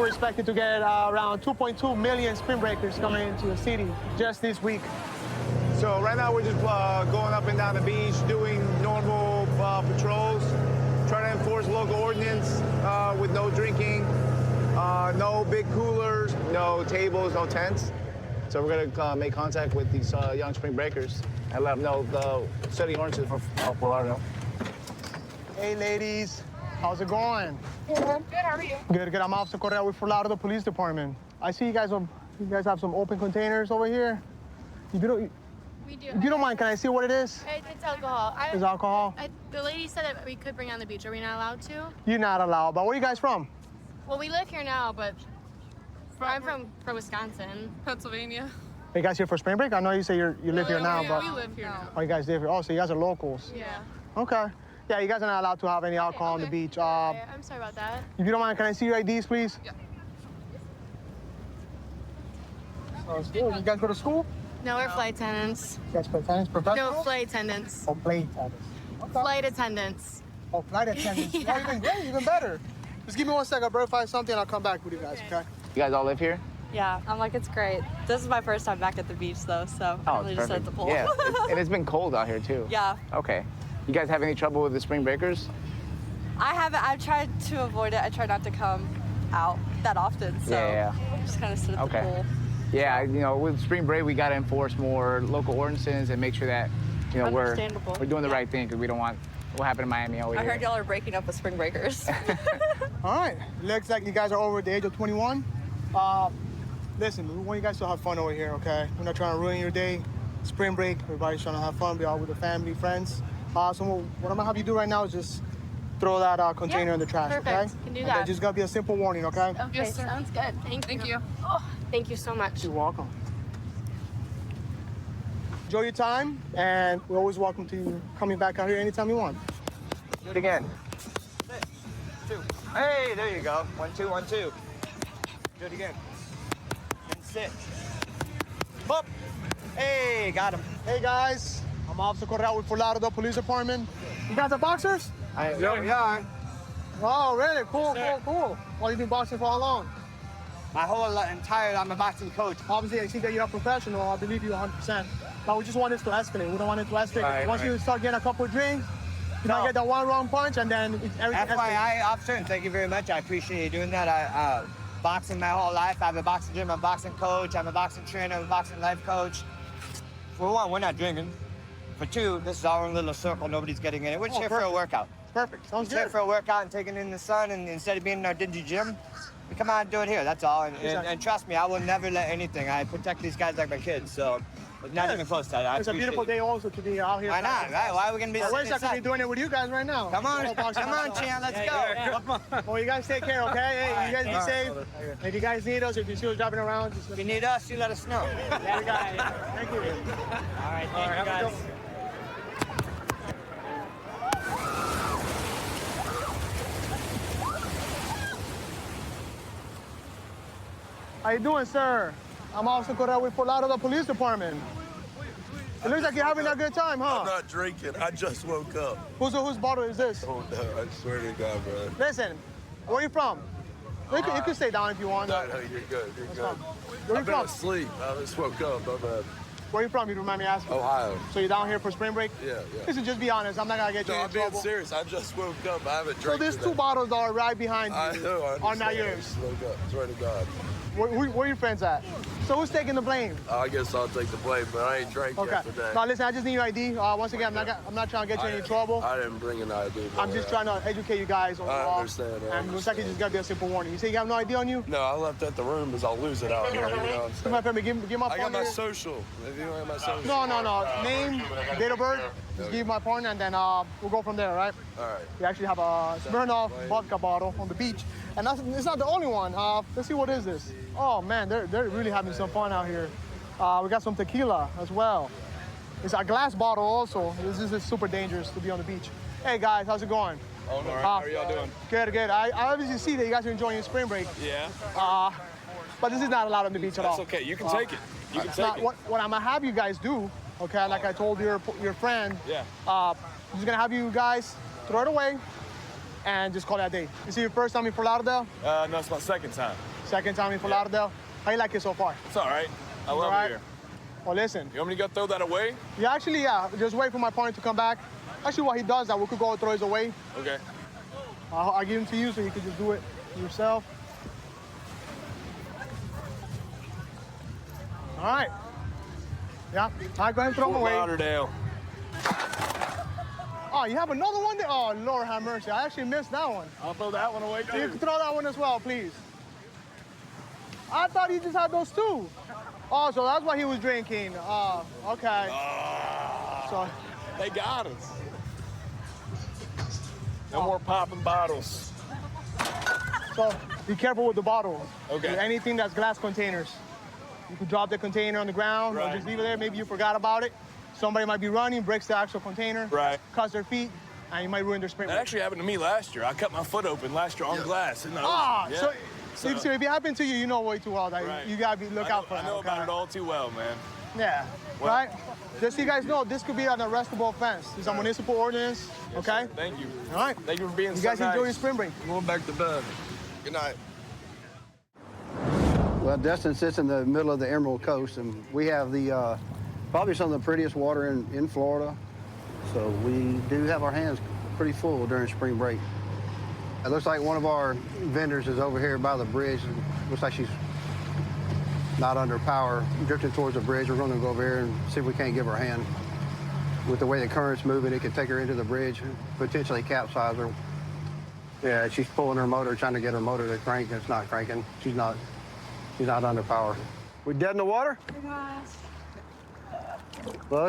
we're expected to get around 2.2 million spring breakers coming into the city just this week. So right now we're just going up and down the beach, doing normal patrols, trying to enforce local ordinance with no drinking, no big coolers, no tables, no tents. So we're gonna make contact with these young spring breakers and let them know the city ordinances for Fort Lauderdale. Hey ladies, how's it going? Good, how are you? Good. I'm Officer Correa with Fort Lauderdale Police Department. I see you guys have some open containers over here. We do. If you don't mind, can I see what it is? It's alcohol. It's alcohol? The lady said that we could bring on the beach. Are we not allowed to? You're not allowed, but where are you guys from? Well, we live here now, but I'm from Wisconsin. Pennsylvania. Are you guys here for spring break? I know you say you live here now, but... We live here now. Oh, you guys live here. Oh, so you guys are locals. Yeah. Okay. Yeah, you guys are not allowed to have any alcohol on the beach. Okay, I'm sorry about that. If you don't mind, can I see your IDs, please? Yeah. You guys go to school? No, we're flight attendants. You guys play tennis professionals? No, flight attendants. Oh, play tennis. Okay. Flight attendants. Oh, flight attendants. Yeah. Oh, even great, even better. Just give me 1 second, I'll verify something, and I'll come back with you guys, okay? You guys all live here? Yeah, I'm like, it's great. This is my first time back at the beach, though, so I really just at the pool. Yeah, and it's been cold out here, too. Yeah. Okay. You guys have any trouble with the spring breakers? I haven't. I've tried to avoid it. I try not to come out that often, so Yeah. just kind of sit at the pool. Yeah, you know, with spring break, we got to enforce more local ordinances and make sure that, you know, we're doing the right thing, because we don't want what happened in Miami over I here. heard y'all are breaking up with spring breakers. All right. Looks like you guys are over the age of 21. Listen, we want you guys to have fun over here, okay? We're not trying to ruin your day. Spring break, everybody's trying to have fun, be out with the family, friends. So what I'm gonna have you do right now is just throw that container in the trash, Perfect. okay? Can do And that. then just gotta be a simple warning, okay? Okay, Yes, sir. sounds good. Thank you. Oh, thank you so much. You're welcome. Enjoy your time, and we're always welcome to coming back out here anytime you want. Do it again. 2. Hey, there you go. 1, 2, 1, 2. Do it again. And sit. Boop. Hey, got him. Hey guys, I'm Officer Correa with Fort Lauderdale Police Department. You guys are boxers? Yeah. Oh, really? Cool. Well, you've been boxing for how long? My whole entire, I'm a boxing coach. Obviously, I see that you're a professional. I believe you 100%. But we just want this to escalate. We don't want it to escalate. Right, Once you start getting a couple of drinks, you might get that one wrong punch, and then everything escalates. FYI, officer, and thank you very much. I appreciate you doing that. I boxing my whole life. I have a boxing gym. I'm a boxing coach. I'm a boxing trainer. I'm a boxing life coach. For one, we're not drinking. For two, this is our own little circle. Nobody's getting in it. We're just here for a workout. Perfect. Sounds We're here good. for a workout and taking it in the sun. And instead of being in our dingy gym, we come out and do it here. That's all. And trust me, I will never let anything. I protect these guys like my kids. So, but not even close to that. It's a beautiful day also to be out here. Why not? Right? Why are we gonna be? I wish I inside? could be doing it with you guys right now. Come on, Chan, let's go. Well, you guys take care, okay? Hey, you guys be safe. If you guys need us, if you see us driving around, just If you need us, you let us know. Thank you. All right, thank you guys. How you doing, sir? I'm Officer Correa with Fort Lauderdale Police Department. It looks like you're having a good time, huh? I'm not drinking. I just woke up. Whose bottle is this? Oh, no. I swear to God, bro. Listen, where are you from? You can stay down if you want. No, you're good. You're good. Where are I've you been from? asleep. I just woke up. I'm Where are you from? You don't mind me asking? Ohio. So you're down here for spring break? Yeah. Listen, just be honest. I'm not gonna get you No, in I'm being trouble. serious. I just woke up. I haven't So drank there's today. 2 bottles that are right behind you. I know. I Are not understand. I yours. just woke up. Swear to God. Where are your friends at? So who's taking the blame? I guess I'll take the blame, but I ain't drank Okay. yet today. Now listen, I just need your ID. Once again, I'm not trying to get you in any trouble. I didn't bring an ID. I'm just trying to educate you guys on the I law. understand. And looks like it's just gotta be a simple warning. You say you have no ID on you? No, I left at the room because I'll lose it out here. You know what I'm Come saying? on, family, give my I phone got my here. social. If you don't have my social. No. Name, date of birth. Just give my phone, and then we'll go from there, right? All right. We actually have a Smirnoff vodka bottle on the beach. And it's not the only one. Let's see, what is this? Oh man, they're really having some fun out here. We got some tequila as well. It's a glass bottle also. This is super dangerous to be on the beach. Hey guys, how's it going? Oh, no. How are y'all doing? Good. I obviously see that you guys are enjoying your spring break. Yeah. But this is not allowed on the beach at all. That's okay. You can take it. You can Now, take it. what I'm gonna have you guys do, okay, like I told your friend, Yeah. I'm just gonna have you guys throw it away and just call that a day. Is it your first time in Fort Lauderdale? No, it's my second time. Second time in Fort Lauderdale. How you like it so far? It's all right. I love Alright. it here. Well, listen. You want me to go throw that away? Yeah, actually, yeah. Just wait for my partner to come back. Actually, while he does that, we could go and throw his away. Okay. I'll give him to you so you can just do it yourself. All right. Yeah. All right, go ahead and throw him Fort away. Lauderdale. Oh, you have another one there? Oh, Lord have mercy. I actually missed that one. I'll throw that one away You too. can throw that one as well, please. I thought you just had those two. Oh, so that's why he was drinking. Oh, okay. So, They got us. No more popping bottles. so be careful with the bottles. Okay. Anything that's glass containers. You could drop the container on the ground or Right. just leave it there. Maybe you forgot about it. Somebody might be running, breaks the actual container, Right. cuts their feet, and you might ruin their sprint. That actually happened to me last year. I cut my foot open last year on glass in the Ah, ocean. so, Yeah. if it happened to you, you know way too well that Right. you gotta look out for I that. know okay? about it all too well, man. Yeah, Well- right? Just so you guys know, this could be an arrestable offense. It's a municipal ordinance, okay? Thank you. All right. Thank you for being You so guys enjoy your nice. spring break. I'm going back to bed. Good night. Well, Destin sits in the middle of the Emerald Coast, and we have the probably some of the prettiest water in Florida. So we do have our hands pretty full during spring break. It looks like one of our vendors is over here by the bridge. Looks like she's not under power, drifting towards the bridge. We're going to go over here and see if we can't give her a hand. With the way the current's moving, it could take her into the bridge, potentially capsize her. Yeah, she's pulling her motor, trying to get her motor to crank. It's not cranking. She's not under power. We dead in the water? Well,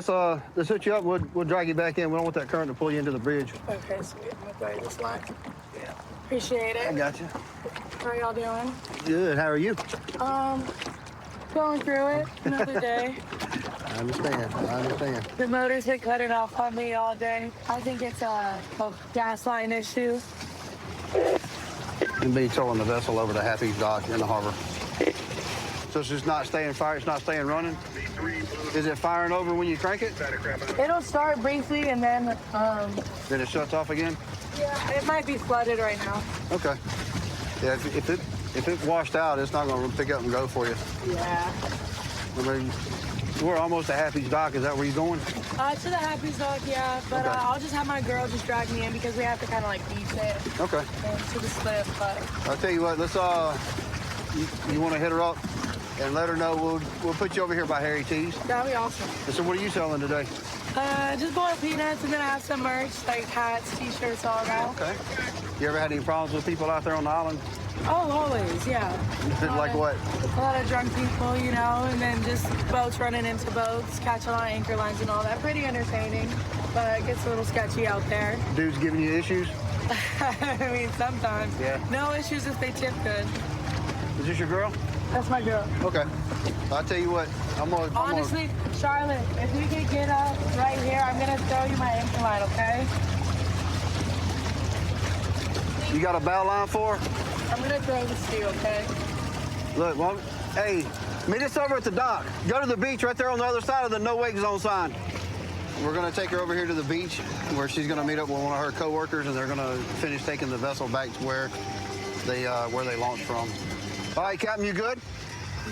let's hook you up. We'll drag you back in. We don't want that current to pull you into the bridge. Okay, sweet. I'm gonna throw this line. Yeah. Appreciate I it. got you. How are y'all doing? Good. How are you? Going through it. Another day. I understand. The motor's been cutting off on me all day. I think it's a gas line issue. And be towing the vessel over to Happy's Dock in the harbor. So it's just not staying fired. It's not staying running. Is it firing over when you crank it? It'll start briefly and then Then it shuts off again? yeah, it might be flooded right now. Okay. Yeah, if it washed out, it's not going to pick up and go for you. Yeah. I mean, we're almost at Happy's Dock. Is that where you're going? To the Happy Dock, yeah. But Okay. I'll just have my girl just drag me in because we have to kind of like beat it Okay. to the slip. But I'll tell you what. Let's you want to hit her up and let her know. We'll put you over here by Harry T's. that'd be awesome. So what are you selling today? Just boiled peanuts and then I have some merch like hats, t-shirts, all that. Okay. You ever had any problems with people out there on the island? Oh, always, yeah. Like what? A lot of drunk people, you know, and then just boats running into boats, catching a lot of anchor lines and all that. Pretty entertaining, but it gets a little sketchy out there. Dudes giving you issues? I mean, sometimes. Yeah. No issues if they tip good. Is this your girl? That's my girl. Okay. I'll tell you what. Honestly, Charlotte, if we could get up right here, I'm gonna throw you my anchor line, okay? You got a bow line for her? I'm gonna throw this to you, okay? Look, well, hey, meet us over at the dock. Go to the beach right there on the other side of the no wake zone sign. We're gonna take her over here to the beach where she's gonna meet up with one of her coworkers and they're gonna finish taking the vessel back to where they launched from. All right, Captain, you good?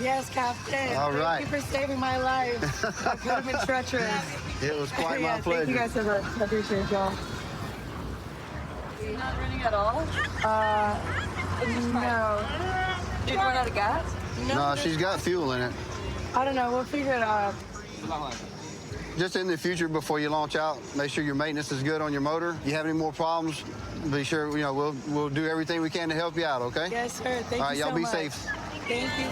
Yes, Captain. All right. Thank you for saving my life. I could have been treacherous. It was quite Yeah, my pleasure. thank you guys so much. I appreciate y'all. You're not running at all? No. Did you run out of gas? No, she's got fuel in it. I don't know. We'll figure it out. Just in the future, before you launch out, make sure your maintenance is good on your motor. You have any more problems, be sure, we'll do everything we can to help you out, okay? Yes, sir. Thank All right, you so y'all be much. safe. Thank you.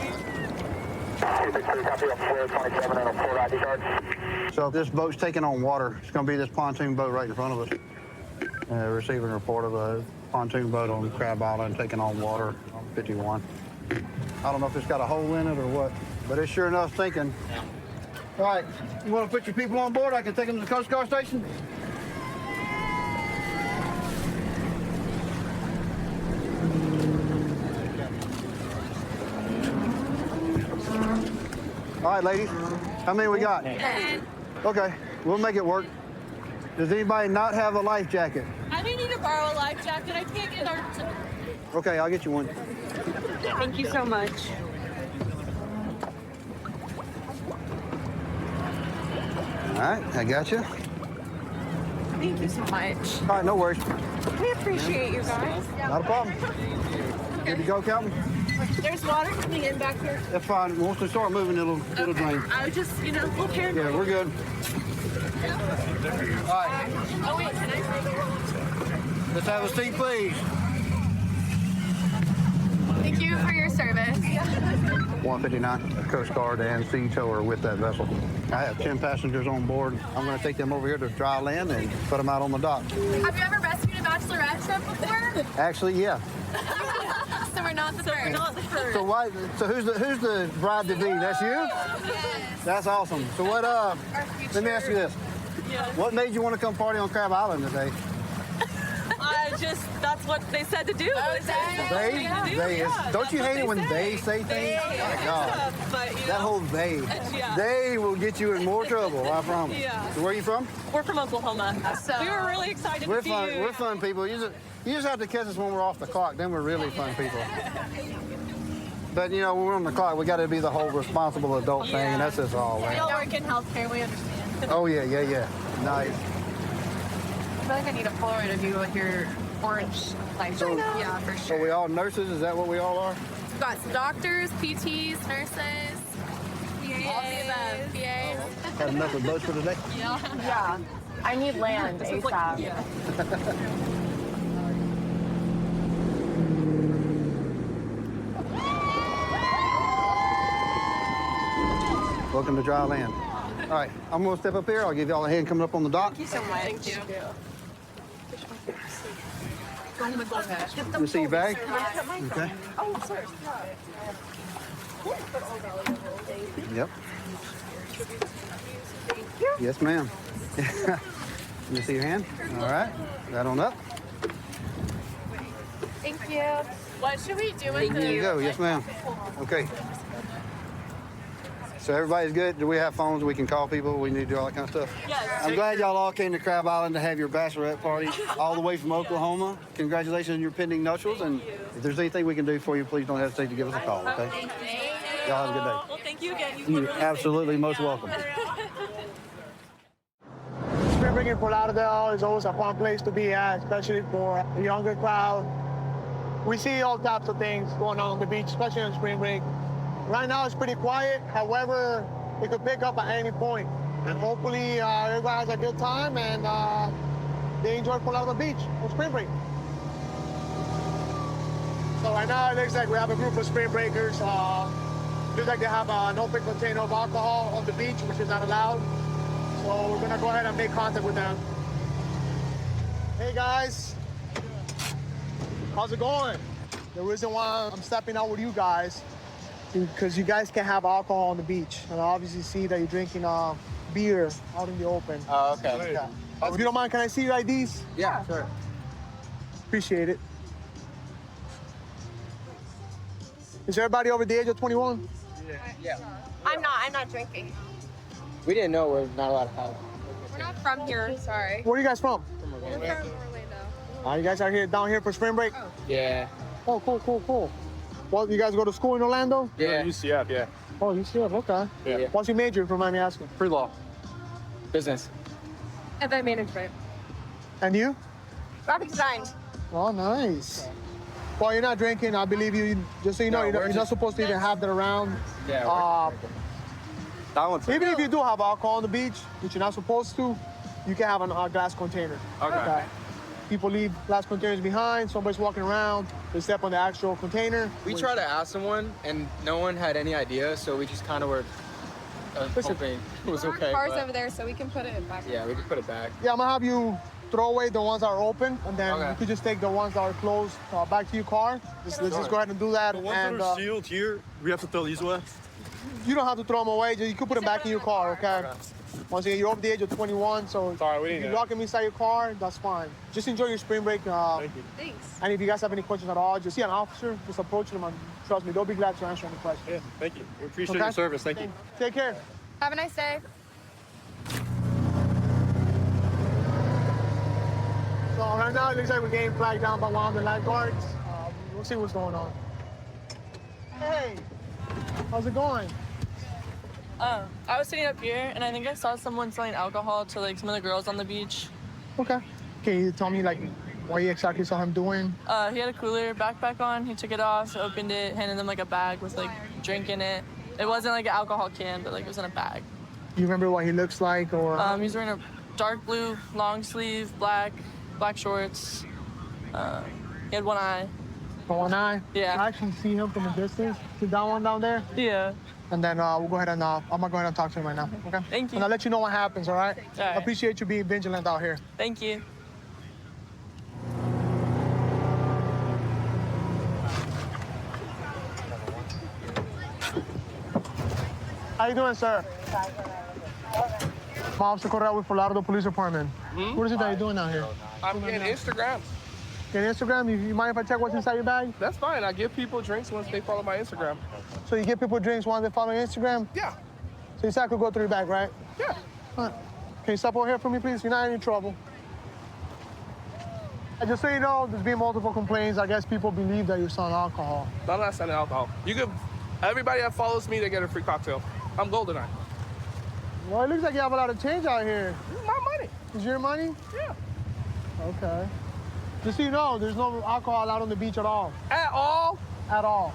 So if this boat's taking on water, it's going to be this pontoon boat right in front of us. Receiving a report of a pontoon boat on Crab Island taking on water on 51. I don't know if it's got a hole in it or what, but it's sure enough sinking. All right, you want to put your people on board? I can take them to the Coast Guard station. All right, ladies, how many we got? Okay, we'll make it work. Does anybody not have a life jacket? I may need to borrow a life jacket. I can't get our. Okay, I'll get you one. Thank you so much. All right, I got you. Thank you so much. All right, no worries. We appreciate you guys. Not a problem. Good to go, Calvin? There's water coming in back here. That's fine. Once we start moving, it'll drain. I was just, a little paranoid. Yeah, we're good. All right, Oh, wait, can I? let's have a seat, please. Thank you for your service. 159, Coast Guard and sea tower with that vessel. I have 10 passengers on board. I'm going to take them over here to dry land and put them out on the dock. Have you ever rescued a bachelorette trip before? Actually, yeah. So we're not the first. So why? So who's the bride to be? That's you? Yes. That's awesome. So what? Let me ask you this. What made you want to come party on Crab Island today? That's what they said to do. Don't you hate it when they say things? Oh my God. But, That whole they. Yeah. They will get you in more trouble, I promise. Yeah. So where are you from? we're from Oklahoma. So we were really excited We're to fun. see you. We're fun people. You just have to catch us when we're off the clock. Then we're really fun people. But when we're on the clock, we got to be the whole responsible adult thing, and that's just all. We all work in healthcare. We understand. Oh yeah. Nice. I feel like I need a Polaroid of you with your orange light. Yeah, for So sure. we all nurses? Is that what we all are? We've got some doctors, PTs, nurses, all the above, PAs. Had enough of boats for today? Yeah. I need land ASAP. Welcome to dry land. All right, I'm gonna step up here. I'll give y'all a hand coming up on the dock. Thank you so much. Thank you. Let me see your bag. Okay. Yep. Yes, ma'am. Let me see your hand. All right. Right on up. Thank you. What should we do with There you go. Yes, ma'am. Okay. So everybody's good? Do we have phones? We can call people? We need to do all that kind of stuff? Yes. I'm glad y'all all came to Crab Island to have your bachelorette party all the way from Oklahoma. Congratulations on your pending nuptials. And if there's anything we can do for you, please don't hesitate to give us a call, okay? Y'all have a good day. Well, thank you again. You're absolutely most welcome. Spring break in Fort Lauderdale is always a fun place to be at, especially for a younger crowd. We see all types of things going on the beach, especially on spring break. Right now it's pretty quiet. However, it could pick up at any point. And hopefully everybody has a good time and they enjoy Fort Lauderdale Beach on spring break. So right now it looks like we have a group of spring breakers. Looks like they have an open container of alcohol on the beach, which is not allowed. So we're gonna go ahead and make contact with them. Hey guys, how's it going? The reason why I'm stepping out with you guys is because you guys can have alcohol on the beach. And I obviously see that you're drinking beer out in the open. Oh, okay. Yeah. If you don't mind, can I see your IDs? Yeah, sure. Appreciate it. Is everybody over the age of 21? Yeah. I'm not drinking. We didn't know we're not allowed to have. We're not from here, sorry. Where are you guys from? We're from Orlando. You guys are here down here for spring break? Yeah. Oh, cool. Well, you guys go to school in Orlando? Yeah. UCF, yeah. Oh, UCF, okay. Yeah. What's your major, if you don't mind me asking? Pre-law. Business. Event management. And you? Graphic design. Oh, nice. Well, you're not drinking. I believe you. Just so you know, you're not supposed to even have that around. Yeah. Even if you do have alcohol on the beach, which you're not supposed to, you can have a glass container. Okay. People leave glass containers behind. Somebody's walking around. They step on the actual container. We tried to ask someone, and no one had any idea, so we just kind of were hoping it was okay. Cars but- over there, so we can put it back. Yeah, we just put it back. Yeah, I'm gonna have you throw away the ones that are open, and then Okay. you could just take the ones that are closed back to your car. Let's just go ahead and do that. The ones and that are sealed here, we have to throw these away. you don't have to throw them away. You can put them back in your car, okay? Once again, you're over the age of 21, so Sorry, we if didn't you know. lock them inside your car, that's fine. Just enjoy your spring break. Thank you. Thanks. And if you guys have any questions at all, just see an officer, just approach them, and trust me, they'll be glad to answer any questions. Yeah, thank you. We appreciate Okay. your service. Thank you. Take care. Have a nice day. So right now, it looks like we're getting flagged down by one of the lifeguards. We'll see what's going on. Hey, how's it going? I was sitting up here, and I think I saw someone selling alcohol to like some of the girls on the beach. Okay. Can you tell me like what you exactly saw him doing? He had a cooler backpack on. He took it off, opened it, handed them like a bag with like drink in it. It wasn't like an alcohol can, but like it was in a bag. You remember what he looks like, or? He's wearing a dark blue long sleeve, black shorts. He had one eye. One eye? Yeah. I actually see him from a distance. See that one down there? Yeah. And then we'll go ahead and I'm gonna go ahead and talk to him right now. Okay. Thank you. And I'll let you know what happens. All right. All right. I appreciate you being vigilant out here. Thank you. How you doing, sir? I'm Officer Correa with Fort Lauderdale Police Department. What is it that you're doing out here? I'm getting Instagram. Get Instagram? You mind if I check what's inside your bag? That's fine. I give people drinks once they follow my Instagram. So you give people drinks once they follow your Instagram? Yeah. So you said I could go through your bag, right? Yeah. All right. Can you step over here for me, please? You're not in any trouble. And just so you know, there's been multiple complaints. I guess people believe that you're selling alcohol. I'm not selling alcohol. You could, everybody that follows me, they get a free cocktail. I'm GoldenEye. Well, it looks like you have a lot of change out here. This is my money. Is your money? Yeah. Okay. Just so you know, there's no alcohol out on the beach at all. At all? At all.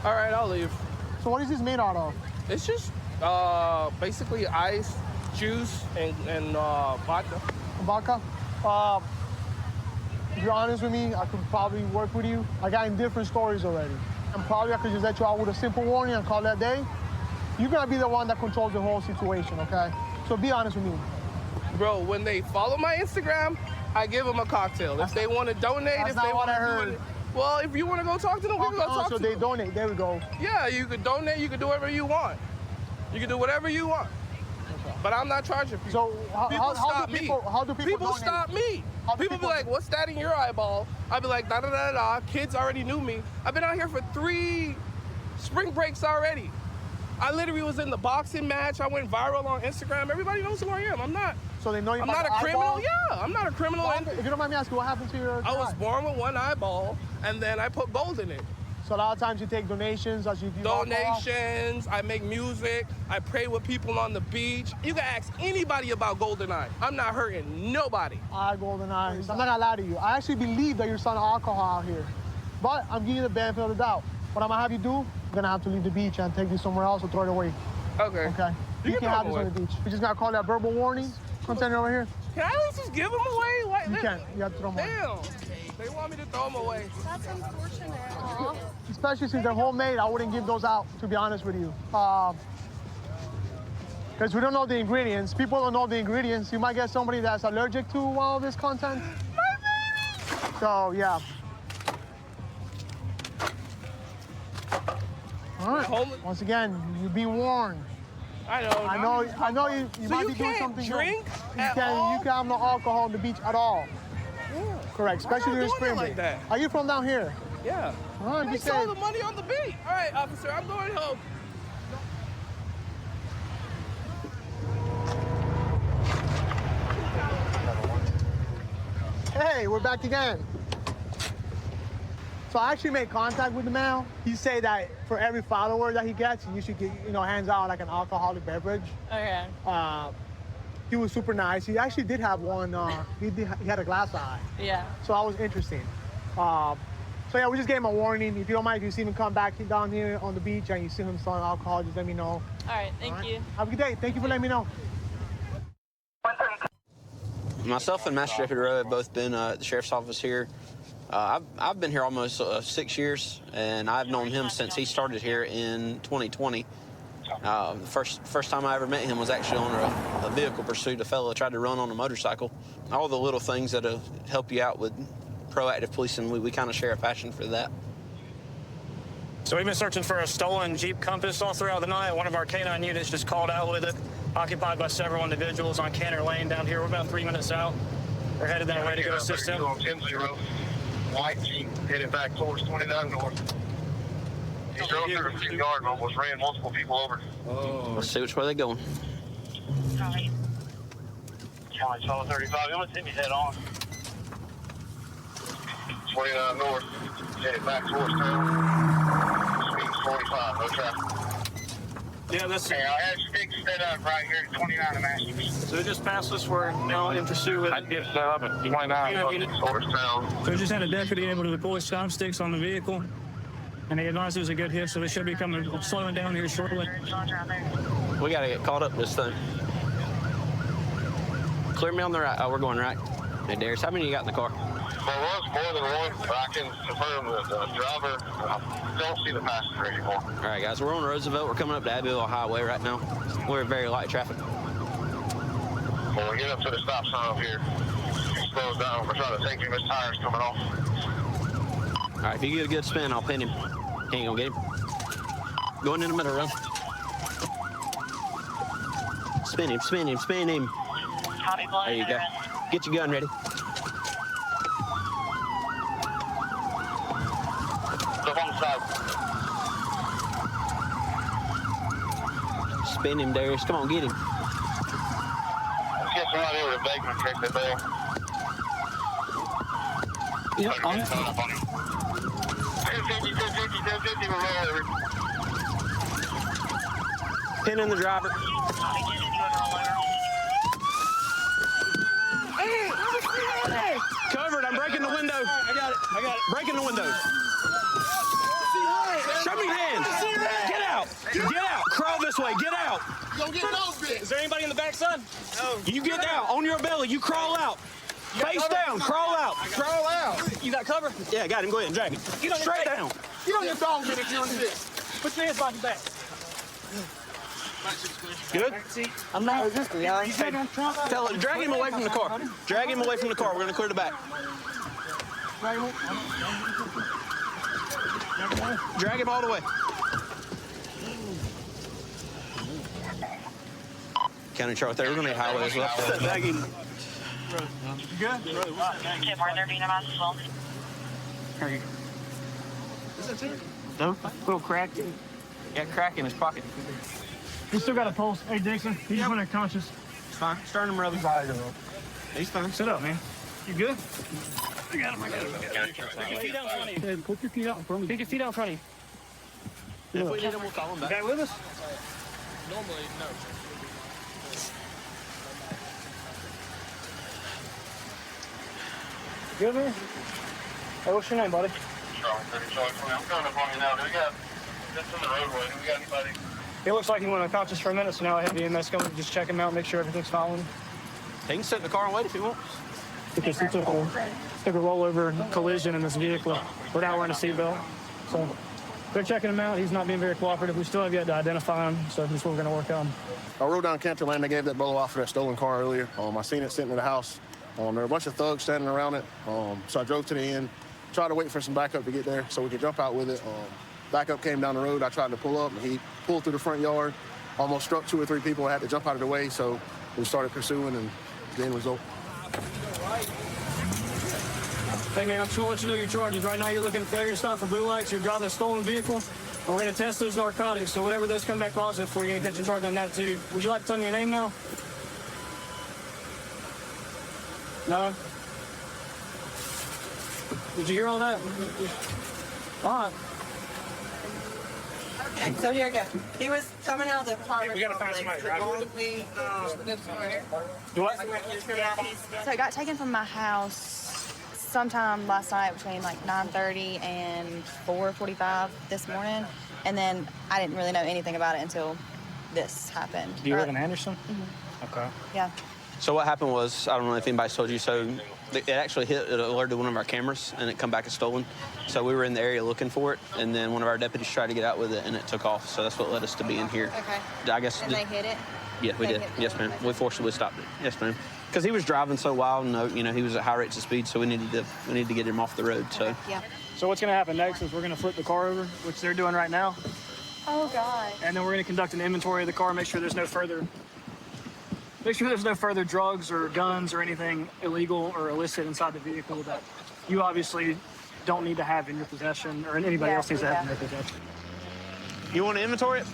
All right, I'll leave. So what is this made out of? It's just basically ice, juice, and vodka. Vodka? If you're honest with me, I could probably work with you. I got in different stories already. And probably I could just let you out with a simple warning and call that day. You're gonna be the one that controls the whole situation, okay? So be honest with me. Bro, when they follow my Instagram, I give them a cocktail. If they want to donate, if they want to do it. Well, if you want to go talk to them, we can go talk to them. So they donate, there we go. Yeah, you could donate, you could do whatever you want. You can do whatever you want. Okay. But I'm not charging people. So how do people People donate? stop me. People be like, what's that in your eyeball? I'd be like, da-da-da-da. Kids already knew me. I've been out here for 3 spring breaks already. I literally was in the boxing match. I went viral on Instagram. Everybody knows who I am. I'm not. So they know you. I'm not a criminal. Yeah, I'm not a criminal. If you don't mind me asking, what happened to your? I was born with one eyeball, and then I put gold in it. So a lot of times you take donations as you do donations. I make music. I pray with people on the beach. You can ask anybody about GoldenEye. I'm not hurting nobody. GoldenEye. I'm not gonna lie to you. I actually believe that you're selling alcohol out here, but I'm giving you the benefit of the doubt. What I'm gonna have you do? I'm gonna have to leave the beach and take you somewhere else or throw it away. Okay. Okay. You can have this on the beach. You just gotta call that verbal warning. Container over here. Can I at least just give them away? Like, you can't. You have to throw them away. Damn. They want me to throw them away. That's unfortunate. Aww. Especially since they're homemade, I wouldn't give those out, to be honest with you. Because we don't know the ingredients. People don't know the ingredients. You might get somebody that's allergic to all this content. So, yeah. All right. Once again, you're being warned. I know you so might be doing something. Drink you can't have no alcohol on the beach at all. Yeah. Correct, especially during spring break. Like that? Are you from down here? Yeah. All right, I saw the money on the beach. All right, officer, I'm going home. Hey, we're back again. So I actually made contact with the man. He said that for every follower that he gets, you should get, hands out like an alcoholic beverage. Okay. He was super nice. He actually did have one. He had a glass eye. Yeah. So that was interesting. So yeah, we just gave him a warning. If you don't mind, if you see him come back down here on the beach and you see him selling alcohol, just let me know. All right. Thank you. Have a good day. Thank you for letting me know. Myself and Master Deputy Rowe have both been at the sheriff's office here. I've been here almost 6 years, and I've known him since he started here in 2020. The first time I ever met him was actually on a vehicle pursuit. A fellow tried to run on a motorcycle. All the little things that help you out with proactive policing, we kind of share a passion for that. So we've been searching for a stolen Jeep Compass all throughout the night. One of our K9 units just called out with it, occupied by several individuals on Canner Lane down here. We're about 3 minutes out. We're headed that way to go assist him. 10-0, white Jeep, headed back towards 29 North. He drove through a few yards and almost ran multiple people over. Let's see which way they're going. County 1235, let's hit me head on. 29 North, headed back towards town. Speed 45, no traffic. Yeah, that's Hey, I have sticks set up right here at 29 and Masters. So just past us, we're now in pursuit with. I get set up at 29 Town. So we just had a deputy able to deploy stop sticks on the vehicle, and they advised it was a good hit, so they should be slowing down here shortly. We got to get caught up with this thing. Clear me on the right. Oh, we're going right. Hey, Darius, how many you got in the car? There was more than one, but I can confirm that the driver, I don't see the passenger anymore. All right, guys, we're on Roosevelt. We're coming up to Abbeville Highway right now. We're in very light traffic. When we get up to the stop sign up here, he slows down. We're trying to take him. His tire's coming off. All right, if you get a good spin, I'll pin him. He ain't gonna get him. Going in the middle, run. Spin him, spin him, spin him. There you go. Get your gun ready. Look on the side. Spin him, Darius. Come on, get him. Let's get somebody over to Baker and check the bell. Yep, on it. 1050, 1050, 1050, we're rolling over. Pin in the driver. Covered. I'm breaking the window. I got it. Breaking the window. Show me hands. Get out. Get out. Crawl this way. Get out. Don't get those bits. Is there anybody in the back, son? No. You get out. On your belly. You crawl out. Face down. Crawl out. Crawl out. You got cover? Yeah, I got him. Go ahead and drag him. Straight down. You don't get dog bit if you're on this. Put your hands behind your back. Good? I'm not resisting, y'all. Tell him. Drag him away from the car. Drag him away from the car. We're going to clear the back. Drag him all the way. County chart there. We're going to need highway as well. Drag him. You good? Okay, partner, being a as well. Are you? No? A little crack. Yeah, crack in his pocket. He still got a pulse. Hey, Dixon, he's unconscious. It's fine. Sternum rub. He's fine. Sit up, man. You good? I got him. Put your feet out in front of you. Put your feet out in front of you. Put your feet out in front of you. If we need him, we'll call him back. You guy with us? Normally, no. Good, man? Hey, what's your name, buddy? I'm coming up on you now. Do we got this in the roadway? Do we got anybody? It looks like he went unconscious for a minute, so now I have the EMS coming to just check him out, make sure everything's following. He can sit in the car and wait if he wants. Because he took a rollover collision in this vehicle without wearing a seatbelt. So they're checking him out. He's not being very cooperative. We still have yet to identify him, so that's what we're going to work on. I rode down Cantor Lane. I gave that bolo off for that stolen car earlier. I seen it sitting in the house. There were a bunch of thugs standing around it. So I drove to the end, tried to wait for some backup to get there so we could jump out with it. Backup came down the road. I tried to pull up, and he pulled through the front yard, almost struck 2 or 3 people. I had to jump out of the way, so we started pursuing, and the end result. Hey, man, I'm just going to let you know your charges. Right now, you're looking at failure to stop for blue lights. You're driving a stolen vehicle. And we're going to test those narcotics. So whatever those come back positive for, you're going to catch a charge on that, too. Would you like to tell me your name now? No? Did you hear all that? All right. So here we go. He was coming out of the apartment. We gotta find somebody to drive So it got taken from my house sometime last night between like 9:30 and 4:45 this morning. And then I didn't really know anything about it until this happened. Do you live in Anderson? Mm-hmm. Okay. Yeah. So what happened was, I don't know if anybody's told you, so it actually it alerted one of our cameras, and it come back as stolen. So we were in the area looking for it, and then one of our deputies tried to get out with it, and it took off. So that's what led us to being here. Okay. I guess. And they hit it? Yeah, we did. Yes, ma'am. We forcibly stopped it. Yes, ma'am. Because he was driving so wild, and he was at high rates of speed, so we needed to get him off the road. So. Yeah. So what's going to happen next is we're going to flip the car over, which they're doing right now. Oh, God. And then we're going to conduct an inventory of the car, make sure there's no further drugs or guns or anything illegal or illicit inside the vehicle that you obviously don't need to have in your possession, or anybody else needs to have in their possession. You want to inventory it?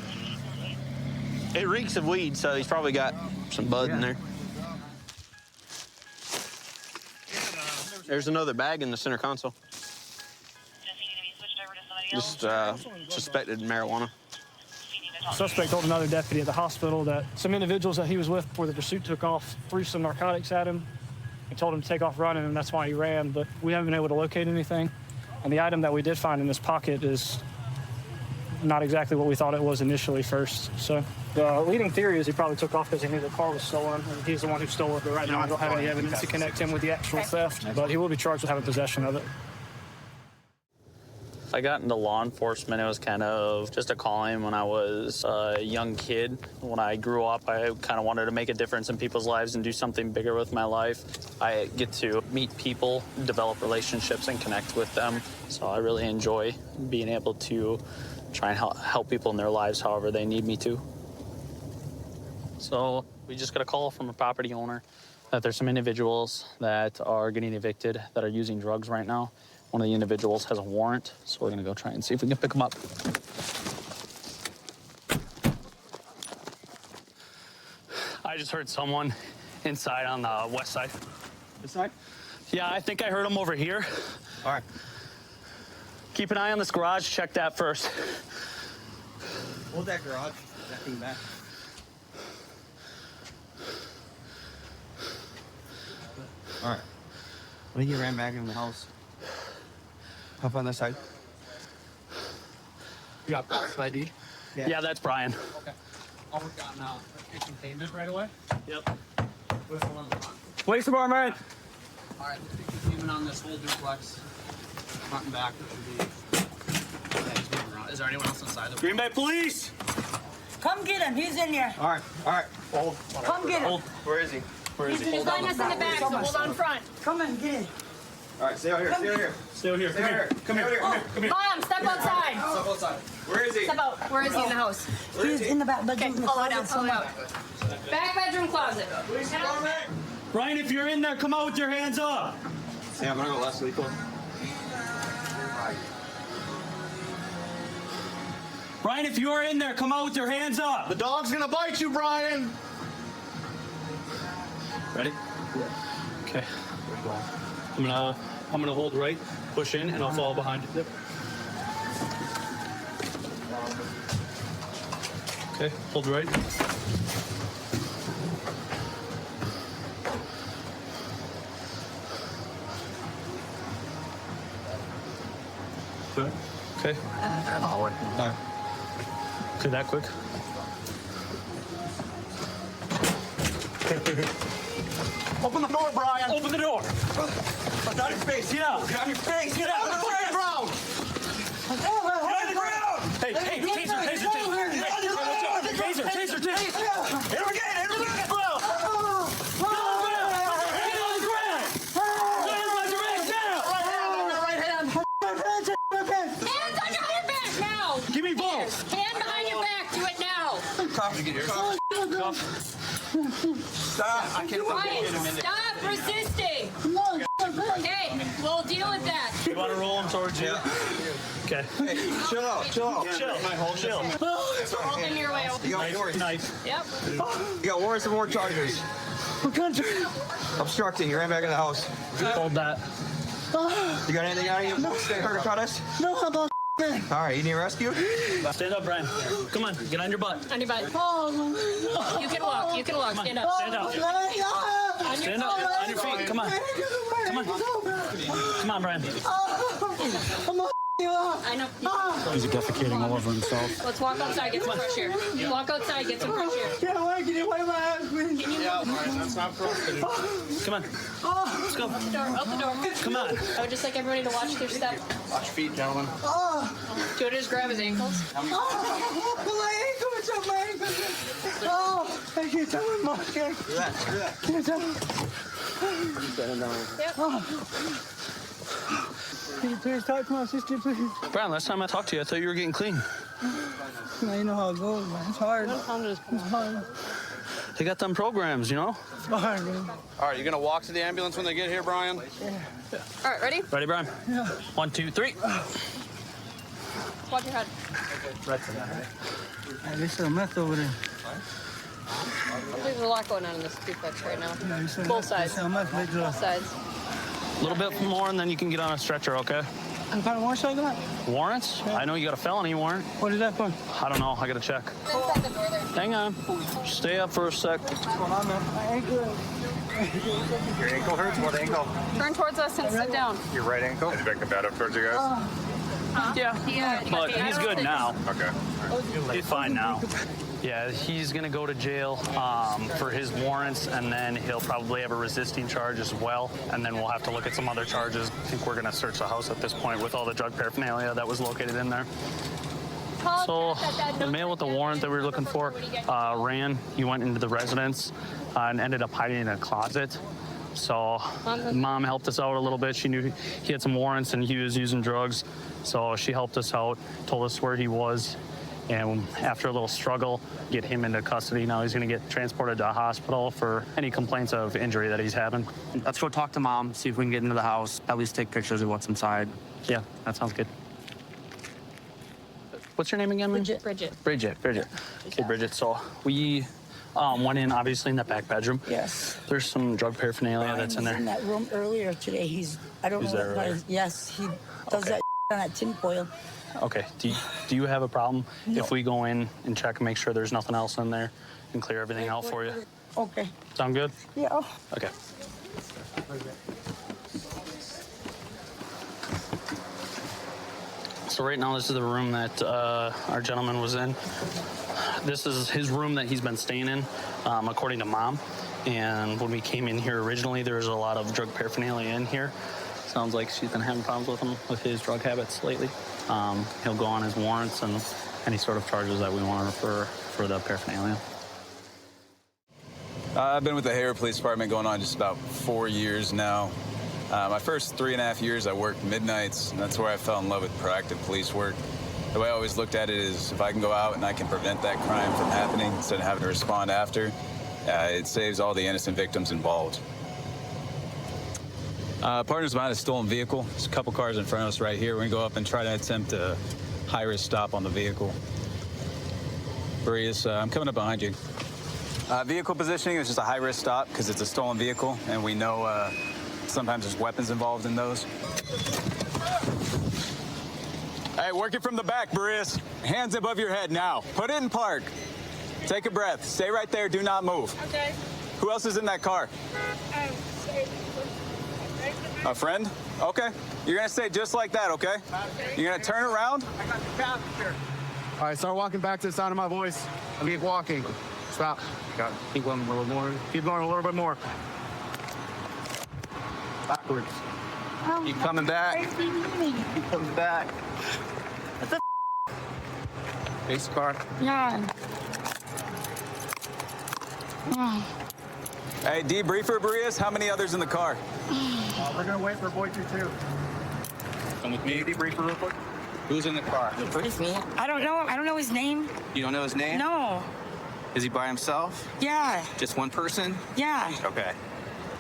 It reeks of weed, so he's probably got some bud in there. There's another bag in the center console. just suspected marijuana. Suspect told another deputy at the hospital that some individuals that he was with before the pursuit took off threw some narcotics at him and told him to take off running, and that's why he ran. But we haven't been able to locate anything. And the item that we did find in this pocket is not exactly what we thought it was initially first. So the leading theory is he probably took off because he knew the car was stolen, and he's the one who stole it. But right now, I don't have any evidence to connect him with the actual theft, but he will be charged with having possession of it. I got into law enforcement. It was kind of just a calling when I was a young kid. When I grew up, I kind of wanted to make a difference in people's lives and do something bigger with my life. I get to meet people, develop relationships, and connect with them. So I really enjoy being able to try and help people in their lives however they need me to. So we just got a call from a property owner that there's some individuals that are getting evicted that are using drugs right now. One of the individuals has a warrant, so we're gonna go try and see if we can pick them up. I just heard someone inside on the west side. This side? Yeah, I think I heard them over here. All right. Keep an eye on this garage. Check that first. Hold that garage, that thing back. All right. I think he ran back in the house. Up on this side. You got Brian's ID? Yeah, that's Brian. Okay. I'll work on kitchen payment right away. Yep. Police department. All right, let's take payment on this whole duplex. Front and back. Yeah, he's moving around. Is there anyone else inside the Green Bay Police! Come get him. He's in here. All right. Hold. Come get him. Hold. Where is he? Where is he? He's letting us in the back, so hold on front. Come on, get in. All right, stay out here. Stay out here. Stay over here. Stay out here. Come here. Come here. Mom, step outside. Step outside. Where is he? Step out. Where is he in the house? He's in the back bedroom. Okay, pull it out, pull it out. Back bedroom closet. Brian, if you're in there, come out with your hands up. Hey, I'm gonna go last week. Brian, if you're in there, come out with your hands up. The dog's gonna bite you, Brian. Ready? Okay. I'm gonna hold right, push in, and I'll follow behind you. Okay, hold right. Okay. Okay, that quick. Open the door, Brian. Open the door. Get on your face. Get out. Get on your face. Get out. Get on the ground. Get on the ground. Hey, taser. Taser. Hit him again. Bro. Get on the ground. Right hand. Hands on your back now. Give me both. Hand behind your back. Do it now. Cuff. Stop. I can't Brian, stop resisting. Okay, we'll deal with that. You want to roll him towards you? Okay. Hey, chill out. Chill. Chill. Open your way. You got warrants. Knife. Yep. You got warrants and more charges. What country? Obstructing. You ran back in the house. Hold that. You got anything on you? Stay hurt or cut us? No, I'm all All right, you need rescue? Stand up, Brian. Come on, get on your butt. on your butt. You can walk. You can walk. Stand up. Stand up. Stand up on your feet. Come on. Come on, Brian. I know. He's defecating all over himself. Let's walk outside, get some fresh air. Walk outside, get some fresh air. Get away my ass, please. Can you that's not for us to do. Come on. Let's go. open the door? Open the door. Come on. I would just like everybody to watch their step. Watch your feet, gentlemen. Do it, just grab his ankles. My ankle, it's up my ankle. I can't tell him, Mom. Can't tell him. Yep. Can you please talk to my sister, please? Brian, last time I talked to you, I thought you were getting clean. Now you know how it goes, man. It's hard. It's hard. They got them programs, you know? It's hard, man. All right, you gonna walk to the ambulance when they get here, Brian? All right, ready? Ready, Brian? Yeah. 1, 2, 3. Watch your head. Right to that. Hey, there's some meth over there. There's a lot going on in this duplex right now. Yeah, Both sides. There's some meth, big Both sides. A little bit more, and then you can get on a stretcher, okay? What kind of warrants I got? Warrants? I know you got a felony warrant. What is that for? I don't know. I got to check. Hang on. Stay up for a sec. What's going on, man? My ankle. Your ankle hurts? What ankle? Turn towards us and sit down. Your right ankle? Is it back bad up towards you guys? Yeah. But he's good now. Okay. He's fine now. Yeah, he's going to go to jail for his warrants, and then he'll probably have a resisting charge as well. And then we'll have to look at some other charges. I think we're going to search the house at this point with all the drug paraphernalia that was located in there. So the male with the warrant that we were looking for ran. He went into the residence and ended up hiding in a closet. So mom helped us out a little bit. She knew he had some warrants and he was using drugs. So she helped us out, told us where he was. And after a little struggle, get him into custody. Now he's going to get transported to a hospital for any complaints of injury that he's having. Let's go talk to Mom, see if we can get into the house, at least take pictures of what's inside. Yeah, that sounds good. What's your name again, man? Bridget. Okay, Bridget. So we went in, obviously, in that back bedroom. Yes. There's some drug paraphernalia that's in there. In that room earlier today. I don't know what yes, he does that on that tinfoil. Okay. Do you have a problem if we go in and check and make sure there's nothing else in there and clear everything out for you? Okay. Sound good? Yeah. Okay. So right now, this is the room that our gentleman was in. This is his room that he's been staying in, according to Mom. And when we came in here originally, there was a lot of drug paraphernalia in here. Sounds like she's been having problems with him with his drug habits lately. He'll go on his warrants and any sort of charges that we want to refer for the paraphernalia. I've been with the Hayward Police Department going on just about 4 years now. My first 3.5 years, I worked midnights, and that's where I fell in love with proactive police work. The way I always looked at it is if I can go out and I can prevent that crime from happening instead of having to respond after, it saves all the innocent victims involved. Partners behind a stolen vehicle. There's a couple cars in front of us right here. We're going to go up and try to attempt a high-risk stop on the vehicle. Boreas, I'm coming up behind you. Vehicle positioning is just a high-risk stop because it's a stolen vehicle, and we know sometimes there's weapons involved in those. Hey, work it from the back, Boreas. Hands above your head now. Put it in park. Take a breath. Stay right there. Do not move. Okay. Who else is in that car? A friend? Okay. You're going to stay just like that, okay? You're going to turn around? I got the passenger. All right, start walking back to the sound of my voice. Keep walking. Stop. Got it. Keep going a little more. Keep going a little bit more. Backwards. Keep coming back. Keep coming back. What the Face the car. Yeah. Hey, debriefer, Boreas, how many others in the car? We're going to wait for boy 2-2. Come with me. Debriefer real quick. Who's in the car? It's me. I don't know. I don't know his name. You don't know his name? No. Is he by himself? Yeah. Just one person? Yeah. Okay.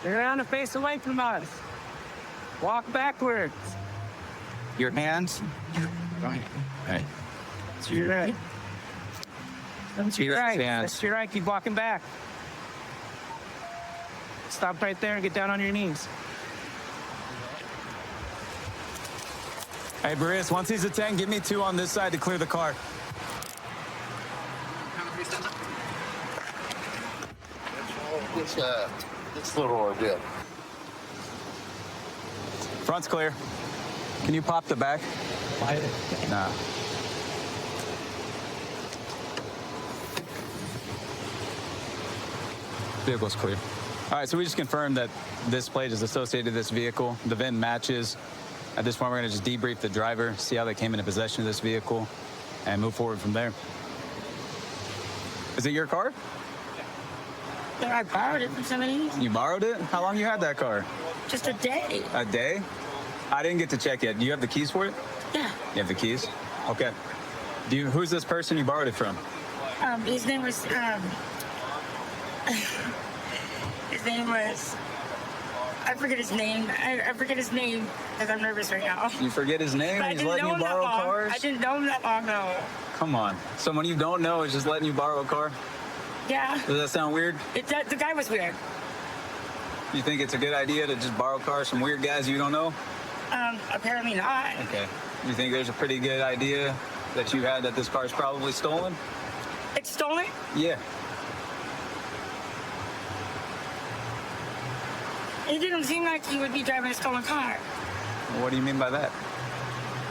Turn around and face away from us. Walk backwards. Your hands? Right. Hey. To your right. To your right. hands. That's to your right. Keep walking back. Stop right there and get down on your knees. Hey, Boreas, once he's at 10, give me 2 on this side to clear the car. It's a little ordeal. Front's clear. Can you pop the back? Nah. Vehicle's clear. All right, so we just confirmed that this plate is associated with this vehicle. The VIN matches. At this point, we're going to just debrief the driver, see how they came into possession of this vehicle, and move forward from there. Is it your car? Yeah, I borrowed it from somebody. You borrowed it? How long you had that car? Just a day. A day? I didn't get to check yet. Do you have the keys for it? Yeah. You have the keys? Okay. Who's this person you borrowed it from? His name was I forget his name. I forget his name because I'm nervous right now. You forget his name But and he's letting you borrow cars? I didn't know him that long ago. Come on. Someone you don't know is just letting you borrow a car? Yeah. Does that sound weird? The guy was weird. You think it's a good idea to just borrow cars from weird guys you don't know? Apparently not. Okay. You think there's a pretty good idea that you had that this car is probably stolen? It's stolen? Yeah. It didn't seem like he would be driving a stolen car. What do you mean by that?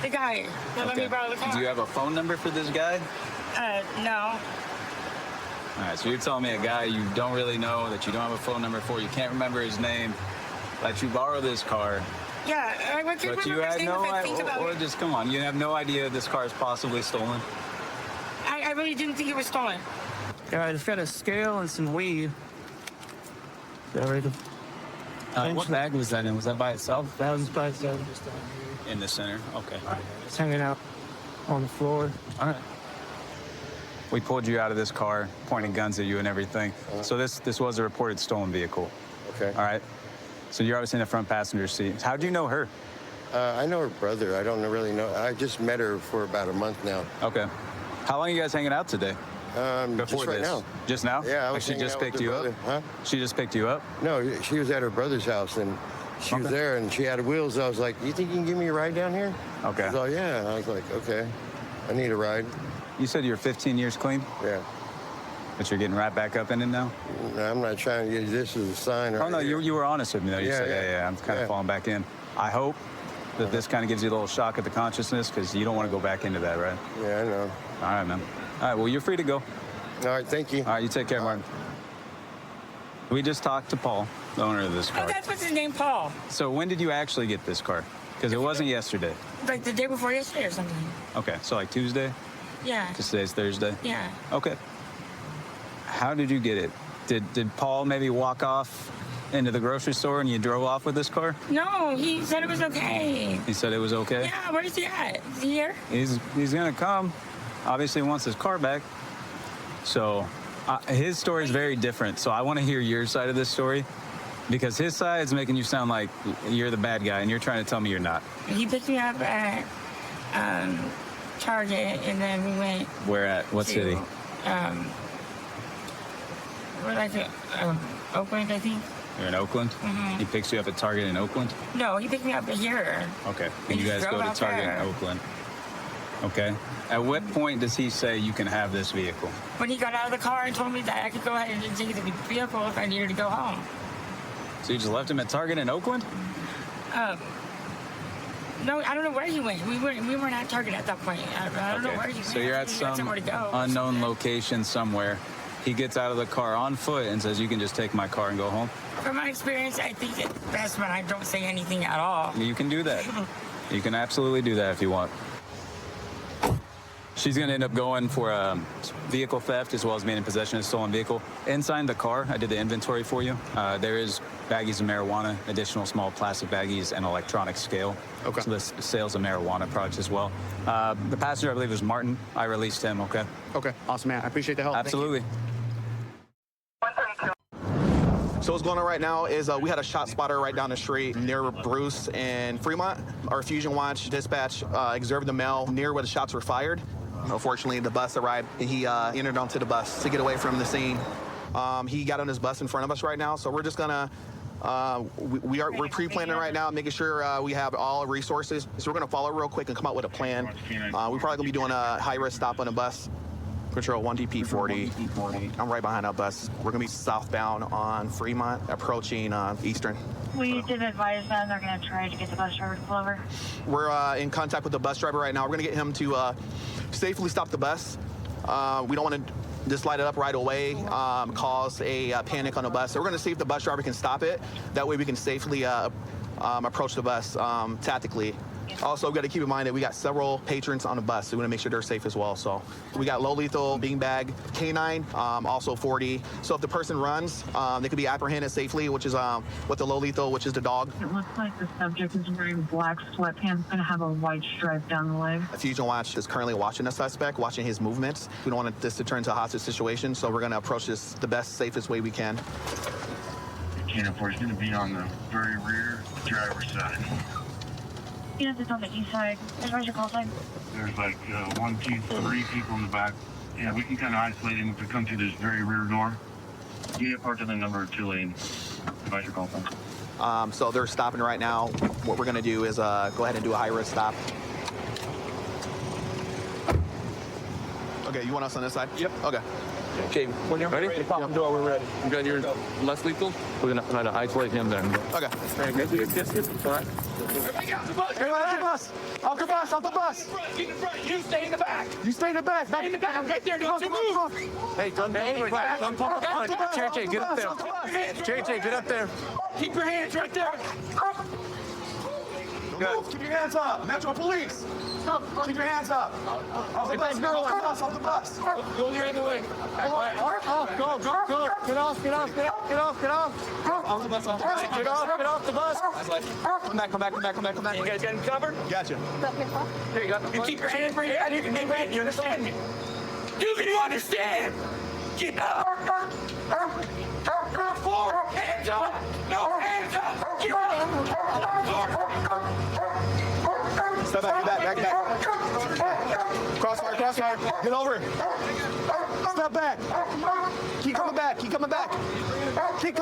The guy that let me borrow the car. Do you have a phone number for this guy? No. All right, so you're telling me a guy you don't really know, that you don't have a phone number for, you can't remember his name, let you borrow this car. Yeah, I could But remember you his had name no if I think idea, about or it. just come on, you have no idea this car is possibly stolen? I really didn't think it was stolen. Yeah, it's got a scale and some weed. Yeah, right. What bag was that in? Was that by itself? That was by itself. Just down here. In the center? Okay. It's hanging out on the floor. All right. We pulled you out of this car, pointing guns at you and everything. So this was a reported stolen vehicle. Okay. All right. So you're obviously in the front passenger seat. How do you know her? I know her brother. I don't really know. I just met her for about a month now. Okay. How long are you guys hanging out today? Just right this? now. Just now? Yeah, I was Like she hanging just out with picked her you brother. up? Huh? She just picked you up? No, she was at her brother's house, and she was there, and she had wheels. I was like, "You think you can give me a ride down here?" Okay. She's like, "Yeah." And I was like, "Okay, I need a ride." You said you're 15 years clean? Yeah. But you're getting right back up in it now? I'm not trying to get this as a sign. Oh, no, you were honest with me, though. You said, yeah, I'm kind of falling back in. I hope that this kind of gives you a little shock at the consciousness, because you don't want to go back into that, right? Yeah, I know. All right, man. All right, well, you're free to go. All right, thank you. All right, you take care, Martin. We just talked to Paul, the owner of this car. Oh, that's what's his name, Paul. So when did you actually get this car? Because it wasn't yesterday. Like the day before yesterday or something. Okay, so like Tuesday? Yeah. Because today's Thursday? Yeah. Okay. How did you get it? Did Paul maybe walk off into the grocery store and you drove off with this car? No, he said it was okay. He said it was okay? Yeah, where is he at? Is he here? He's gonna come. Obviously he wants his car back. So his story is very different. So I want to hear your side of this story, because his side is making you sound like you're the bad guy and you're trying to tell me you're not. He picked me up at Target, and then we went. Where at? What to, city? We're like Oakland, I think. You're in Oakland? Mhm. He picks you up at Target in Oakland? No, he picked me up here. Okay. And He you guys drove go to out Target there. in Oakland. Okay. At what point does he say you can have this vehicle? When he got out of the car and told me that I could go ahead and take the vehicle if I needed to go home. So you just left him at Target in Oakland? No, I don't know where he went. We weren't at Target at that point. I don't know where he went. So you're at He had some somewhere to go. unknown location somewhere. He gets out of the car on foot and says, "You can just take my car and go home." From my experience, I think it's best when I don't say anything at all. You can do that. You can absolutely do that if you want. She's going to end up going for vehicle theft as well as being in possession of a stolen vehicle. Inside the car, I did the inventory for you. There is baggies of marijuana, additional small plastic baggies, and electronic scale. Okay. So this sales of marijuana products as well. The passenger, I believe, was Martin. I released him, okay? Okay, awesome, man. I appreciate the help. Absolutely. So what's going on right now is we had a shot spotter right down the street near Bruce and Fremont. Our Fusion Watch dispatch observed the male near where the shots were fired. Unfortunately, the bus arrived and he entered onto the bus to get away from the scene. He got on his bus in front of us right now, so we're just gonna we're pre-planning right now, making sure we have all resources. So we're gonna follow real quick and come up with a plan. We're probably gonna be doing a high-risk stop on the bus. Control 1DP40. I'm right behind that bus. We're gonna be southbound on Fremont, approaching Eastern. We did advise them they're going to try to get the bus driver to pull over. We're in contact with the bus driver right now. We're gonna get him to safely stop the bus. We don't want to just light it up right away, cause a panic on the bus. So we're gonna see if the bus driver can stop it. That way we can safely approach the bus tactically. Also, we got to keep in mind that we got several patrons on the bus, so we want to make sure they're safe as well. So we got low lethal, beanbag, canine, also 40. So if the person runs, they could be apprehended safely, which is with the low lethal, which is the dog. It looks like the subject is wearing black sweatpants, going to have a white stripe down the leg. Fusion Watch is currently watching the suspect, watching his movements. We don't want this to turn into a hostage situation, so we're going to approach this the best, safest way we can. Canine 4 is going to be on the very rear driver's side. Yes, it's on the east side. Where's your call sign? There's like 1, 2, 3 people in the back. Yeah, we can kind of isolate him if we come through this very rear door. You get parked in the number 2 lane. Advise your call sign. So they're stopping right now. What we're gonna do is go ahead and do a high-risk stop. Okay, you want us on this side? Yep. Okay. Okay, when you're ready, pop the door, we're ready. You got your less lethal? We're gonna try to isolate him then. Okay. Everybody off the bus, off the bus. Get in front, you stay in the back. You stay in the back. Stay in the back, I'm right there, don't you move. Hey, don't JJ, get up there. JJ, get up there. Keep your hands right there. Good. Keep your hands up. Metro Police. Keep your hands up. Off the bus, girl. Off the bus. Go the other way. Go. Get off. Off the bus, Get off the bus. Come back. You guys getting covered? Gotcha. There you go. You keep your hands right here. You understand me? Do you understand? Get up. Forward. Hands up. No, hands up. Get Step back. Crossfire. Get over. Step back. Keep coming back. Keep coming back. Get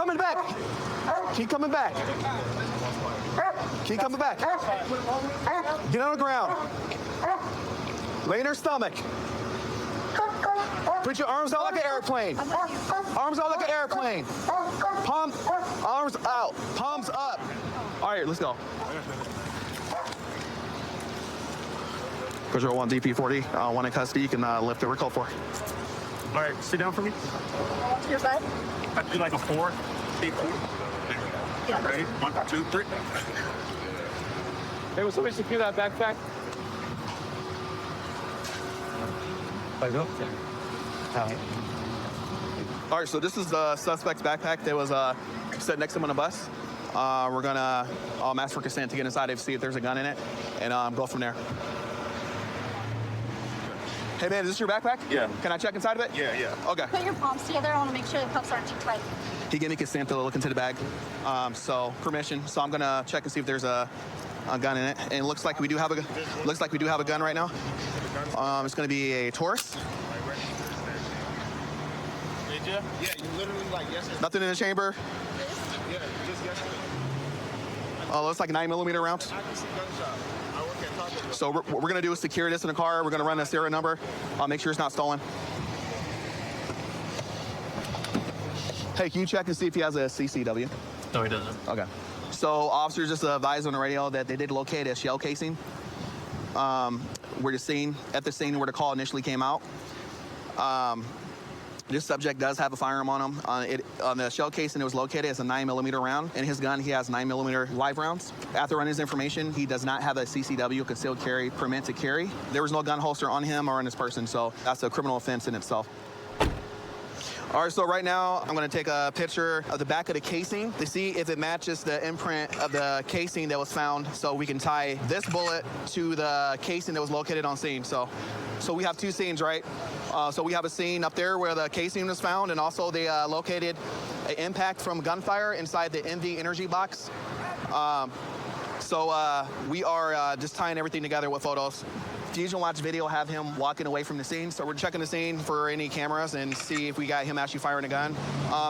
on the ground. Lay in her stomach. Put your arms out like an airplane. Palm, arms out. Palms up. All right, let's go. Control 1 DP40, 1 in custody. You can lift over code 4. All right, sit down for me. Your side? I'd do like a 4. Yeah. Ready? 1, 2, 3. Hey, will somebody secure that backpack? All right, so this is the suspect's backpack that was set next to him on the bus. We're gonna ask for consent to get inside and see if there's a gun in it, and go from there. Hey man, is this your backpack? Yeah. Can I check inside of it? Yeah. Okay. Put your palms together. I want to make sure the cuffs aren't too tight. He gave me consent to look into the bag, so permission. So I'm gonna check and see if there's a gun in it. And it looks like we do have a gun right now. It's gonna be a Taurus. Did you? Yeah, you literally like yesterday. Nothing in the chamber. Yeah, just yesterday. Looks like 9mm rounds. I can see gunshot. I work at Taco Bell. So what we're gonna do is secure this in the car. We're gonna run a serial number. Make sure it's not stolen. Hey, can you check and see if he has a CCW? No, he doesn't. Okay. So officers just advised on the radio that they did locate a shell casing. At the scene where the call initially came out. This subject does have a firearm on him. On the shell casing, it was located as a 9mm round. In his gun, he has 9mm live rounds. After running his information, he does not have a CCW, concealed carry permit to carry. There was no gun holster on him or on this person, so that's a criminal offense in itself. All right, so right now, I'm gonna take a picture of the back of the casing to see if it matches the imprint of the casing that was found, so we can tie this bullet to the casing that was located on scene. So we have two scenes, right? So we have a scene up there where the casing was found, and also they located an impact from gunfire inside the MV Energy box. We are just tying everything together with photos. Fusion Watch video have him walking away from the scene, so we're checking the scene for any cameras and see if we got him actually firing a gun.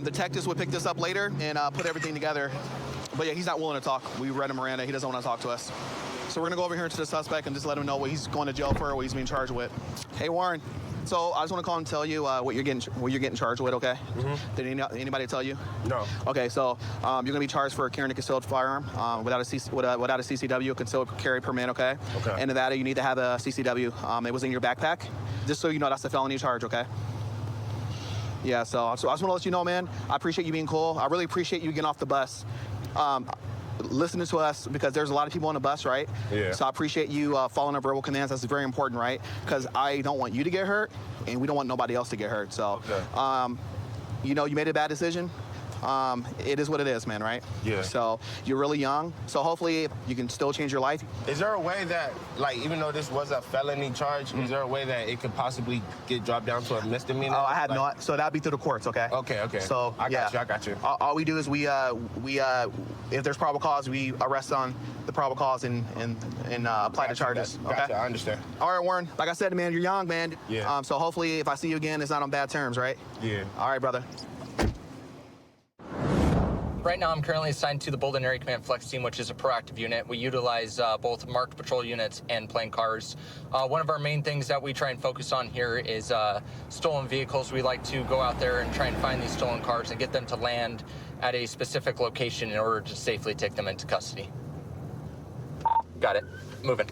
Detectives would pick this up later and put everything together. But yeah, he's not willing to talk. We read him Miranda. He doesn't want to talk to us. So we're gonna go over here to the suspect and just let him know what he's going to jail for or what he's being charged with. Hey Warren, so I just want to call and tell you what you're getting charged with, okay? Mm-hmm. Did anybody tell you? No. Okay, so you're gonna be charged for carrying a concealed firearm without a CCW, concealed carry permit, okay? Okay. In Nevada, you need to have a CCW. It was in your backpack. Just so you know, that's a felony charge, okay? Yeah, so I just want to let you know, man, I appreciate you being cool. I really appreciate you getting off the bus. Listening to us, because there's a lot of people on the bus, right? Yeah. So I appreciate you following our verbal commands. That's very important, right? Because I don't want you to get hurt, and we don't want nobody else to get hurt. So, okay. You made a bad decision. It is what it is, man, right? Yeah. So you're really young. So hopefully you can still change your life. Is there a way that, like, even though this was a felony charge, is there a way that it could possibly get dropped down to a misdemeanor? Oh, I have not. So that'd be through the courts, okay? Okay. So I got you. All we do is we if there's probable cause, we arrest on the probable cause and apply the charges. Gotcha, Okay. I understand. All right, Warren. Like I said, man, you're young, man. Yeah. So hopefully, if I see you again, it's not on bad terms, right? Yeah. All right, brother. Right now, I'm currently assigned to the Bolden Area Command Flex Team, which is a proactive unit. We utilize both marked patrol units and plane cars. One of our main things that we try and focus on here is stolen vehicles. We like to go out there and try and find these stolen cars and get them to land at a specific location in order to safely take them into custody. Got it. Moving.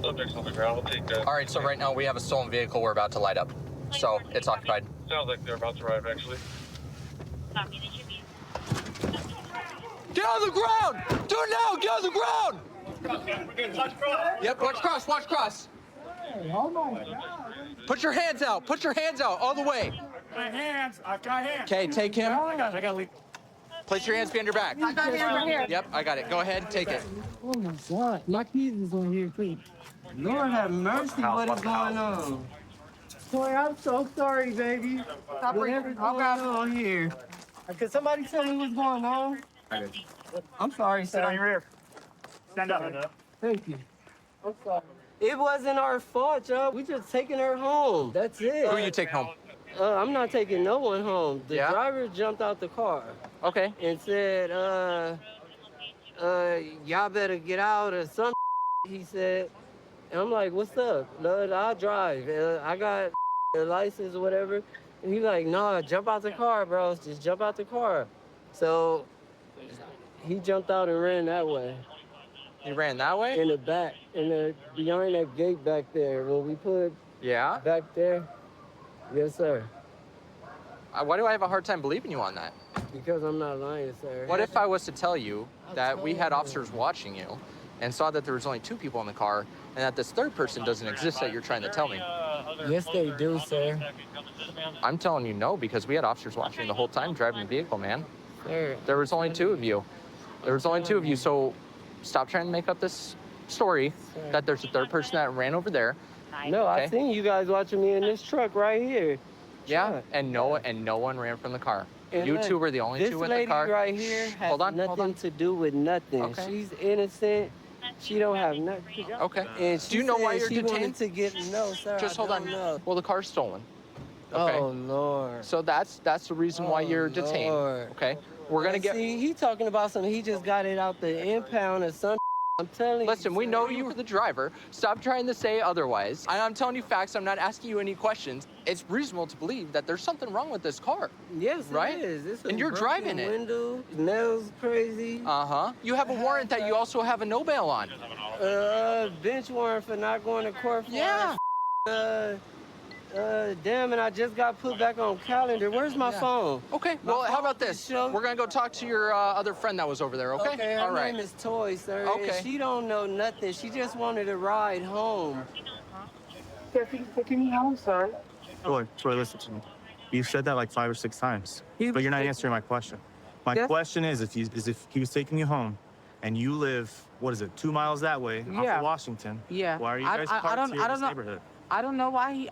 Subject's on the ground. We'll take that. All right, so right now we have a stolen vehicle we're about to light up. So it's occupied. Sounds like they're about to arrive, actually. Get on the ground! Do it now! Get on the ground! Yep, watch cross, watch cross. Put your hands out, put your hands out, all the way. My hands, I've got hands. Okay, take him. Oh my gosh, I gotta leave. Place your hands behind your back. I got hands right here. Yep, I got it. Go ahead, take it. Oh my God, my kids is on here too. Lord have mercy, what is going on? Boy, I'm so sorry, baby. Whatever's going on here. Could somebody tell me what's going on? I'm sorry, sir. Sit on your rear. Stand up. Thank you. I'm sorry. It wasn't our fault, y'all. We just taking her home. That's it. Who you take home? I'm not taking no one home. The driver jumped out the car. Okay. And said, y'all better get out or something, he said. And I'm like, what's up? No, I'll drive. I got a license or whatever. And he's like, no, jump out the car, bro. Just jump out the car. So he jumped out and ran that way. He ran that way? In the back, behind that gate back there. When we put back there. Yes, sir. Why do I have a hard time believing you on that? Because I'm not lying, sir. What if I was to tell you that we had officers watching you and saw that there was only 2 people in the car and that this third person doesn't exist that you're trying to tell me? Yes, they do, sir. I'm telling you no, because we had officers watching the whole time driving the vehicle, man. Sir. There was only 2 of you. There was only 2 of you, so stop trying to make up this story that there's a third person that ran over there. No, I seen you guys watching me in this truck right here. Yeah, and no one ran from the car. And You look, 2 were the only 2 in the car. This lady right here has nothing to do with nothing. Okay. She's innocent. She don't have nothing. Okay. And she Do you know why said you're she detained? wanted to get no, sir. Just hold on. Know. Well, the car's stolen. Okay. Oh Lord. So that's the reason why you're detained. Lord. Okay. We're gonna get. See, he talking about something. He just got it out the impound or something. I'm telling you. Listen, we know you were the driver. Stop trying to say otherwise. I'm telling you facts. I'm not asking you any questions. It's reasonable to believe that there's something wrong with this car. Yes, right? it is. It's and you're driving it. Window, nails crazy. Uh-huh. You have a warrant that you also have a no bail on. Bench warrant for not going to court for. Yeah. Damn, and I just got put back on calendar. Where's my phone? Okay, well, how about this? We're gonna go talk to your other friend that was over there, okay? Okay, her name is Toy, sir. Okay. And she don't know nothing. She just wanted to ride home. Taking me home, sir. Troy, listen to me. You've said that like 5 or 6 times, but you're not answering my question. My question is if he was taking you home, and you live, what is it, 2 miles that way, off of Washington. Yeah. Why are you guys parked here in this neighborhood? I don't know why he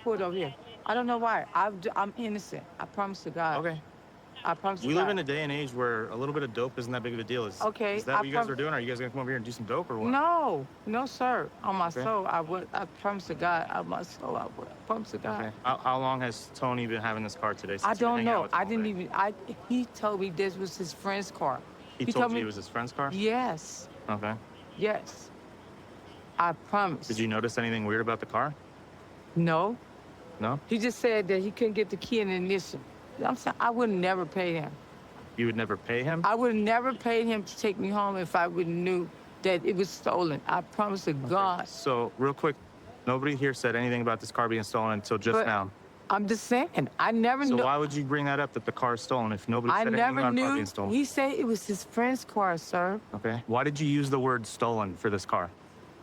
pulled over here. I don't know why. I'm innocent. I promise to God. Okay. I promise to We God. live in a day and age where a little bit of dope isn't that big of a deal. Is that what you guys are doing? Are you guys gonna come over here and do some dope or what? No, sir. On my soul, I would. I promise to God. On my soul, I would. I promise to God. Okay. How long has Tony been having this car today? I since you've been don't hanging out know. with him I all didn't day? even. He told me this was his friend's car. He told you it was his friend's car? Yes. Okay. Yes. I promise. Did you notice anything weird about the car? No. No? He just said that he couldn't get the key in the ignition. I'm saying I would never pay him. You would never pay him? I would never pay him to take me home if I would knew that it was stolen. I promise to God. So, real quick, nobody here said anything about this car being stolen until just But now. I'm just saying, I never So knew. why would you bring that up that the car is stolen if nobody I said anything never about the car knew. being stolen? He said it was his friend's car, sir. Okay. Why did you use the word stolen for this car?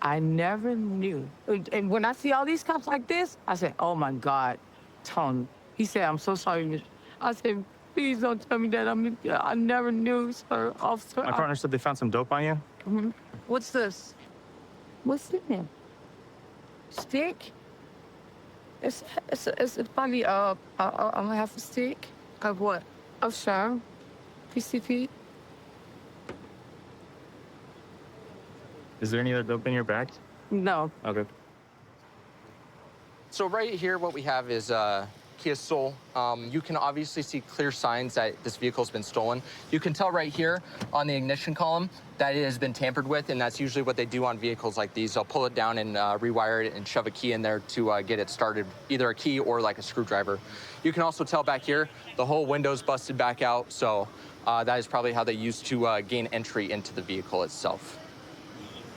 I never knew. And when I see all these cops like this, I said, oh my God, Tony. He said, I'm so sorry, miss. I said, please don't tell me that. I never knew, sir. Officer. My partner said they found some dope on you. Mm-hmm. What's this? What's in there? Stick? It's probably a half a stick. Of what? Of Sharon. PCP. Is there any other dope in your bag? No. Okay. So right here, what we have is Kia Soul. You can obviously see clear signs that this vehicle's been stolen. You can tell right here on the ignition column that it has been tampered with, and that's usually what they do on vehicles like these. They'll pull it down and rewire it and shove a key in there to get it started, either a key or like a screwdriver. You can also tell back here, the whole window's busted back out, so that is probably how they used to gain entry into the vehicle itself.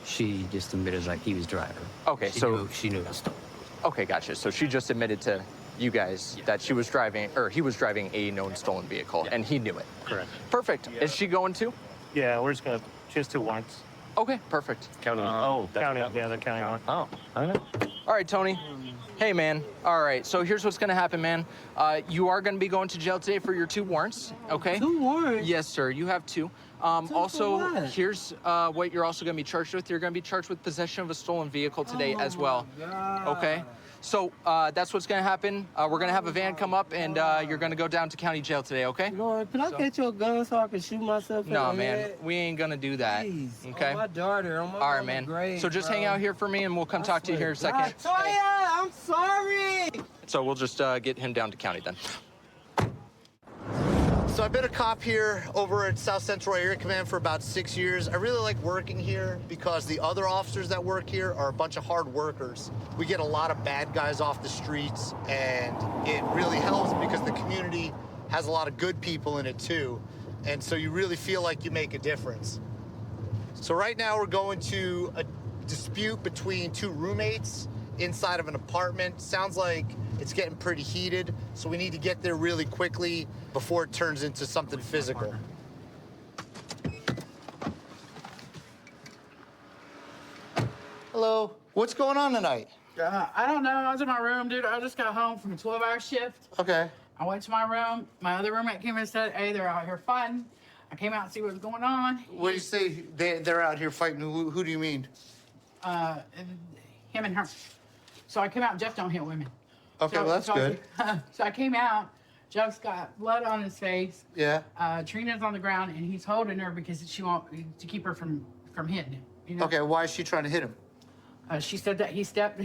She just admitted like he was driving. Okay, She knew it was stolen. Okay, gotcha. So she just admitted to you guys that she was driving, or he was driving a known stolen vehicle, and he knew it. Correct. Perfect. Is she going to? Yeah, we're just gonna. She has 2 warrants. Okay, perfect. County. County. Yeah, the county one. Oh, okay. All right, Tony. Hey, man. All right, so here's what's gonna happen, man. You are gonna be going to jail today for your 2 warrants, okay? 2 warrants? Yes, sir. You have 2. Also, what? here's what you're also gonna be charged with. You're gonna be charged with possession of a stolen vehicle today as well. Okay? So that's what's gonna happen. We're gonna have a van come up, and you're gonna go down to county jail today, okay? Lord, can I get you a gun so I can shoot myself in No, the man, head? we ain't gonna do that. Please. Okay. Oh, my daughter. Oh, my All right, man. grade, So just hang bro. out here for me, and we'll come talk to you here in a second. Toya, I'm sorry. So we'll just get him down to county then. So I've been a cop here over at South Central Area Command for about 6 years. I really like working here because the other officers that work here are a bunch of hard workers. We get a lot of bad guys off the streets, and it really helps because the community has a lot of good people in it too. And so you really feel like you make a difference. So right now we're going to a dispute between 2 roommates inside of an apartment. Sounds like it's getting pretty heated, so we need to get there really quickly before it turns into something physical. Hello, what's going on tonight? I don't know. I was in my room, dude. I just got home from a 12-hour shift. Okay. I went to my room. My other roommate came in and said, hey, they're out here fighting. I came out and see what was going on. What do you say they're out here fighting? Who do you mean? Him and her. So I came out. Jeff don't hit women. Okay, well, that's good. So I came out. Jeff's got blood on his face. Yeah. Trina's on the ground, and he's holding her because she wants to keep her from hitting him. You know? Okay, why is she trying to hit him? She said that he stepped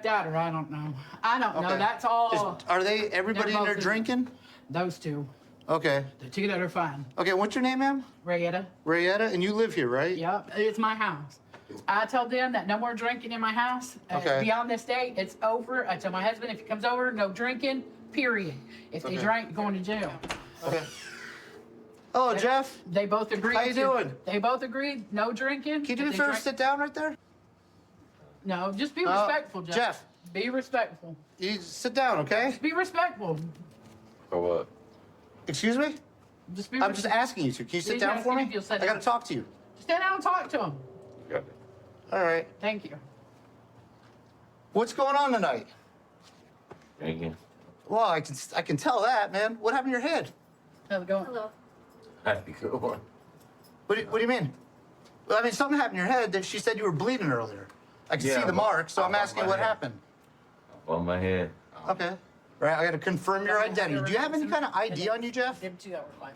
at her. I don't know. I don't know. Okay. That's all. Are everybody They're in there both drinking? Those 2. Okay. The 2 that are fine. Okay, what's your name, ma'am? Rayetta. Rayetta, and you live here, right? Yep, it's my house. I told them that no more drinking in my house. Okay. Beyond this date, it's over. I tell my husband if he comes over, no drinking, period. If they Okay. drink, going to jail. Okay. Hello, Jeff. They both agreed. How you doing? They both agreed, no drinking. Can you do me a If they favor, drink- sit down right there? No, just be respectful, Jeff. Jeff. Be respectful. You sit down, okay? Just be respectful. For what? Excuse me? Just be I'm just asking you to. Can you sit He's down for asking me? if you'll sit I gotta down. talk to you. Stand down and talk to him. All right. Thank you. What's going on tonight? Drinking. Well, I can tell that, man. What happened to your head? How's it going? Hello. Happy good one. What do you mean? Well, I mean, something happened in your head that she said you were bleeding earlier. I can Yeah, see the but- mark, so I'm asking what happened. On my head. Okay. Right, I gotta confirm your identity. Do you have any kind of ID on you, Jeff? Them 2 that were fine.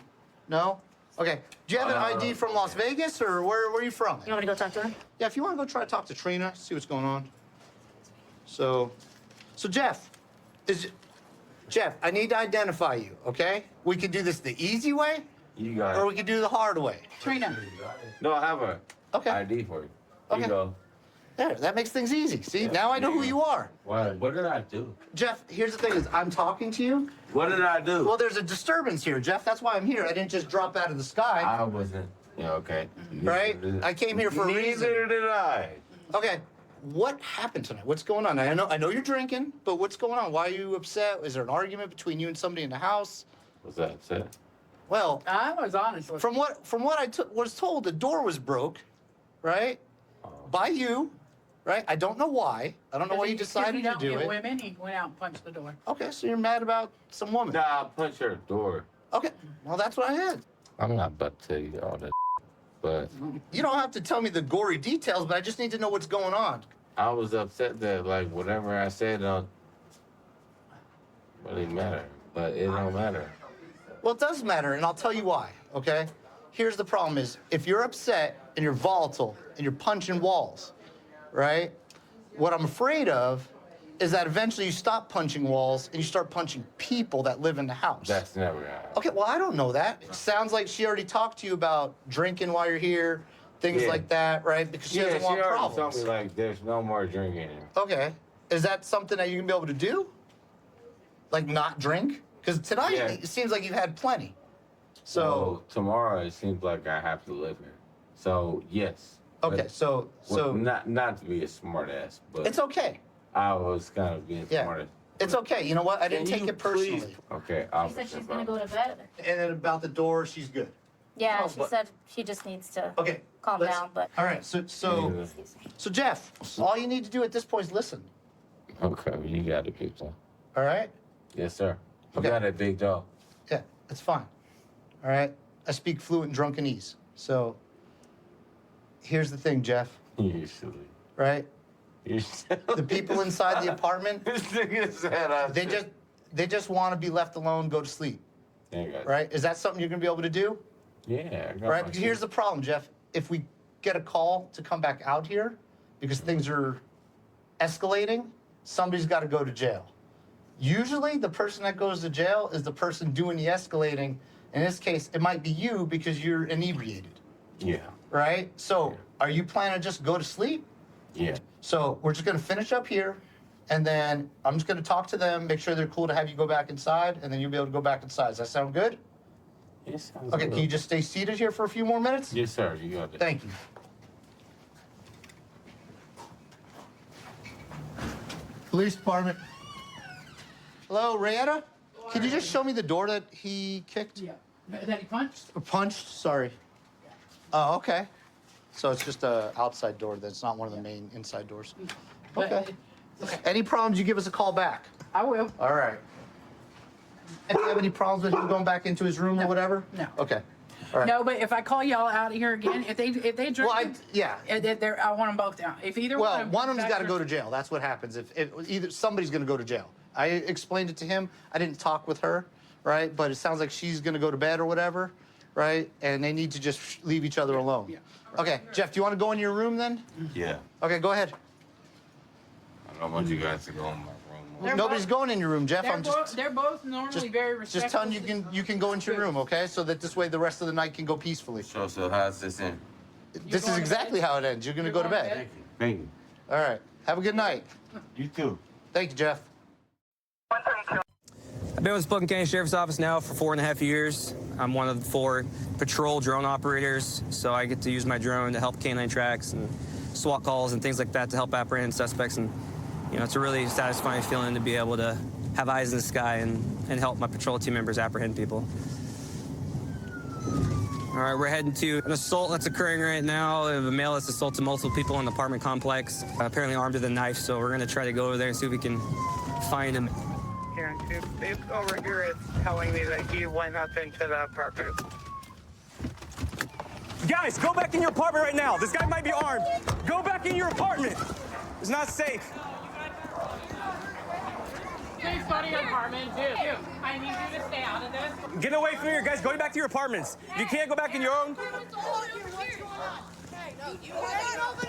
No? Okay. Do you have an ID from Las Vegas, or where are you from? You want me to go talk to her? Yeah, if you want to go try to talk to Trina, see what's going on. So Jeff, Jeff, I need to identify you, okay? We can do this the easy way, You got or it. we can do the hard way. Trina. No, I have a ID for you. Here you go. There, that makes things easy. See, now I know who you are. What did I do? Jeff, here's the thing is I'm talking to you. What did I do? Well, there's a disturbance here, Jeff. That's why I'm here. I didn't just drop out of the sky. I wasn't. Yeah, okay. Right? I came here for a reason. Neither did I. Okay. What happened tonight? What's going on? I know you're drinking, but what's going on? Why are you upset? Is there an argument between you and somebody in the house? Was that upset? Well, I was honest with from what I was told, the door was broke, right? By you, right? I don't know why. I don't know why you decided to do it. Women, he went out and punched the door. Okay, so you're mad about some woman. Nah, I punched her door. Okay, well that's what I had. I'm not about to tell you all that, but You don't have to tell me the gory details, but I just need to know what's going on. I was upset that like whatever I said don't really matter, but it don't matter. Well, it does matter, and I'll tell you why, okay? Here's the problem is, if you're upset and you're volatile and you're punching walls, right? What I'm afraid of is that eventually you stop punching walls and you start punching people that live in the house. That's never happened. Okay, well, I don't know that. It sounds like she already talked to you about drinking while you're here, things Yeah. like that, right? Because she doesn't want she already problems. told me, like, there's no more drinking. Okay. Is that something that you can be able to do? Like not drink? Because tonight Yeah. it seems like you've had plenty. So, Well, tomorrow it seems like I have to live here. So yes. okay, But- so well, not to be a smart ass, but it's okay. I was kind of being Yeah. smart ass. It's okay. You know what? I didn't Can take you it personally. please- Okay, She I'll said she's gonna go to bed. And then about the door, she's good. Yeah, Oh, she but- said she just needs to Okay. calm let's- down, but All right. So Jeff, all you need to do at this point is listen. Okay, you got a big jaw. All right. Yes, sir. You Okay. got a big jaw. Yeah, it's fine. All right. I speak fluent drunkenese. So here's the thing, Jeff. You silly. Right? You The people inside the apartment, This nigga said I they just want to be left alone, go to sleep. Right? Is that something you're gonna be able to do? Yeah. I got Right? my Because here's shit. the problem, Jeff. If we get a call to come back out here because things are escalating, somebody's got to go to jail. Usually, the person that goes to jail is the person doing the escalating. In this case, it might be you because you're inebriated. Yeah. Right? So, are you planning to just go to sleep? Yeah. So, we're just going to finish up here, and then I'm just going to talk to them, make sure they're cool to have you go back inside, and then you'll be able to go back inside. Does that sound good? Yes. Okay, can you just stay seated here for a few more minutes? Yes, sir. You got it. Thank you. Police department. Hello, Rayetta? Can you just show me the door that he kicked? Yeah. That he punched? Or punched, sorry. Oh, okay. So it's just a outside door that's not one of the main inside doors. Okay. Any problems, you give us a call back. I will. All right. And do you have any problems with him going back into his room or whatever? No. Okay. All right. No, but if I call y'all out here again, if they drink, Well, I want them both down. If either Well, one one of them's back got to there- go to jail. That's what happens. If either somebody's going to go to jail. I explained it to him. I didn't talk with her, right? But it sounds like she's going to go to bed or whatever, right? And they need to just leave each other alone. Yeah. Okay, Jeff, do you want to go in your room then? Yeah. Okay, go ahead. I don't want you guys to go in my room. They're Nobody's both- going in your room, Jeff. I'm just They're both normally very respectful. just telling you can go into your room, okay? So that this way the rest of the night can go peacefully. So how's this end? This is exactly how it ends. You're going to go to bed. Thank you. All right. Have a good night. You too. Thank you, Jeff. I've been with Spokane County Sheriff's Office now for 4.5 years. I'm one of the 4 patrol drone operators, so I get to use my drone to help canine tracks and SWAT calls and things like that to help apprehend suspects. And, you know, it's a really satisfying feeling to be able to have eyes in the sky and help my patrol team members apprehend people. All right, we're heading to an assault that's occurring right now of a male that's assaulted multiple people in the apartment complex, apparently armed with a knife, so we're going to try to go over there and see if we can find him. Karen, it's over here is telling me that he went up into the apartment. Guys, go back in your apartment right now. This guy might be armed. Go back in your apartment. It's not safe. Please go to your apartment. Dude, I need you to stay out of this. Get away from here, guys. Go back to your apartments. If you can't go back in your own. Nobody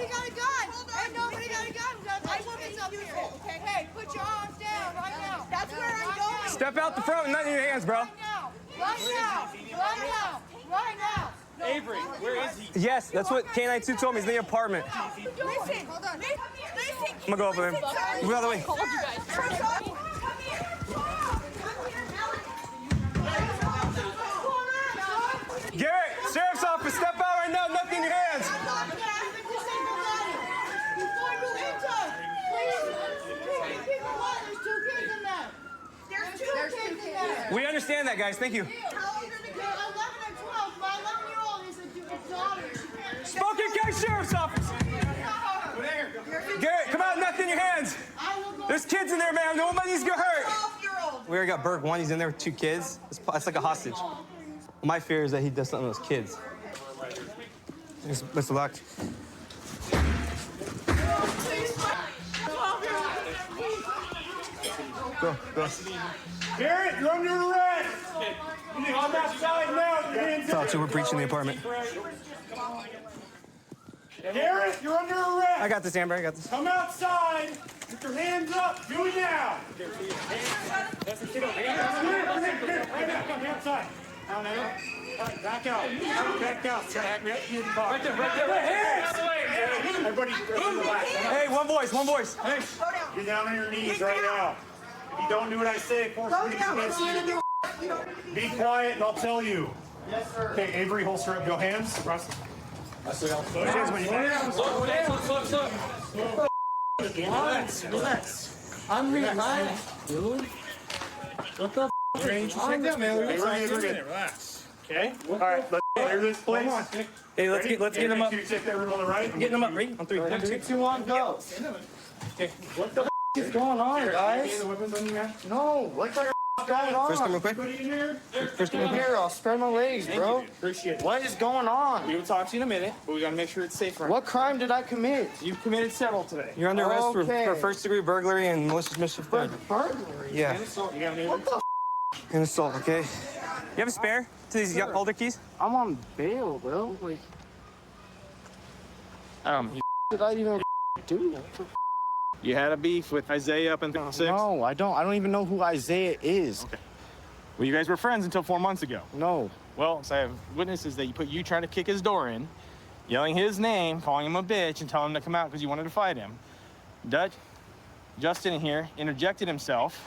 got a gun. Ain't nobody got a gun. I will get up here. Okay. Hey, put your arms down right now. That's where I'm going. Step out the front and nothing in your hands, bro. Right now. Right now. Right now. Avery, where is he? Yes, that's what K-9 2 told me. He's in the apartment. Listen. Hold on. Listen. I'm gonna go over him. Move out of the way. Garrett, sheriff's office, step out right now. Nothing in your hands. Before you enter, please keep it quiet. There's 2 kids in there. There's 2 kids in there. We understand that, guys. Thank you. How old are the kids? 11 and 12. My 11-year-old is a daughter. Spokane County Sheriff's Office. Garrett, come out, nothing in your hands. There's kids in there, man. Nobody's gonna hurt. We already got Berg 1. He's in there with 2 kids. It's like a hostage. My fear is that he does something to those kids. Best of luck. Go, go. Garrett, you're under arrest. I'm outside now. Thought you were breaching the apartment. Garrett, you're under arrest. I got this, Amber. I got this. Come outside. Put your hands up. Do it now. Right now, come outside. Now, now. All right, back out. Back out. Right there, right there. Everybody, relax. Hey, one voice. Hey, get down on your knees right now. If you don't do what I say, force me to convince you. Be quiet and I'll tell you. Yes, sir. Okay, Avery, holster up your hands. Russ. Relax. I'm relaxed, dude. What the Relax. Okay. All right. Let's clear this place. Hey, let's get him up. You take that room on the right. Getting him up, Reed. On 3. 1, 2, 2, 1, go. Okay. What the is going on, guys? No, what the is going on? First, come real quick. First, come here. I'll spread my legs, bro. Appreciate it. What is going on? We will talk to you in a minute, but we gotta make sure it's safe. What crime did I commit? You committed several today. You're under arrest Okay. for first-degree burglary and malicious mischief. Burglary? Yeah, You got What the and assault. Okay. You have a spare to these older keys? I'm on bail, bro. Like, did I even do? You had a beef with Isaiah up in 6? No, I don't. I don't even know who Isaiah is. Okay. Well, you guys were friends until 4 months ago. No. Well, so I have witnesses that you trying to kick his door in, yelling his name, calling him a bitch, and telling him to come out because you wanted to fight him. Justin here interjected himself,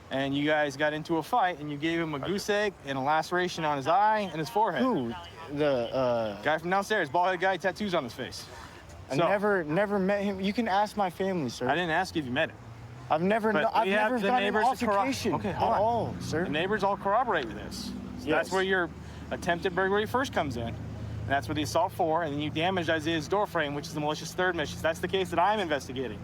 and you guys got into a fight, and you gave him a goose egg and a laceration on his eye and his forehead. Who? The guy from downstairs, bald-headed guy, tattoos on his face. I never met him. You can ask my family, sir. I didn't ask you if you met him. I've never But I've we have never the gotten an neighbors to altercation okay, at hold on. all, sir. The neighbors all corroborate with this. So Yes. That's where your attempted burglary first comes in. And that's where the assault 4, and then you damaged Isaiah's door frame, which is the malicious third mission. That's the case that I'm investigating.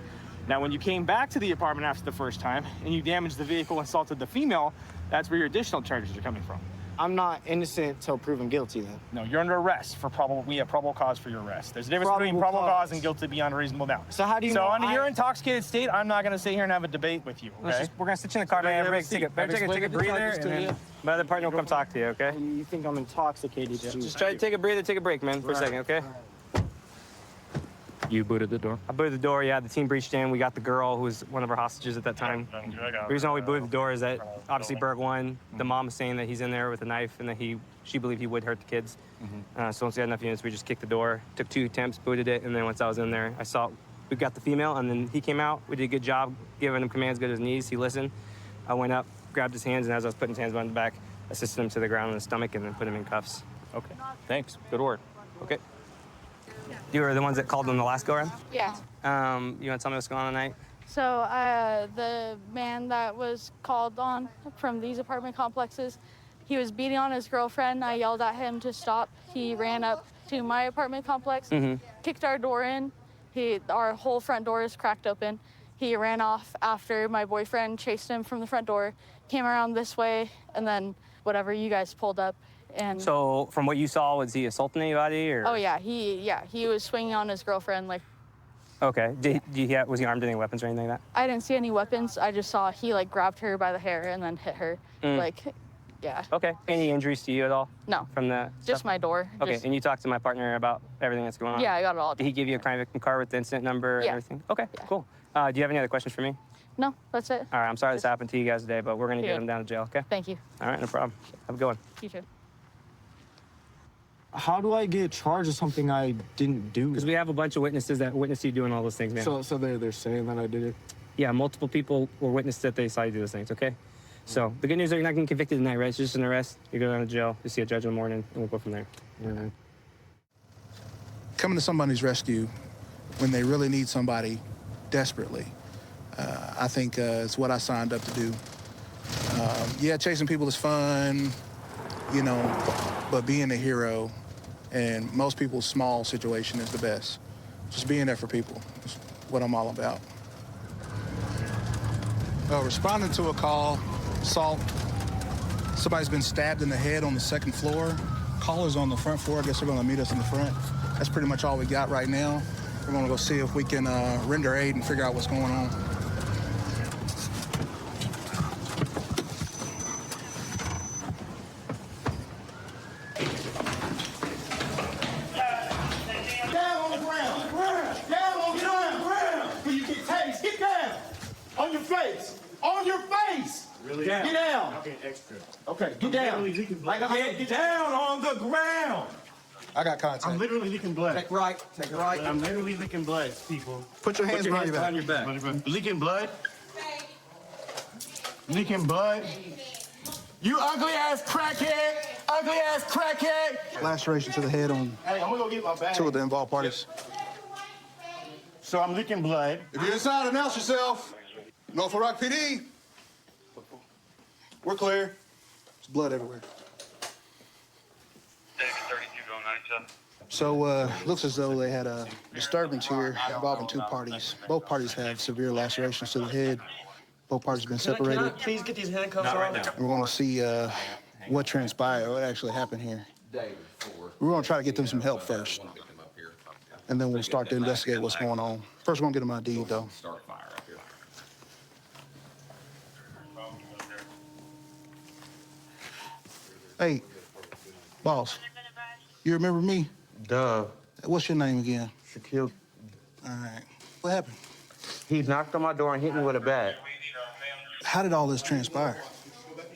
Now, when you came back to the apartment after the first time, and you damaged the vehicle and assaulted the female, that's where your additional charges are coming from. I'm not innocent till proven guilty then. No, you're under arrest for we have probable cause for your arrest. There's a difference between probable cause and guilty beyond a reasonable doubt. So how do you know under your intoxicated state, I'm not gonna sit here and have a debate with you, okay? We're gonna sit you in the car, man. Everybody take a breather, and then my other partner will come talk to you, okay? You think I'm intoxicated? Just try to take a breather, take a break, man, for a second, okay? You booted the door? I booted the door, yeah. The team breached in. We got the girl who was one of our hostages at that time. The reason why we booted the door is that obviously Berg won. The mom was saying that he's in there with a knife and that she believed he would hurt the kids. So once we had enough units, we just kicked the door, took 2 attempts, booted it, and then once I was in there, I saw we got the female, and then he came out. We did a good job giving him commands, go to his knees. He listened. I went up, grabbed his hands, and as I was putting his hands behind the back, assisted him to the ground in the stomach and then put him in cuffs. Okay, thanks. Good work. Okay. You were the ones that called him the last go-around? Yeah. You want to tell me what's going on tonight? So the man that was called on from these apartment complexes, he was beating on his girlfriend. I yelled at him to stop. He ran up to my apartment complex, kicked our door in. Our whole front door is cracked open. He ran off after my boyfriend chased him from the front door, came around this way, and then whatever, you guys pulled up. And So from what you saw, was he assaulting anybody, or? oh yeah, he was swinging on his girlfriend. Like, Okay. Was he armed with any weapons or anything like that? I didn't see any weapons. I just saw he like grabbed her by the hair and then hit her. Like, yeah. Okay. Any injuries to you at all? No. From the Just my door. Okay. Just- And you talked to my partner about everything that's going on? Yeah, I got it all. Did he give you a crime victim card with the incident number and Yeah. everything? Okay. Cool. Do you have any other questions for me? No, that's it. All right. I'm sorry this happened to you guys today, but we're gonna get Yeah. him down to jail. Okay. Thank you. All right. No problem. Have a good one. You too. How do I get charged with something I didn't do? Because we have a bunch of witnesses that witnessed you doing all those things, man. So they're saying that I did it. Yeah, multiple people were witness that they saw you do those things, okay? So the good news is you're not getting convicted tonight, right? It's just an arrest. You go down to jail, you see a judge in the morning, and we'll go from there. Coming to somebody's rescue when they really need somebody desperately, I think is what I signed up to do. Yeah, chasing people is fun, you know, but being a hero in most people's small situation is the best. Just being there for people is what I'm all about. Responding to a call, assault. Somebody's been stabbed in the head on the 2nd floor. Caller's on the front floor. I guess they're gonna meet us in the front. That's pretty much all we got right now. We're gonna go see if we can render aid and figure out what's going on. Down on the ground. Get down. Okay, extra. Okay, get down. Like get down on the ground. I got contact. I'm literally leaking blood. Take right. Take right. I'm literally leaking blood, people. Put your hands behind your back. Leaking blood. Leaking blood. You ugly ass crackhead. Ugly ass crackhead. Laceration to the head on Hey, I'm gonna go get my bag. 2 of the involved parties. So I'm leaking blood. If you're inside, announce yourself. Norfolk Rock PD. We're clear. There's blood everywhere. So looks as though they had a disturbance here involving 2 parties. Both parties have severe lacerations to the head. Both parties have been separated. Please get these handcuffs Not right now. We're going to see what transpired, what actually happened here. We're going to try to get them some help first, and then we'll start to investigate what's going on. First, we're going to get them ID, though. Hey, boss, you remember me? Duh. What's your name again? Shaquille. All right. What happened? He knocked on my door and hit me with a bat. How did all this transpire?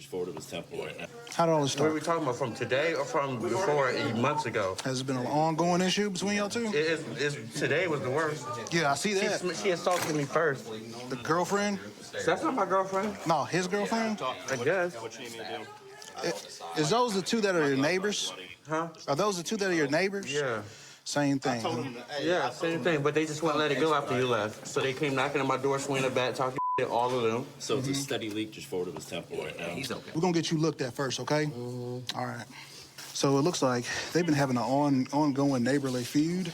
Forward was temple right now. How did all this What are start? we talking about? From today or from before, months ago? Has it been an ongoing issue between y'all two? Today was the worst. Yeah, I see that. She assaulted me first. The girlfriend? That's not my girlfriend. No, his girlfriend? I guess. Is those the 2 that are your neighbors? Huh? Are those the 2 that are your neighbors? Yeah. Same thing. Yeah, same thing. But they just wouldn't let it go after you left. So they came knocking on my door, swinging a bat, talking shit, all of them. So it's a steady leak just forward of his temple right now. He's okay. We're going to get you looked at first, okay? All right. So it looks like they've been having an ongoing neighborly feud.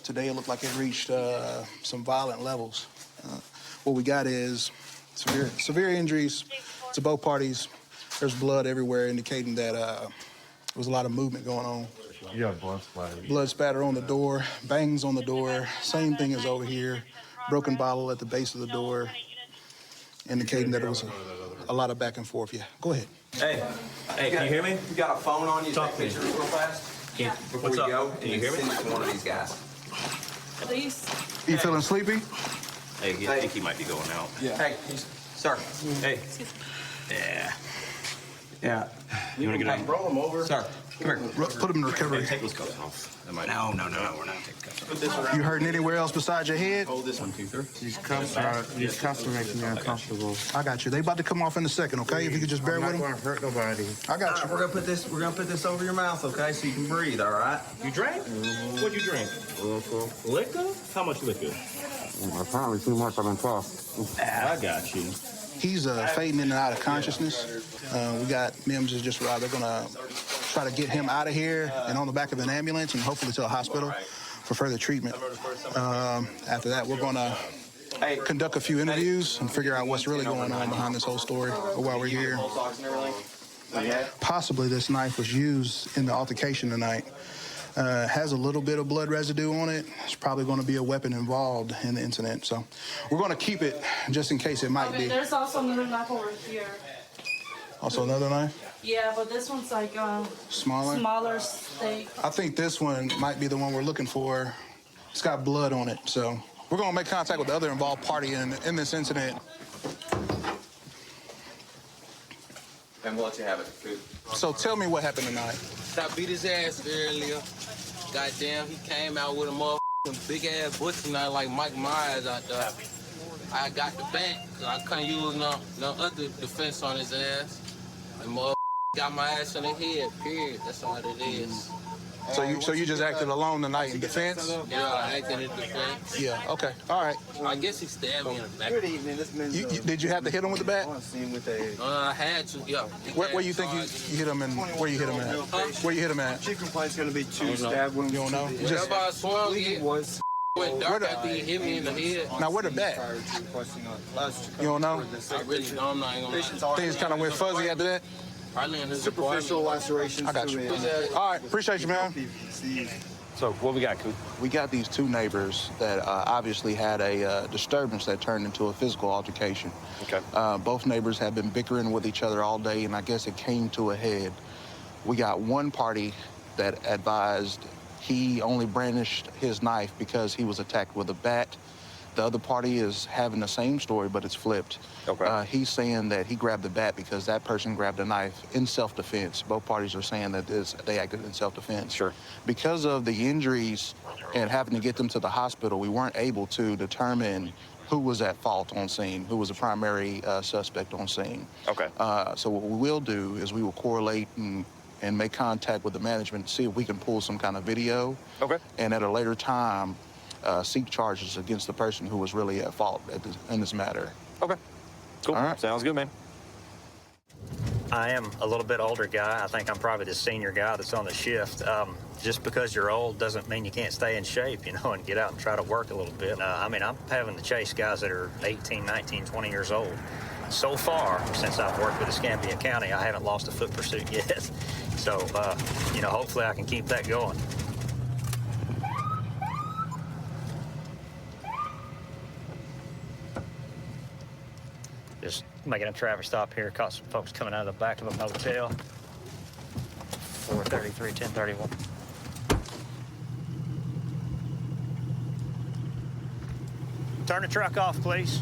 Today it looked like it reached some violent levels. What we got is severe injuries to both parties. There's blood everywhere indicating that there was a lot of movement going on. Yeah, blood splatter. Blood spatter on the door, bangs on the door. Same thing as over here. Broken bottle at the base of the door, indicating that it was a lot of back and forth. Yeah, go ahead. Hey, can you hear me? You got a phone on you? Take pictures real fast. Yeah. Before you go, can you hear me? Send it to one of these guys. Please. You feeling sleepy? Hey, I think he might be going out. Yeah. Hey, sir. Hey. Yeah. Yeah. You want to get him? Roll him over. Sir, come here. Put him in recovery. Take those cuffs off. No, we're not taking cuffs off. You hurting anywhere else besides your head? Hold this one, too, sir. These cuffs are making me uncomfortable. I got you. They about to come off in a second, okay? If you could just bear with them. I'm not going to hurt nobody. I got you. We're gonna put this over your mouth, okay? So you can breathe, all right? You drank? What'd you drink? Liquor? How much liquor? Apparently too much. I've been tossed. I got you. He's fading in and out of consciousness. We got MIMS is just arrived. They're gonna try to get him out of here and on the back of an ambulance and hopefully to a hospital for further treatment. After that, we're gonna conduct a few interviews and figure out what's really going on behind this whole story while we're here. Possibly this knife was used in the altercation tonight. Has a little bit of blood residue on it. It's probably going to be a weapon involved in the incident. So we're going to keep it just in case it might be. There's also another knife over here. Also another knife? Yeah, but this one's like Smaller? smaller steak. I think this one might be the one we're looking for. It's got blood on it. So we're going to make contact with the other involved party in this incident. And we'll let you have it. So tell me what happened tonight. I beat his ass earlier. Goddamn, he came out with a motherfucking big ass butcher knife like Mike Myers out there. I got the back, cause I couldn't use no other defense on his ass. And motherfucker got my ass in the head, period. That's all it is. So you just acted alone tonight in defense? Yeah, I acted in defense. Yeah, okay. All right. I guess he stabbed me in the back. Good evening. This man's Did you have to hit him with the bat? I had to, yeah. Where you think you hit him and where you hit him at? Where you hit him at? Chief complaint's going to be 2 stab wounds. You don't know? Whenever I swung, it went dark after he hit me in the head. Now, where the bat? You don't know? I really don't. I'm not gonna lie. Things kind of went fuzzy after that? Probably in his Superficial lacerations. I got you. All right, appreciate you, man. So what we got, Coop? We got these 2 neighbors that obviously had a disturbance that turned into a physical altercation. Okay. Both neighbors have been bickering with each other all day, and I guess it came to a head. We got one party that advised he only brandished his knife because he was attacked with a bat. The other party is having the same story, but it's flipped. Okay. He's saying that he grabbed the bat because that person grabbed a knife in self-defense. Both parties are saying that they acted in self-defense. Sure. Because of the injuries and having to get them to the hospital, we weren't able to determine who was at fault on scene, who was the primary suspect on scene. Okay. So what we will do is we will correlate and make contact with the management to see if we can pull some kind of video. Okay. And at a later time, seek charges against the person who was really at fault in this matter. Okay. Cool. All right. Sounds good, man. I am a little bit older guy. I think I'm probably the senior guy that's on the shift. Just because you're old doesn't mean you can't stay in shape, you know, and get out and try to work a little bit. I mean, I'm having to chase guys that are 18, 19, 20 years old. So far, since I've worked with Escambia County, I haven't lost a foot pursuit yet. So, you know, hopefully I can keep that going. Just making a traffic stop here. Caught some folks coming out of the back of a motel. 433, 1031. Turn the truck off, please.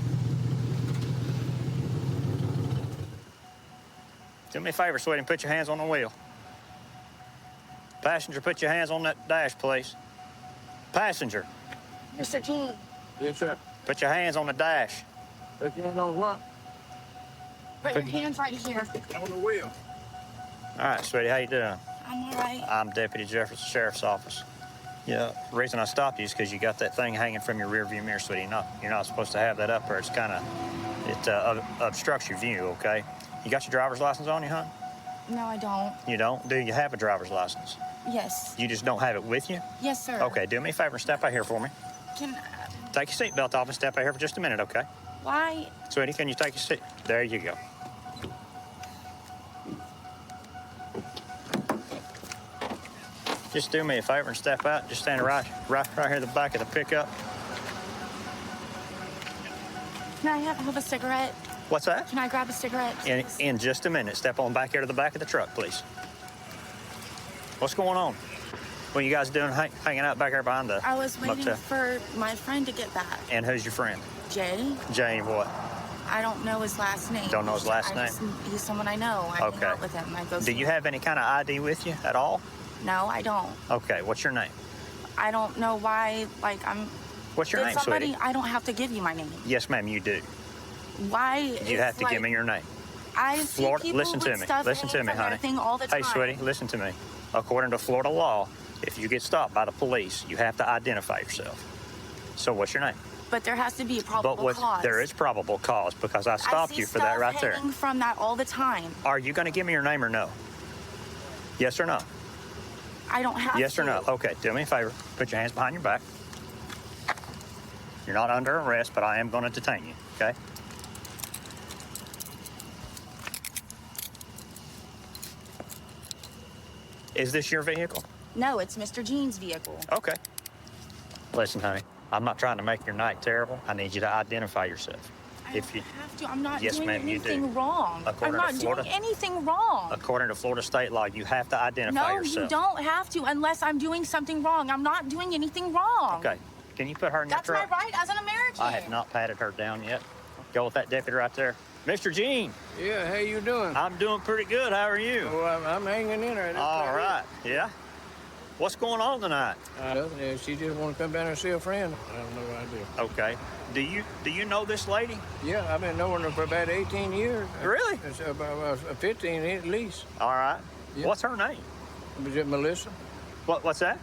Do me a favor, sweetie, and put your hands on the wheel. Passenger, put your hands on that dash, please. Passenger. Mr. King. Yes, sir. Put your hands on the dash. Put your hands on what? Put your hands right here. On the wheel. All right, sweetie, how you doing? I'm all right. I'm Deputy Jefferson Sheriff's Office. Yeah, the reason I stopped you is because you got that thing hanging from your rear view mirror, sweetie. You're not supposed to have that up there. It's kind of, it obstructs your view, okay? You got your driver's license on you, hon? No, I don't. You don't? Do you have a driver's license? Yes. You just don't have it with you? Yes, sir. Okay, do me a favor and step out here for me. Can Take your seatbelt off and step out here for just a minute, okay? why? Sweetie, can you take your seat? There you go. Just do me a favor and step out. Just stand right here at the back of the pickup. Can I have a cigarette? What's that? Can I grab a cigarette? In just a minute. Step on back here to the back of the truck, please. What's going on? What are you guys doing hanging out back here behind the I was waiting motel? for my friend to get back. And who's your friend? Jay? Jay what? I don't know his last name. Don't know his last name? He's someone I know. I hang out with him. I go Do see you him. have any kind of ID with you at all? No, I don't. Okay, what's your name? I don't know why, like, I'm... What's your Did name, somebody, sweetie? I don't have to give you my name. Yes, ma'am, you do. Why? You have to give me your name. I see Florida, people listen to with me. stuff Listen to hanging me, from their honey. thing all the Hey, time. sweetie, listen to me. According to Florida law, if you get stopped by the police, you have to identify yourself. So what's your name? But there has to be a probable cause. There is probable cause because I stopped you for that right there. I see stuff hanging from that all the time. Are you going to give me your name or no? Yes or no? I don't have Yes to. or no? Okay, do me a favor. Put your hands behind your back. You're not under arrest, but I am going to detain you, okay? Is this your vehicle? No, it's Mr. Jean's vehicle. Okay. Listen, honey, I'm not trying to make your night terrible. I need you to identify yourself. If you have to. I'm not Yes, doing ma'am, you do. anything wrong. According I'm to not Florida- doing anything wrong. According to Florida state law, you have to identify No, yourself. you don't have to unless I'm doing something wrong. I'm not doing anything wrong. Okay. Can you put her in your That's truck? my right as an American. I have not patted her down yet. Go with that deputy right there. Mr. Jean. Yeah, how you doing? I'm doing pretty good. How are you? Well, I'm hanging in there. That's All about it. right. Yeah. What's going on tonight? She just want to come down and see a friend. I have no idea. Okay. Do you know this lady? Yeah, I've been knowing her for about 18 years. Really? It's about 15 at least. All right. Yeah. What's her name? Is it Melissa? What's that?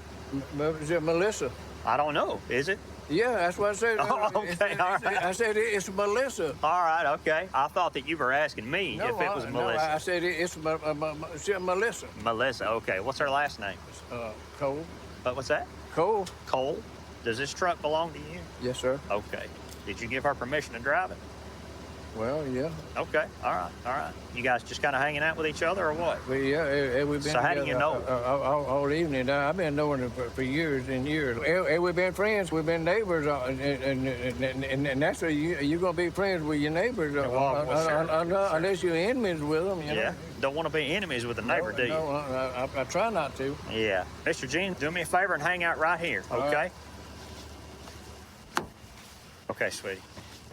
Is it Melissa? I don't know. Is it? Yeah, that's what I said. Oh, okay. All right. I said it's Melissa. All right. Okay. I thought that you were asking me if it was Melissa. No, I said it's Melissa. Melissa. Okay. What's her last name? Cole. What's that? Cole. Cole. Does this truck belong to you? Yes, sir. Okay. Did you give her permission to drive it? Well, yeah. Okay. All right. All right. You guys just kind of hanging out with each other or what? Well, yeah, we've been So how do you together, know? all evening. I've been knowing her for years and years. We've been friends. We've been neighbors, and that's where you're gonna be friends with your neighbors unless you're enemies with them. You know? Yeah. Don't want to be enemies with a neighbor, do you? No, I try not to. Yeah. Mr. Jean, do me a favor and hang out right here, okay? Okay, sweetie.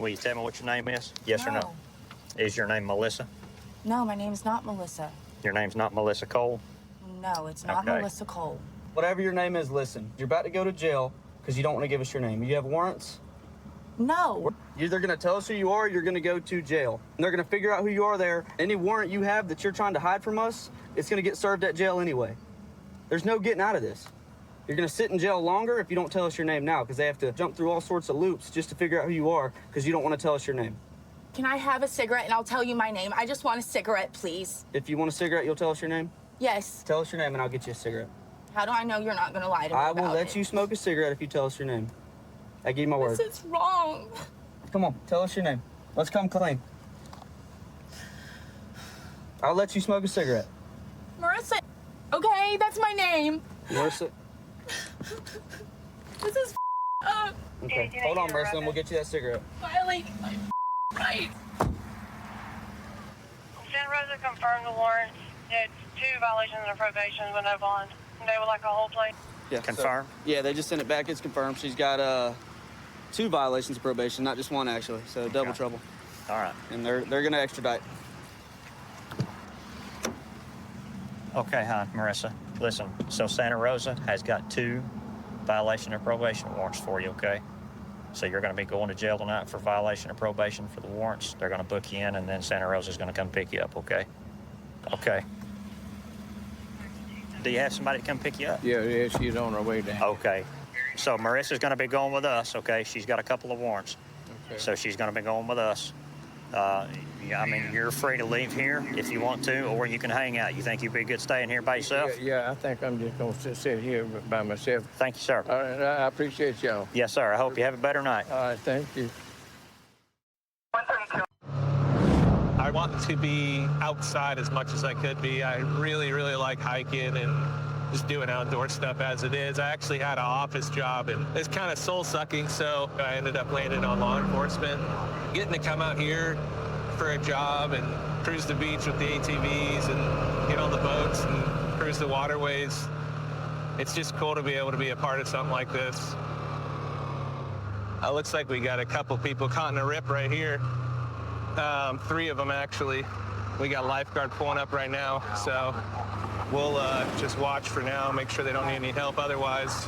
Will you tell me what your name is? Yes or no? No. Is your name Melissa? No, my name's not Melissa. Your name's not Melissa Cole? No, it's not Okay. Melissa Cole. Whatever your name is, listen. You're about to go to jail because you don't want to give us your name. You have warrants? No. You're either going to tell us who you are or you're going to go to jail. And they're going to figure out who you are there. Any warrant you have that you're trying to hide from us, it's going to get served at jail anyway. There's no getting out of this. You're going to sit in jail longer if you don't tell us your name now because they have to jump through all sorts of loops just to figure out who you are because you don't want to tell us your name. Can I have a cigarette and I'll tell you my name? I just want a cigarette, please. If you want a cigarette, you'll tell us your name? Yes. Tell us your name and I'll get you a cigarette. How do I know you're not going to lie to me I will about let it? you smoke a cigarette if you tell us your name. I give you my word. This is wrong. Come on, tell us your name. Let's come clean. I'll let you smoke a cigarette. Marissa. Okay, that's my name. Marissa. This is up. Okay, hold on, Marissa, and we'll get you that cigarette. Violating my rights. Santa Rosa confirmed the warrants. It's 2 violations of probation with no bond. They would like a whole plate. Yeah. Confirm? Yeah, they just sent it back. It's confirmed. She's got 2 violations of probation, not just 1 actually. So double trouble. All right. And they're gonna extradite. Okay, hi, Marissa. Listen, so Santa Rosa has got 2 violation of probation warrants for you, okay? So you're going to be going to jail tonight for violation of probation for the warrants. They're going to book you in, and then Santa Rosa's going to come pick you up, okay? Okay. Do you have somebody to come pick you up? Yeah, she's on her way down. Okay. So Marissa's going to be going with us, okay? She's got a couple of warrants. Okay. So she's going to be going with us. I mean, you're free to leave here if you want to, or you can hang out. You think you'd be good staying here by yourself? Yeah, I think I'm just going to sit here by myself. Thank you, sir. All right, I appreciate y'all. Yes, sir. I hope you have a better night. All right, thank you. I want to be outside as much as I could be. I really, really like hiking and just doing outdoor stuff as it is. I actually had an office job and it's kind of soul sucking, so I ended up landing on law enforcement. Getting to come out here for a job and cruise the beach with the ATVs and get on the boats and cruise the waterways. It's just cool to be able to be a part of something like this. Looks like we got a couple people caught in a rip right here. 3 of them actually. We got lifeguard pulling up right now, so we'll just watch for now, make sure they don't need any help. Otherwise,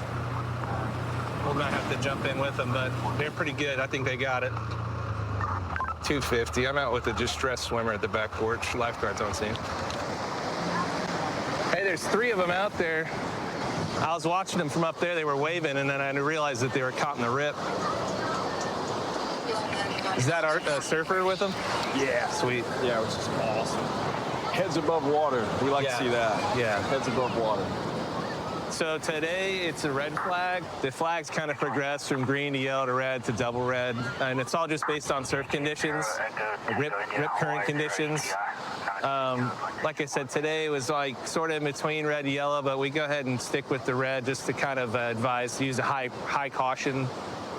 we'll might have to jump in with them, but they're pretty good. I think they got it. 250. I'm out with a distressed swimmer at the back porch. Lifeguard's on scene. Hey, there's 3 of them out there. I was watching them from up there. They were waving, and then I realized that they were caught in the rip. Is that our surfer with them? Yeah. Sweet. Yeah, which is awesome. Heads above water. We like to see that. Yeah. Heads above water. So today it's a red flag. The flags kind of progress from green to yellow to red to double red, and it's all just based on surf conditions, rip current conditions. Like I said, today was like sort of in between red and yellow, but we go ahead and stick with the red just to kind of advise to use a high caution.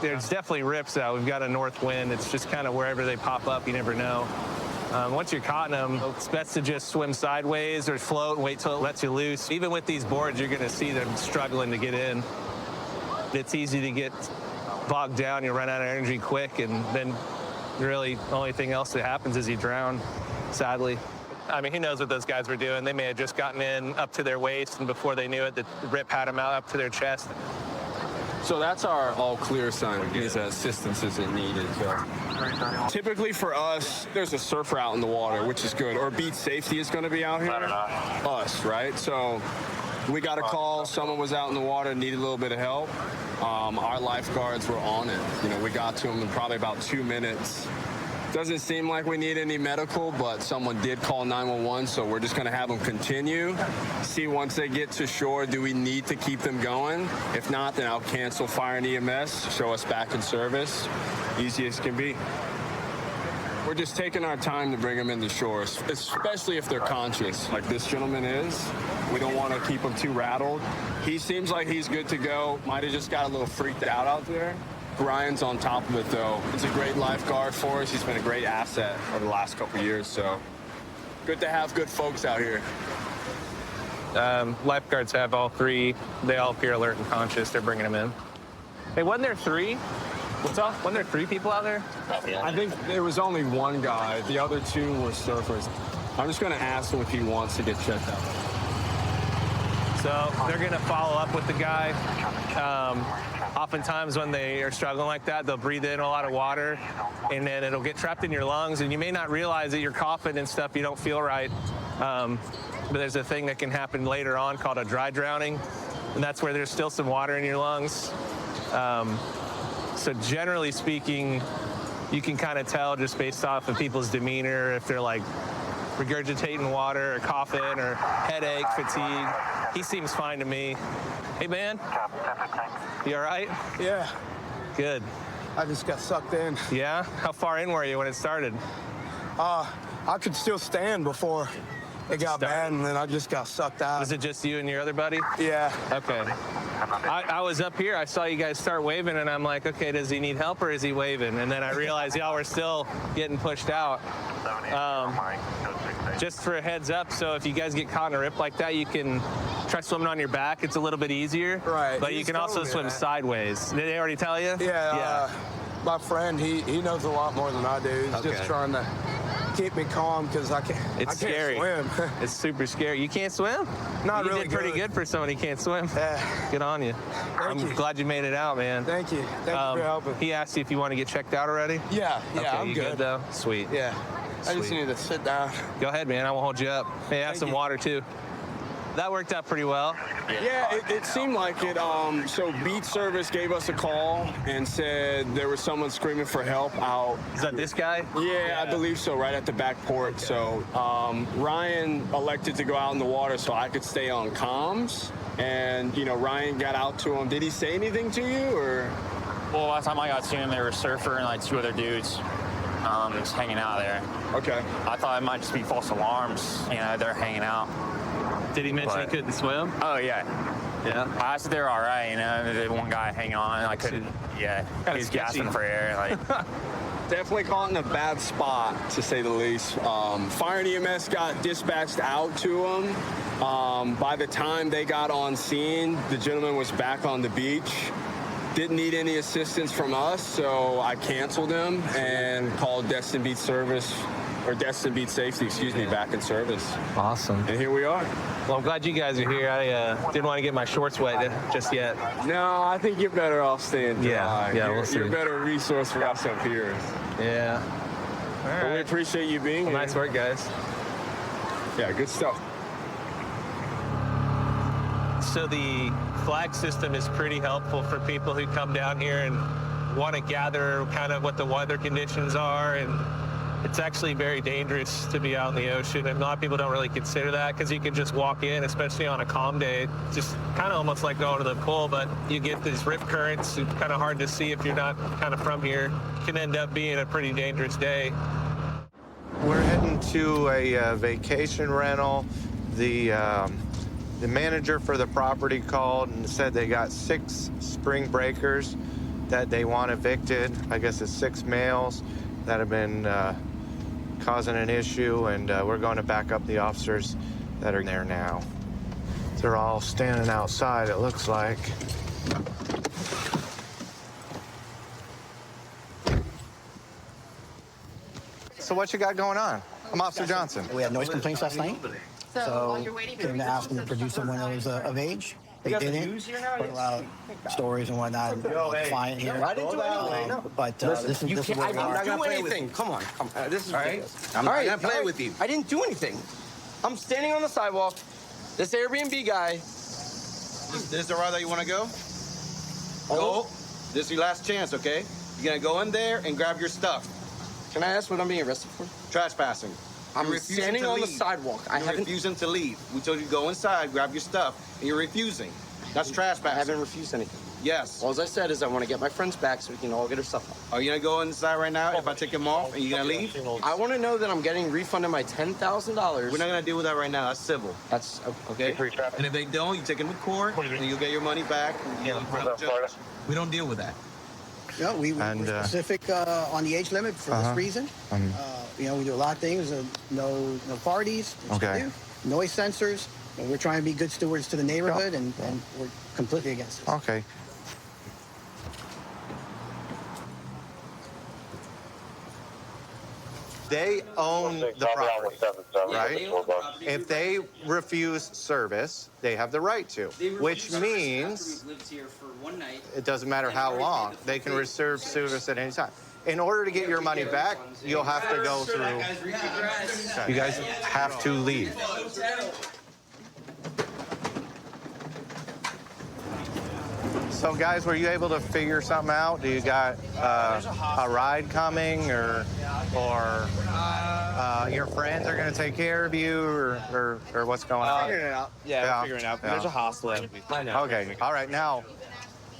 There's definitely rips out. We've got a north wind. It's just kind of wherever they pop up, you never know. Once you're caught in them, it's best to just swim sideways or float and wait till it lets you loose. Even with these boards, you're going to see them struggling to get in. It's easy to get bogged down. You run out of energy quick, and then really the only thing else that happens is you drown, sadly. I mean, who knows what those guys were doing? They may have just gotten in up to their waist, and before they knew it, the rip had them out up to their chest. So that's our all clear sign. Any assistance isn't needed. So. Typically for us, there's a surfer out in the water, which is good. Or beach safety is going to be out here. Us, right? So we got a call. Someone was out in the water and needed a little bit of help. Our lifeguards were on it. You know, we got to them in probably about 2 minutes. Doesn't seem like we need any medical, but someone did call 911, so we're just going to have them continue. See once they get to shore, do we need to keep them going? If not, then I'll cancel fire and EMS, show us back in service. Easy as can be. We're just taking our time to bring them into shore, especially if they're conscious, like this gentleman is. We don't want to keep him too rattled. He seems like he's good to go. Might have just got a little freaked out there. Ryan's on top of it, though. He's a great lifeguard for us. He's been a great asset over the last couple of years, so good to have good folks out here. Lifeguards have all 3. They all appear alert and conscious. They're bringing them in. Hey, wasn't there 3? What's up? Wasn't there 3 people out there? I think there was only one guy. The other 2 were surfers. I'm just going to ask him if he wants to get checked out. So they're going to follow up with the guy. Oftentimes when they are struggling like that, they'll breathe in a lot of water, and then it'll get trapped in your lungs, and you may not realize that you're coughing and stuff, you don't feel right. But there's a thing that can happen later on called a dry drowning, and that's where there's still some water in your lungs. So generally speaking, you can kind of tell just based off of people's demeanor if they're like regurgitating water or coughing or headache, fatigue. He seems fine to me. Hey, man. You all right? Yeah. Good. I just got sucked in. Yeah? How far in were you when it started? I could still stand before it got bad, and then I just got sucked out. Was it just you and your other buddy? Yeah. Okay. I was up here. I saw you guys start waving, and I'm like, okay, does he need help or is he waving? And then I realized y'all were still getting pushed out. Just for a heads up, so if you guys get caught in a rip like that, you can try swimming on your back. It's a little bit easier. Right. But you can also swim sideways. Did they already tell you? Yeah. My friend, he knows a lot more than I do. He's just trying to keep me calm because I can't. It's scary. Swim. It's super scary. You can't swim? Not you really did pretty good for someone who can't swim. Yeah. Good on you. I'm glad you made it out, man. Thank you. Thank you for helping. He asked you if you want to get checked out already? Yeah. Okay, I'm you good. though? Sweet. Yeah. I just Sweet. need to sit down. Go ahead, man. I won't hold you up. Hey, have some water too. That worked out pretty well. Yeah, it seemed like it. So Beat Service gave us a call and said there was someone screaming for help out. Is that this guy? Yeah, I believe so, right at the back port. Okay. So Ryan elected to go out in the water so I could stay on comms. And, you know, Ryan got out to him. Did he say anything to you, or? Well, last time I got to him, there was a surfer and like 2 other dudes just hanging out there. Okay. I thought it might just be false alarms. You know, they're hanging out. Did he mention he couldn't swim? Oh, yeah. Yeah? I said they were all right, you know. There's one guy hanging on. I couldn't, yeah. He's gasping for air. Like. Definitely caught in a bad spot, to say the least. Fire and EMS got dispatched out to him. By the time they got on scene, the gentleman was back on the beach. Didn't need any assistance from us, so I canceled him and called Destin Beat Service, or Destin Beat Safety, excuse me, back in service. Awesome. And here we are. Well, I'm glad you guys are here. I didn't want to get my shorts wet just yet. No, I think you're better off staying dry. Yeah, we'll see. You're a better resource for us up here. Yeah. All right. Well, we appreciate you being here. Nice work, guys. Yeah, good stuff. So the flag system is pretty helpful for people who come down here and want to gather kind of what the weather conditions are, and it's actually very dangerous to be out in the ocean, and a lot of people don't really consider that because you can just walk in, especially on a calm day, just kind of almost like going to the pool, but you get these rip currents. It's kind of hard to see if you're not kind of from here. It can end up being a pretty dangerous day. We're heading to a vacation rental. The manager for the property called and said they got 6 spring breakers that they want evicted. I guess it's 6 males that have been causing an issue, and we're going to back up the officers that are there now. They're all standing outside, it looks like. So what you got going on? I'm Officer Johnson. We had noise complaints last night. So came to ask them to produce them when I was of age. They didn't. Put a lot of stories and whatnot. Client here. I didn't do anything. But this is I'm where we are. not gonna do anything. Come on. This is ridiculous. I'm not gonna play with you. I didn't do anything. I'm standing on the sidewalk. This Airbnb guy. This is the route that you want to go? Go. This is your last chance, okay? You're gonna go in there and grab your stuff. Can I ask what I'm being arrested for? Trespassing. I'm standing on the sidewalk. You're refusing to leave. We told you to go inside, grab your stuff, and you're refusing. That's trespassing. I haven't refused anything. Yes. All I said is I want to get my friends back so we can all get our stuff off. Are you gonna go inside right now if I take them off and you're gonna leave? I want to know that I'm getting refunded my $10,000. We're not gonna deal with that right now. That's civil. That's okay. And if they don't, you take them to court and you'll get your money back. We don't deal with that. No, we were specific on the age limit for this reason. You know, we do a lot of things. No parties. Noise sensors. And we're trying to be good stewards to the neighborhood, and we're completely against it. Okay. they own the property, right? If they refuse service, they have the right to, which means it doesn't matter how long, they can reserve service at any time. In order to get your money back, you'll have to go through. You guys have to leave. So, guys, were you able to figure something out? Do you got a ride coming, or your friends are going to take care of you, or what's going on? Figuring it out. Yeah, figuring it out. There's a hostel. Okay. All right. Now,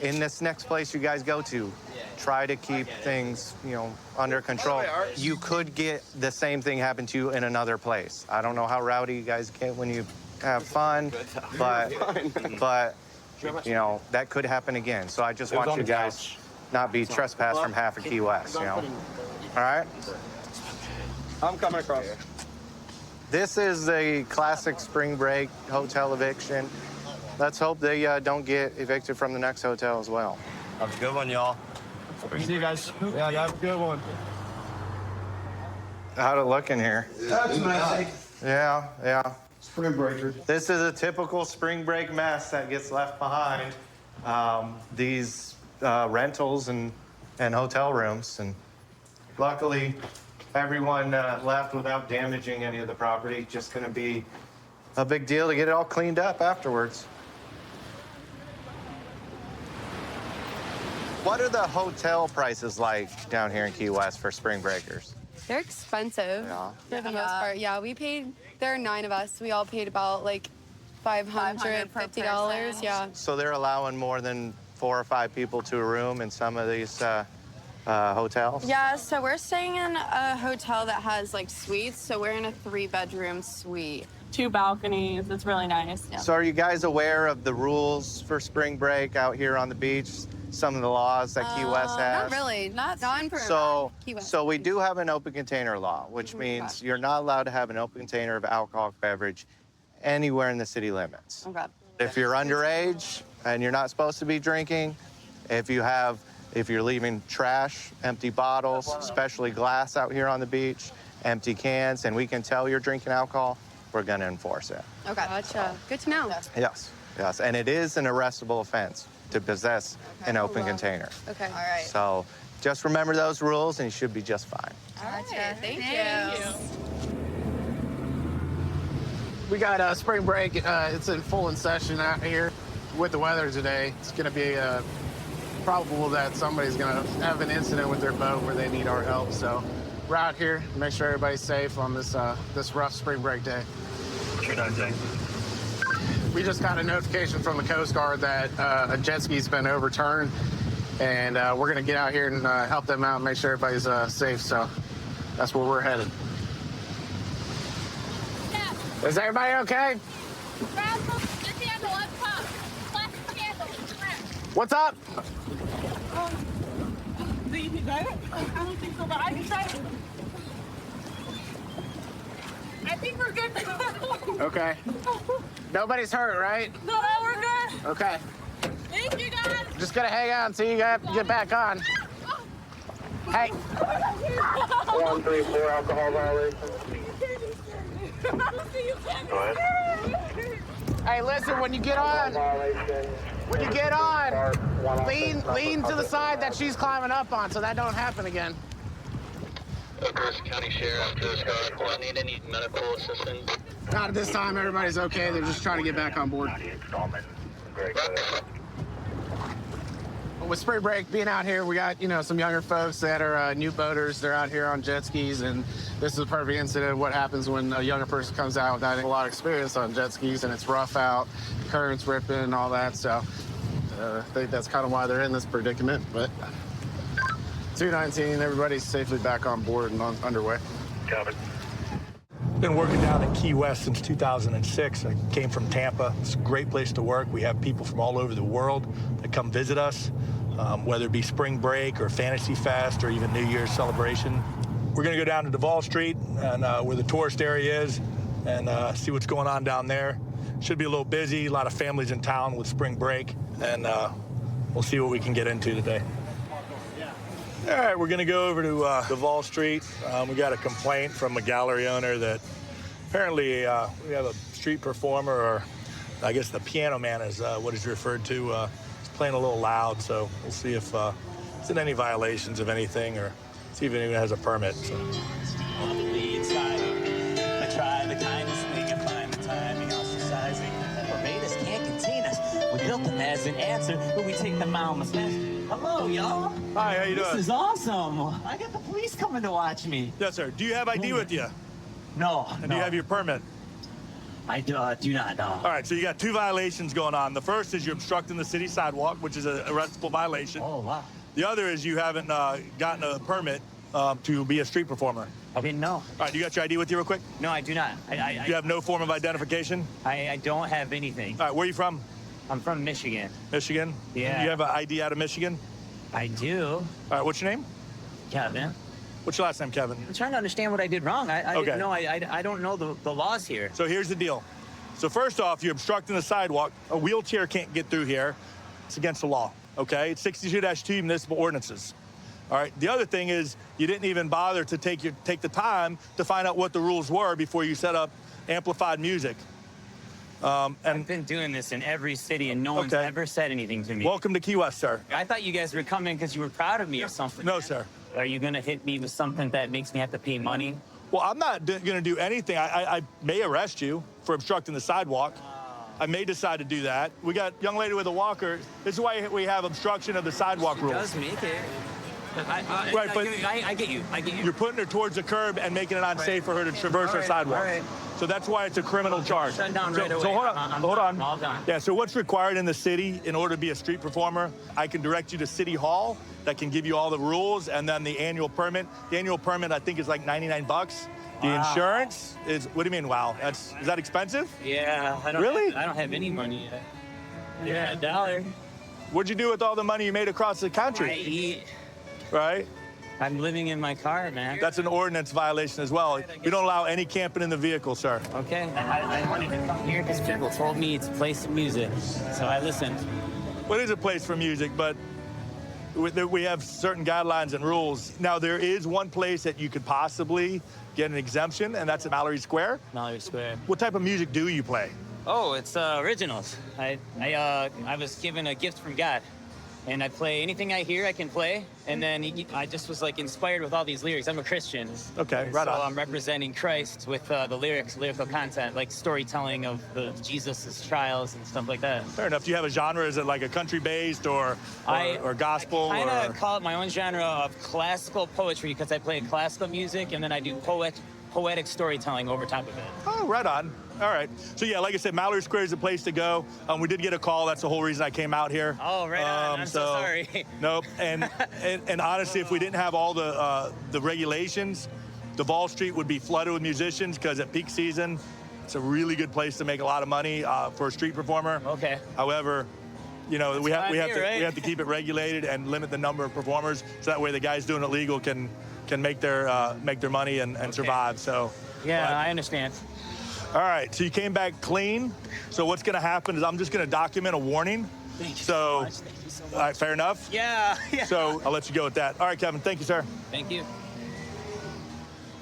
in this next place you guys go to, try to keep things, under control. You could get the same thing happen to you in another place. I don't know how rowdy you guys get when you have fun, but that could happen again. So I just want you guys not be trespassed from half of Key West, All right? I'm coming across. This is a classic spring break hotel eviction. Let's hope they don't get evicted from the next hotel as well. Have a good one, y'all. See you guys. Yeah, have a good one. How'd it look in here? That's nice. Yeah. Spring breakers. This is a typical spring break mess that gets left behind. These rentals and hotel rooms, and luckily everyone left without damaging any of the property. Just going to be a big deal to get it all cleaned up afterwards. What are the hotel prices like down here in Key West for spring breakers? They're expensive for the most part. Yeah, we paid, there are 9 of us. We all paid about like $550. Yeah. So they're allowing more than 4 or 5 people to a room in some of these hotels? Yeah, so we're staying in a hotel that has like suites. So we're in a 3-bedroom suite. 2 balconies. It's really nice. Yeah. So are you guys aware of the rules for spring break out here on the beach? Some of the laws that Key West has? Not really. Not for Key West. So we do have an open container law, which means you're not allowed to have an open container of alcoholic beverage anywhere in the city limits. Okay. If you're underage and you're not supposed to be drinking, if you're leaving trash, empty bottles, especially glass out here on the beach, empty cans, and we can tell you're drinking alcohol, we're going to enforce it. Okay. Gotcha. Good to know. Yes. And it is an arrestable offense to possess an open container. Okay. All right. So just remember those rules and you should be just fine. All right. Thank you. We got spring break. It's in full session out here. With the weather today, it's going to be probable that somebody's going to have an incident with their boat where they need our help. So we're out here to make sure everybody's safe on this rough spring break day. Good night, Jay. We just got a notification from the Coast Guard that a jet ski's been overturned, and we're going to get out here and help them out and make sure everybody's safe. So that's where we're headed. Is everybody okay? What's up? Do you need that? I don't think so, but I can try it. I think we're good. Okay. Nobody's hurt, right? No, we're good. Okay. Thank you, guys. Just gotta hang on until you get back on. Hey. 134 alcohol violation. Go ahead. Hey, listen, when you get on, lean to the side that she's climbing up on so that don't happen again. Oakers County Sheriff, Coast Guard, do I need any medical assistance? Not at this time, everybody's okay. They're just trying to get back on board. With spring break being out here, we got, some younger folks that are new boaters. They're out here on jet skis, and this is a perfect incident of what happens when a younger person comes out without a lot of experience on jet skis, and it's rough out, currents ripping and all that. So I think that's kind of why they're in this predicament. But 219, everybody's safely back on board and underway. Covered. Been working down in Key West since 2006. I came from Tampa. It's a great place to work. We have people from all over the world that come visit us, whether it be spring break or Fantasy Fest or even New Year's celebration. We're going to go down to Duval Street and where the tourist area is and see what's going on down there. Should be a little busy, a lot of families in town with spring break, and we'll see what we can get into today. All right, we're gonna go over to Duval Street. We got a complaint from a gallery owner that apparently we have a street performer, or I guess the piano man is what is referred to. He's playing a little loud, so we'll see if it's in any violations of anything, or see if anyone has a permit. So. On the lead side, I try the kindest thing and find the timing, ostracizing. Barbados can't contain us. We built them as an answer, but we take them out. Hello, y'all. Hi, how you doing? This is awesome. I got the police coming to watch me. Yes, sir. Do you have ID with you? No. And do you have your permit? I do not, no. All right, so you got 2 violations going on. The first is you're obstructing the city sidewalk, which is an arrestable violation. Oh, wow. The other is you haven't gotten a permit to be a street performer. I didn't know. All right, you got your ID with you real quick? No, I do not. You have no form of identification? I don't have anything. All right, where are you from? I'm from Michigan. Michigan? Yeah. You have an ID out of Michigan? I do. All right, what's your name? Kevin. What's your last name, Kevin? I'm trying to understand what I did wrong. I Okay. didn't know. I don't know the laws here. So here's the deal. So first off, you're obstructing the sidewalk. A wheelchair can't get through here. It's against the law, okay? It's 62-2 municipal ordinances. All right, the other thing is you didn't even bother to take the time to find out what the rules were before you set up amplified music. I've been doing this in every city, and no one's ever said anything to me. Welcome to Key West, sir. I thought you guys were coming because you were proud of me or something. No, sir. Are you going to hit me with something that makes me have to pay money? Well, I'm not going to do anything. I may arrest you for obstructing the sidewalk. I may decide to do that. We got a young lady with a walker. This is why we have obstruction of the sidewalk rules. Does make it. Right, but I get you. You're putting her towards the curb and making it unsafe for her to traverse our sidewalk. all right. So that's why it's a criminal charge. Shut down right away. So hold on, hold on. I'm all done. Yeah, so what's required in the city in order to be a street performer? I can direct you to City Hall that can give you all the rules, and then the annual permit. The annual permit, I think, is like 99 bucks. The insurance is, what do you mean, wow? Is that expensive? Yeah. I don't have any money yet. Yeah, $1. What'd you do with all the money you made across the country? I eat. Right? I'm living in my car, man. That's an ordinance violation as well. We don't allow any camping in the vehicle, sir. Okay. I wanted to come here because people told me it's a place of music, so I listened. Well, it is a place for music, but we have certain guidelines and rules. Now, there is one place that you could possibly get an exemption, and that's at Mallory Square. Mallory Square. What type of music do you play? Oh, it's originals. I was given a gift from God, and I play anything I hear. I can play, and then I just was like inspired with all these lyrics. I'm a Christian. Okay, right so on. I'm representing Christ with the lyrical content, like storytelling of Jesus' trials and stuff like that. Fair enough. Do you have a genre? Is it like a country-based or gospel? I kind of call it my own genre of classical poetry because I play classical music, and then I do poetic storytelling over top of it. Oh, right on. All right. So, yeah, like I said, Mallory Square is the place to go. We did get a call. That's the whole reason I came out here. Oh, right on. I'm so sorry. Nope. And honestly, if we didn't have all the regulations, Duval Street would be flooded with musicians because at peak season, it's a really good place to make a lot of money for a street performer. Okay. However, you know, we have to keep it regulated and limit the number of performers so that way the guys doing it legal can make their money and survive. So. Yeah, I understand. All right, so you came back clean. So what's going to happen is I'm just going to document a warning. Thank you so much. Thank you so much. All right, fair enough? Yeah. So I'll let you go with that. All right, Kevin, thank you, sir. Thank you.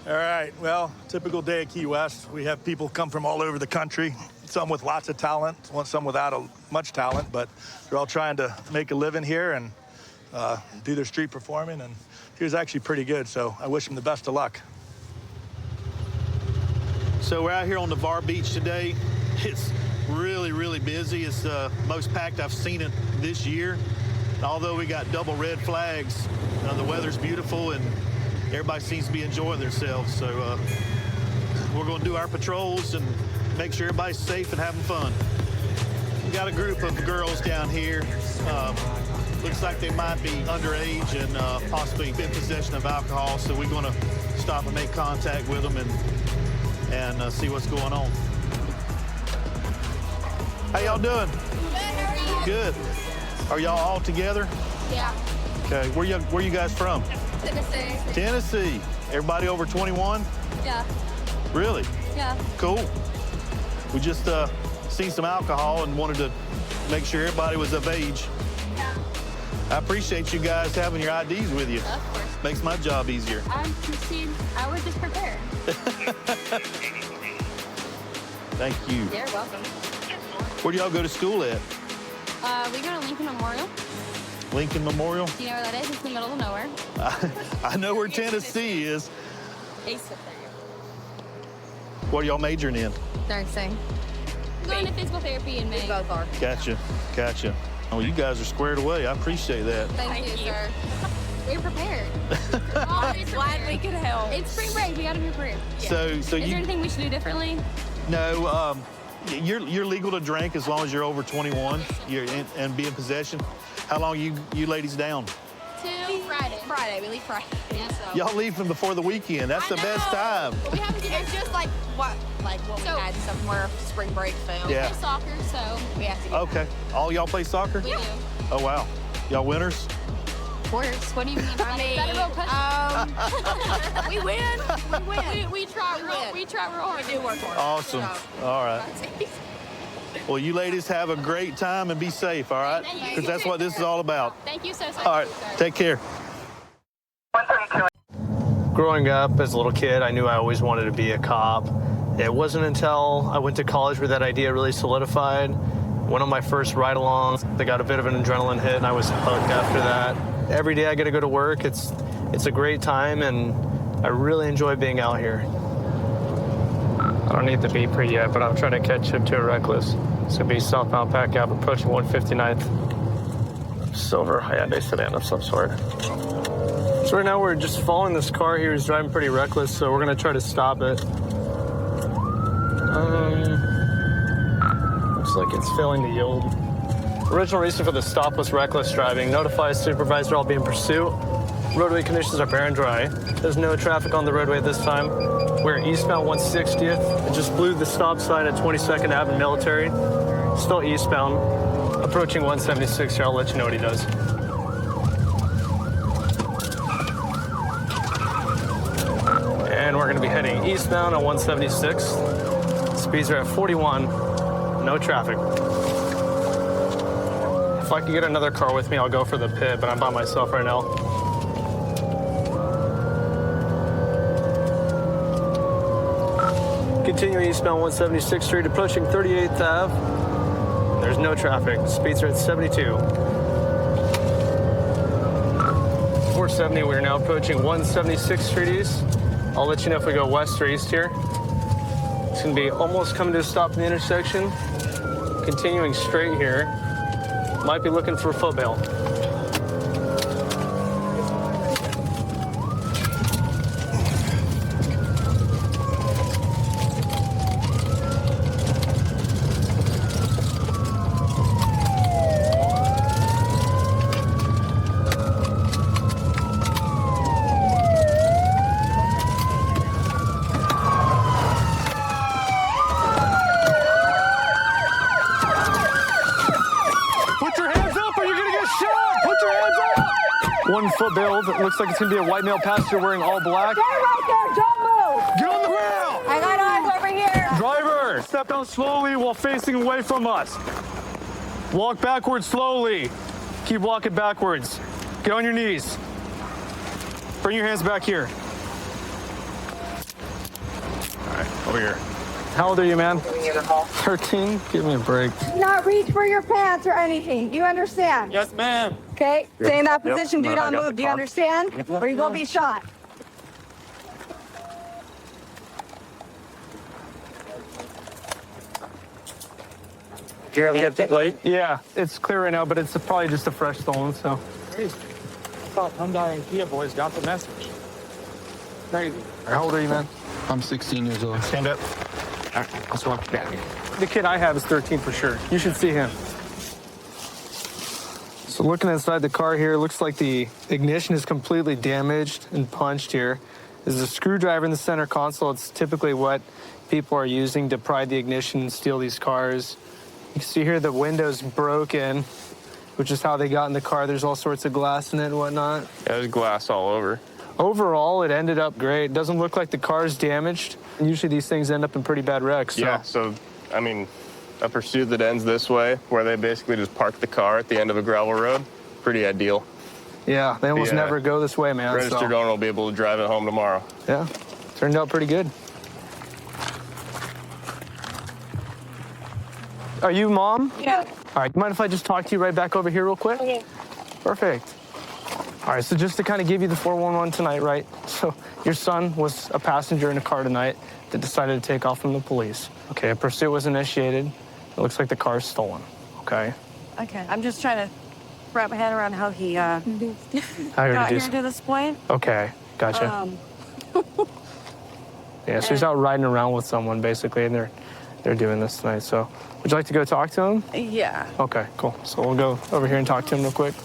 All right, well, typical day at Key West. We have people come from all over the country, some with lots of talent, some without much talent, but they're all trying to make a living here and do their street performing, and he was actually pretty good, so I wish him the best of luck. So we're out here on Navarre Beach today. It's really, really busy. It's the most packed I've seen it this year. And although we got double red flags, the weather's beautiful and everybody seems to be enjoying themselves. So we're going to do our patrols and make sure everybody's safe and having fun. We got a group of girls down here. Looks like they might be underage and possibly in possession of alcohol. So we're going to stop and make contact with them and see what's going on. How y'all doing? Good. Are y'all all together? Yeah. Okay. Where you guys from? Tennessee. Tennessee. Everybody over 21? Yeah. Really? Yeah. Cool. We just seen some alcohol and wanted to make sure everybody was of age. Yeah. I appreciate you guys having your IDs with you. Of course. Makes my job easier. I'm Christine. I would just prepare. Thank you. You're welcome. Where do y'all go to school at? We go to Lincoln Memorial. Lincoln Memorial? Do you know where that is? It's in the middle of nowhere. I know where Tennessee is. ASIP. What are y'all majoring in? Nursing. Going to physical therapy in May. We both are. Gotcha. Oh, you guys are squared away. I appreciate that. Thank you, sir. We're prepared. Always glad we could help. It's spring break. We got to be prepared. So is there anything we should do differently? No, you're legal to drink as long as you're over 21 and be in possession. How long you ladies down? Till Friday. Friday. We leave Friday. Yeah, so. Y'all leave from before the weekend. That's the best time. But we haven't it's just like what we had somewhere spring break film. Yeah. We play soccer, so we have to get Okay. All y'all play soccer? We do. Oh, wow. Y'all winners? Of course. What do you mean? We win. We try real. We try real hard. We do work hard. Awesome. All right. Well, you ladies have a great time and be safe, all right? Thank you. Because that's what this is all about. Thank you so much. All right. Take care. Growing up as a little kid, I knew I always wanted to be a cop. It wasn't until I went to college where that idea really solidified. Went on my first ride-along. I got a bit of an adrenaline hit, and I was hooked after that. Every day I get to go to work. It's a great time, and I really enjoy being out here. I don't need the beeper yet, but I'm trying to catch up to a Reckless. It's going to be southbound Pack Ave approaching 159th. Silver Hyundai sedan of some sort. So right now we're just following this car here. He's driving pretty reckless, so we're going to try to stop it. Looks like it's failing to yield. Original reason for the stop was reckless driving. Notify supervisor I'll be in pursuit. Roadway conditions are barren dry. There's no traffic on the roadway this time. We're eastbound 160th. It just blew the stop sign at 22nd Ave and Military. Still eastbound. Approaching 176 here. I'll let you know what he does. And we're going to be heading eastbound on 176. Speeds are at 41. No traffic. If I could get another car with me, I'll go for the pit, but I'm by myself right now. Continuing eastbound 176th Street, approaching 38th Ave. There's no traffic. Speeds are at 72. 470, we're now approaching 176th Street East. I'll let you know if we go west or east here. It's going to be almost coming to a stop in the intersection. Continuing straight here. Might be looking for a foot bail. Foot bail. It looks like it's going to be a white male passenger wearing all black. Stay right there. Don't move. Get on the ground. I got eyes over here. Driver, step down slowly while facing away from us. Walk backwards slowly. Keep walking backwards. Get on your knees. Bring your hands back here. All right, over here. How old are you, man? 13? Give me a break. Do not reach for your pants or anything. You understand? Yes, ma'am. Okay? Stay in that Yep. position. Do not move. Do you understand? Or you will be shot. Yeah, it's clear right now, but it's probably just a fresh stolen, so. I thought Hyundai and Kia boys got the message. Crazy. How old are you, man? I'm 16 years old. Stand up. All right, let's walk back. The kid I have is 13 for sure. You should see him. So looking inside the car here, it looks like the ignition is completely damaged and punched here. There's a screwdriver in the center console. It's typically what people are using to pry the ignition and steal these cars. You can see here the window's broken, which is how they got in the car. There's all sorts of glass in it and whatnot. Yeah, there's glass all over. Overall, it ended up great. It doesn't look like the car's damaged. Usually these things end up in pretty bad wrecks. So. Yeah, so, I mean, a pursuit that ends this way, where they basically just park the car at the end of a gravel road, pretty ideal. Yeah, they almost never go this way, man. Registered owner will be able to drive it home tomorrow. Yeah, turned out pretty good. Are you Mom? Yeah. All right, you mind if I just talk to you right back over here real quick? Okay. Perfect. All right, so just to kind of give you the 411 tonight, right? So your son was a passenger in a car tonight that decided to take off from the police. Okay, a pursuit was initiated. It looks like the car's stolen, okay? Okay, I'm just trying to wrap my head around how he got here to this point. Okay, gotcha. Yeah, so he's out riding around with someone basically, and they're doing this tonight. So would you like to go talk to him? Yeah. Okay, cool. So we'll go over here and talk to him real quick.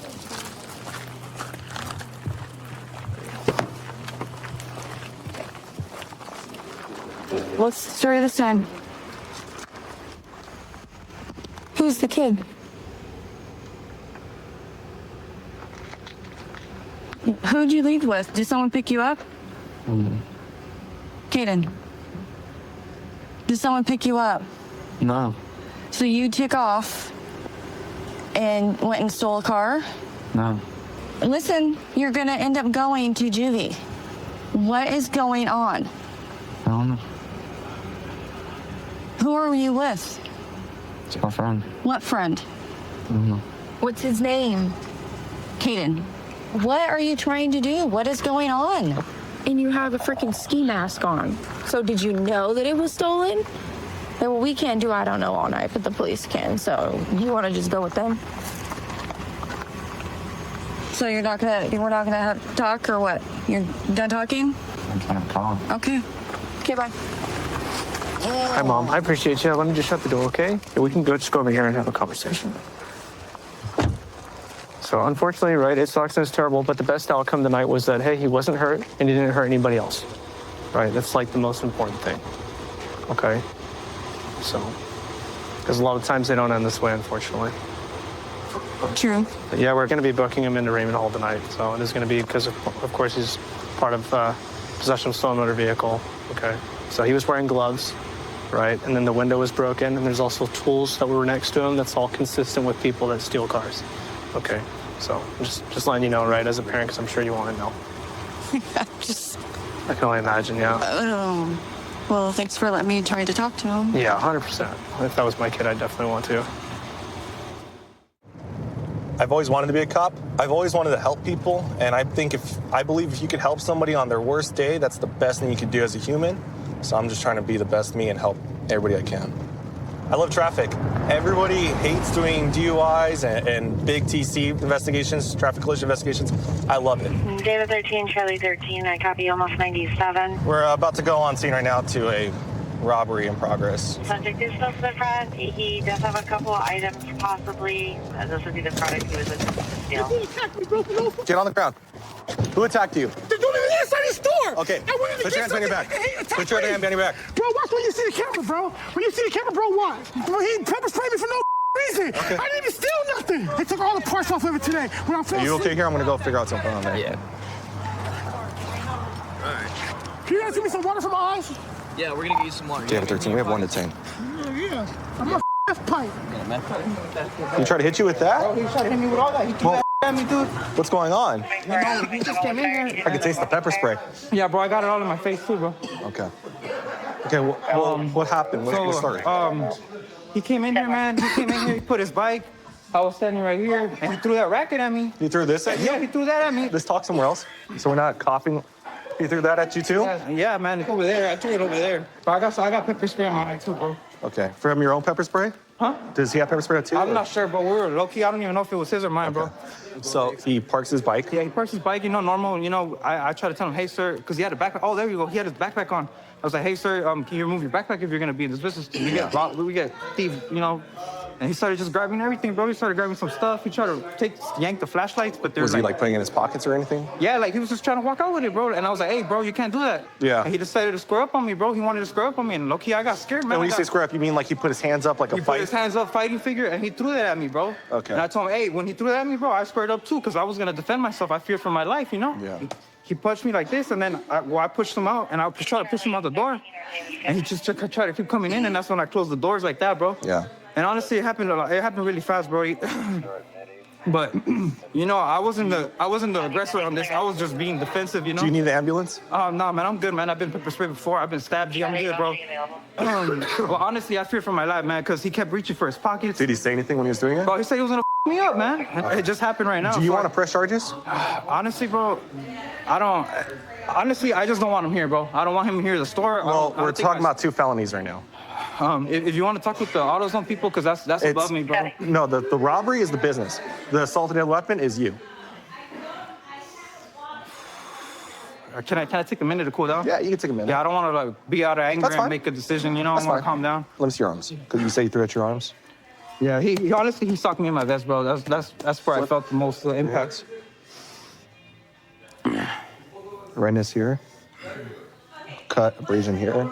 What's the story this time? Who's the kid? Who'd you leave with? Did someone pick you up? Kaden, did someone pick you up? No. So you took off and went and stole a car? No. Listen, you're gonna end up going to juvie. What is going on? I don't know. Who are you with? It's my friend. What friend? I don't know. What's his name? Kaden, what are you trying to do? What is going on? And you have a freaking ski mask on. So did you know that it was stolen? Well, we can't do I don't know all night, but the police can. So you want to just go with them? So we're not gonna have talk or what? You're done talking? I'm trying to call. Okay. Okay, bye. Hi, Mom. I appreciate you. Let me just shut the door, okay? Yeah, we can just go over here and have a conversation. So unfortunately, right, it sucks and it's terrible, but the best outcome tonight was that, hey, he wasn't hurt and he didn't hurt anybody else. Right? That's like the most important thing. Okay? So, because a lot of times they don't end this way, unfortunately. True. But yeah, we're going to be booking him into Raymond Hall tonight. So it is going to be because, of course, he's part of possession of stolen motor vehicle. Okay? So he was wearing gloves. Right, and then the window was broken, and there's also tools that were next to him. That's all consistent with people that steal cars. Okay, so just letting you know, right, as a parent, because I'm sure you want to know. I can only imagine, yeah. Well, thanks for letting me try to talk to him. Yeah, 100%. If that was my kid, I'd definitely want to. I've always wanted to be a cop. I've always wanted to help people, and I believe if you could help somebody on their worst day, that's the best thing you could do as a human. So I'm just trying to be the best me and help everybody I can. I love traffic. Everybody hates doing DUIs and big TC investigations, traffic collision investigations. I love it. Data 13, Charlie 13, I copy almost 97. We're about to go on scene right now to a robbery in progress. Subject is still to the front. He does have a couple of items, possibly. This would be the product he was looking to steal. Get on the ground. Who attacked you? They're doing it inside the store. Okay, put your hands behind your back. Put your hand behind your back. Bro, watch when you see the camera, bro. When you see the camera, bro, watch. Bro, he pepper sprayed me for no reason. Okay. I didn't even steal nothing. They took all the parts off of it today. When I'm Are you okay here? I'm gonna go figure out something on there. Yeah. Can you guys give me some water for my eyes? Yeah, we're gonna get you some water. Data 13, we have one detained. Yeah. I'm a pipe. He tried to hit you with that? Bro, he tried to hit me with all that. He threw that at me, dude. What's going on? He just came in here. I can taste the pepper spray. Yeah, bro, I got it all in my face too, bro. Okay. Okay, well, what happened? What started? He came in here, man. He came in here, he put his bike. I was standing right here, and he threw that racket at me. He threw this at you? Yeah, he threw that at me. Let's talk somewhere else. So we're not coughing. He threw that at you too? Yeah, man, it's over there. I threw it over there. But I got pepper spray on my eye too, bro. Okay. From your own pepper spray? Huh? Does he have pepper spray too? I'm not sure, but we were low-key. I don't even know if it was his or mine, bro. So he parks his bike? Yeah, he parks his bike, normal. I try to tell him, hey, sir, because he had a backpack. Oh, there you go. He had his backpack on. I was like, hey, sir, can you remove your backpack if you're going to be in this business? We get robbed, we get thieves, And he started just grabbing everything, bro. He started grabbing some stuff. He tried to yank the flashlights, but Was he like putting it in his pockets or anything? Yeah, like he was just trying to walk out with it, bro. And I was like, hey, bro, you can't do that. Yeah. And he decided to square up on me, bro. He wanted to square up on me. And low-key, I got scared, man. And when you say square up, you mean like he put his hands up like a He fight? put his hands up, fighting figure, and he threw that at me, bro. Okay. And I told him, hey, when he threw that at me, bro, I squared up too, because I was going to defend myself. I feared for my life, Yeah. He punched me like this, and then I pushed him out, and I tried to push him out the door. And he just tried to keep coming in, and that's when I closed the doors like that, bro. Yeah. And honestly, it happened really fast, bro. But you know, I wasn't the aggressor on this. I was just being defensive. You know. Do you need the ambulance? No, man, I'm good, man. I've been pepper sprayed before. I've been stabbed. G, I'm good, bro. Well, honestly, I fear for my life, man, because he kept reaching for his pockets. Did he say anything when he was doing it? Bro, he said he was gonna me up, man. It just happened right now. Do you want to press charges? Honestly, bro, I don't. Honestly, I just don't want him here, bro. I don't want him here at the store. Well, we're talking about 2 felonies right now. If you want to talk with the AutoZone people, because that's above me, bro. No, the robbery is the business. The assaulted deadly weapon is you. Can I take a minute to cool down? Yeah, you can take a minute. Yeah, I don't want to like be out of anger and make a decision. You know, I want to calm down. Let me see your arms. Because you say you threw at your arms. Yeah, he honestly he socked me in my vest, bro. That's where I felt the most impact. Redness here. Cut, abrasion here.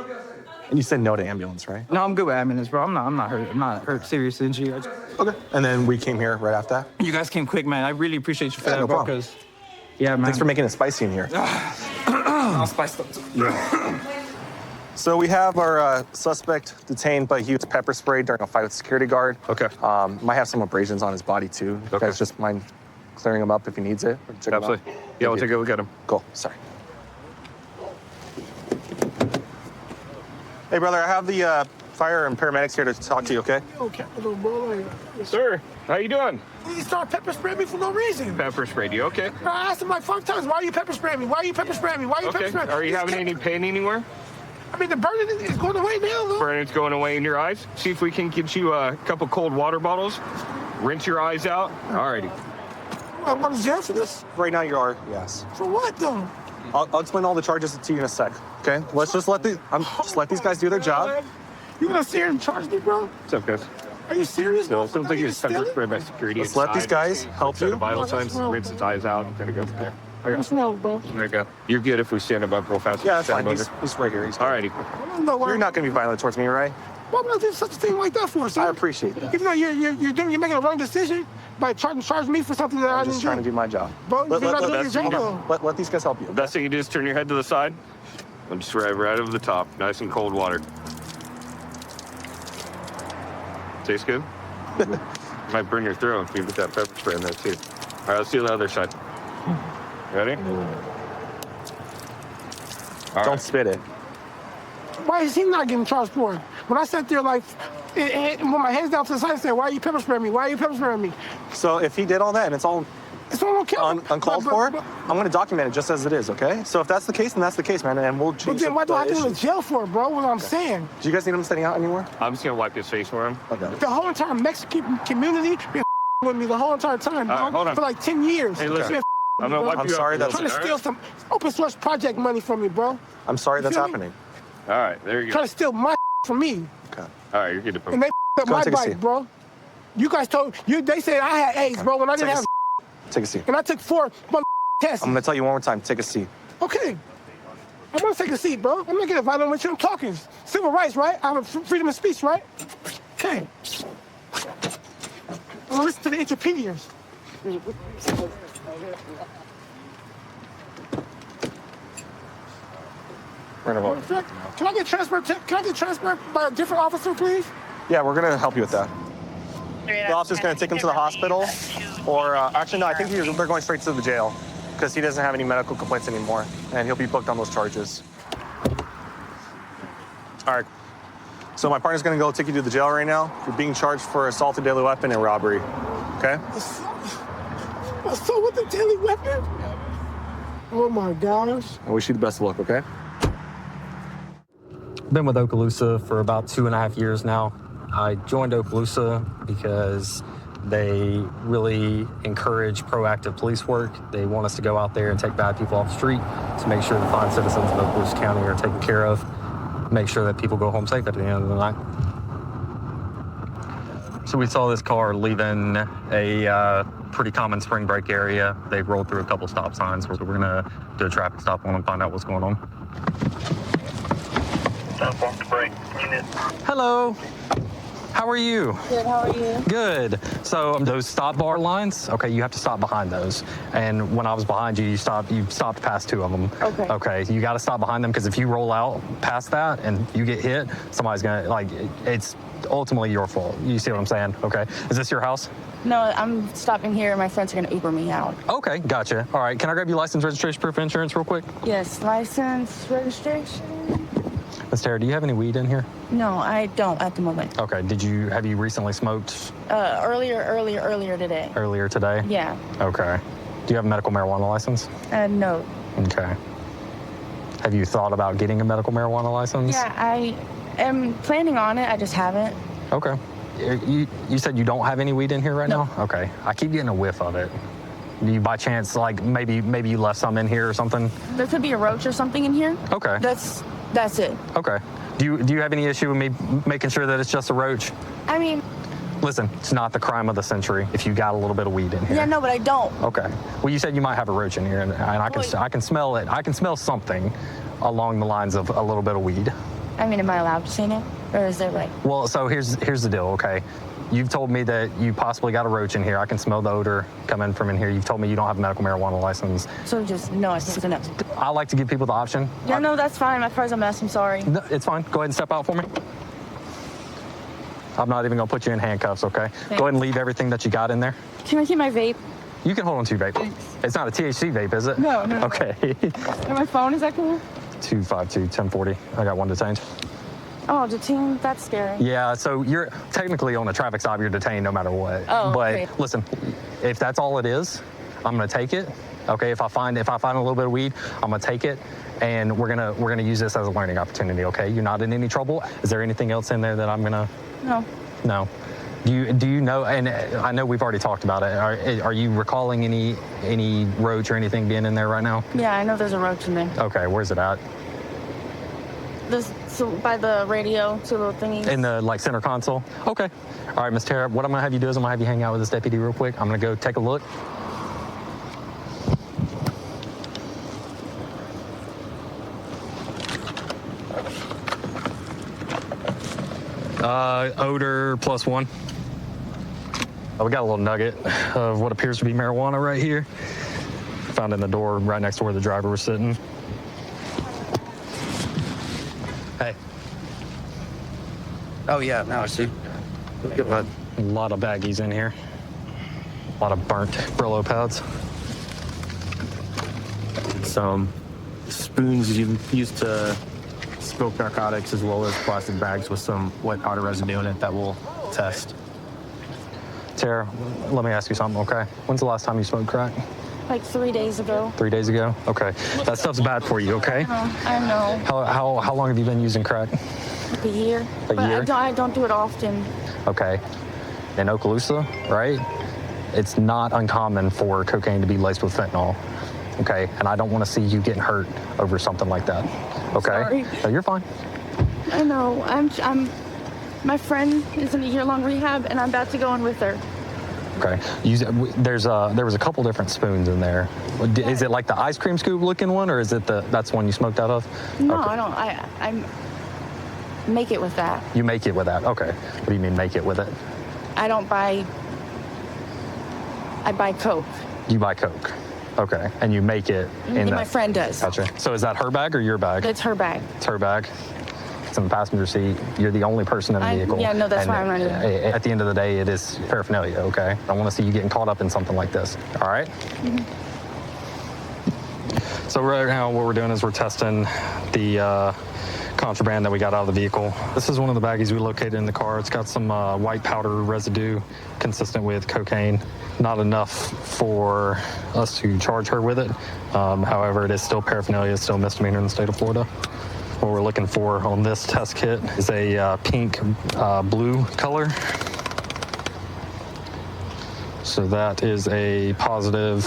And you said no to ambulance, right? No, I'm good with ambulance, bro. I'm not hurt. I'm not hurt serious injury. Okay. And then we came here right after that. You guys came quick, man. I really appreciate you for that, no bro. problem. Because yeah, man. Thanks for making it spicy in here. I'll spice it up too. Yeah. So we have our suspect detained, but he was pepper sprayed during a fight with a security guard. Okay. Might have some abrasions on his body too. You guys just mind clearing him up if he needs it? Absolutely. Yeah, we'll take a look at him. Cool. Sorry. Hey, brother, I have the fire and paramedics here to talk to you, okay? Okay, little boy. Sir, how you doing? He started pepper spraying me for no reason. Pepper sprayed you, okay? I asked him like 5 times, why are you pepper spraying me? Why are you pepper spraying me? Why are you pepper spraying me? Are you having any pain anywhere? I mean, the burning is going away now, though. Burning's going away in your eyes. See if we can get you a couple cold water bottles. Rinse your eyes out. Alrighty. I'm going to jail for this. Right now you are, yes. For what, though? I'll explain all the charges to you in a sec, okay? Let's just let these guys do their job. You gonna sit here and charge me, bro? What's up, guys? Are you serious? No, sounds like he's pepper sprayed by security. Let's let these guys help you. Vital signs, rinse his eyes out, and gonna go from there. What's wrong, bro? There you go. You're good if we stand above real fast. Yeah, that's fine. He's right here. Alrighty. You're not going to be violent towards me, right? Why would I do such a thing like that for, sir? I appreciate that. Even though you're making a wrong decision by charging me for something that I didn't do. I'm just trying to do my job. Bro, you're not doing your job. Let these guys help you. The best thing you do is turn your head to the side and just right over the top. Nice and cold water. Tastes good? Might burn your throat if you put that pepper spray in there too. All right, let's do the other side. Ready? Don't spit it. Why is he not getting charged for it? When I sat there like, with my hands down to the side and said, why are you pepper spraying me? Why are you pepper spraying me? So if he did all that and it's all okay. uncalled for, I'm going to document it just as it is, okay? So if that's the case, then that's the case, man, and we'll change. But then why do I have to go to jail for it, bro? What I'm saying. Do you guys need him staying out anymore? I'm just going to wipe his face for him. Okay. The whole entire Mexican community been with me the whole entire time, bro. Hold on. For like 10 years. Hey, listen. I'm going to wipe you sorry up. Trying to steal some open source project money from me, bro. I'm sorry that's happening. All right, there you go. Trying to steal my from me. Okay. All right, you're good to put. And they up my bike, bro. You guys they said I had AIDS, bro, when I didn't have. Take a seat. And I took 4 tests. I'm going to tell you one more time. Take a seat. Okay. I'm going to take a seat, bro. I'm not getting violent with you. I'm talking. Civil rights, right? I have freedom of speech, right? Okay. I'm going to listen to the interpediaries. Can I get transferred by a different officer, please? Yeah, we're going to help you with that. The officer's going to take him to the hospital, or actually, no, I think they're going straight to the jail because he doesn't have any medical complaints anymore, and he'll be booked on those charges. All right. So my partner's going to go take you to the jail right now. You're being charged for assaulted deadly weapon and robbery. Okay? Assault with a deadly weapon? Oh my gosh. I wish you the best of luck. Okay? Been with Okaloosa for about 2.5 years now. I joined Okaloosa because they really encourage proactive police work. They want us to go out there and take bad people off the street to make sure the fine citizens of Okaloosa County are taken care of, make sure that people go home safe at the end of the night. So we saw this car leaving a pretty common spring break area. They rolled through a couple stop signs, so we're gonna do a traffic stop on them and find out what's going on. Stop on the break. Hello. How are you? Good, how are you? Good. So those stop bar lines, okay, you have to stop behind those. And when I was behind you, you stopped past 2 of them. Okay. Okay, you got to stop behind them because if you roll out past that and you get hit, somebody's gonna, like, it's ultimately your fault. You see what I'm saying? Okay. Is this your house? No, I'm stopping here. My friends are going to Uber me out. Okay, gotcha. All right, can I grab your license, registration, proof of insurance real quick? Yes, license, registration. Miss Tara, do you have any weed in here? No, I don't at the moment. Okay, have you recently smoked? Earlier today. Earlier today? Yeah. Okay. Do you have a medical marijuana license? No. Okay. Have you thought about getting a medical marijuana license? Yeah, I am planning on it. I just haven't. Okay. You said you don't have any weed in here right now? Okay. I keep getting a whiff of it. Do you by chance, like, maybe you left some in here or something? There could be a roach or something in here. Okay. That's it. Okay. Do you have any issue with me making sure that it's just a roach? I mean... Listen, it's not the crime of the century if you got a little bit of weed in here. Yeah, no, but I don't. Okay. Well, you said you might have a roach in here, and I can smell it. I can smell something along the lines of a little bit of weed. I mean, am I allowed to say no? Or is there like... Well, so here's the deal, okay? You've told me that you possibly got a roach in here. I can smell the odor coming from in here. You've told me you don't have a medical marijuana license. So just, no, it's a no. I like to give people the option. Yeah, no, that's fine. My car's a mess. I'm sorry. No, it's fine. Go ahead and step out for me. I'm not even going to put you in handcuffs, okay? Thanks. Go ahead and leave everything that you got in there. Can I keep my vape? You can hold on to your vape. Thanks. It's not a THC vape, is it? No. Okay. And my phone, is that cool? 252-1040. I got one detained. Oh, detained? That's scary. Yeah, so you're technically on a traffic stop. You're detained no matter what. Oh, but okay. Listen, if that's all it is, I'm gonna take it. Okay, if I find a little bit of weed, I'm gonna take it, and we're gonna use this as a learning opportunity. Okay, you're not in any trouble. Is there anything else in there that I'm gonna? No. No. Do you know? And I know we've already talked about it. Are you recalling any roach or anything being in there right now? Yeah, I know there's a roach in there. Okay, where's it at? So by the radio, 2 little thingies. In the center console? Okay. All right, Miss Tara, what I'm gonna have you do is I'm gonna have you hang out with this deputy real quick. I'm gonna go take a look. Odor +1. Oh, we got a little nugget of what appears to be marijuana right here. Found in the door right next to where the driver was sitting. Hey. Oh, yeah, now I see. Look at that. A lot of baggies in here. A lot of burnt Brillo pads. Some spoons used to smoke narcotics, as well as plastic bags with some wet powder residue in it that we'll test. Tara, let me ask you something, okay? When's the last time you smoked crack? Like 3 days ago. 3 days ago? Okay. That stuff's bad for you, okay? I know. How long have you been using crack? Like a year. A year? I don't do it often. Okay. In Okaloosa, right? It's not uncommon for cocaine to be laced with fentanyl. Okay, and I don't want to see you getting hurt over something like that. Okay? Sorry. No, you're fine. I know. My friend is in a year-long rehab, and I'm about to go in with her. Okay. There was a couple different spoons in there. Is it like the ice cream scoop looking one, or is it that's one you smoked out of? No, okay. I don't. I make it with that. You make it with that. Okay. What do you mean make it with it? I buy Coke. You buy Coke. Okay. And you make it in And that. my friend does. Gotcha. So is that her bag or your bag? It's her bag. It's her bag. It's in the passenger seat. You're the only person in the vehicle. Yeah, no, that's why I'm running. At the end of the day, it is paraphernalia, okay? I don't want to see you getting caught up in something like this, all right? Mm-hmm. So right now what we're doing is we're testing the contraband that we got out of the vehicle. This is one of the baggies we located in the car. It's got some white powder residue consistent with cocaine. Not enough for us to charge her with it. However, it is still paraphernalia. It's still a misdemeanor in the state of Florida. What we're looking for on this test kit is a pink blue color. So that is a positive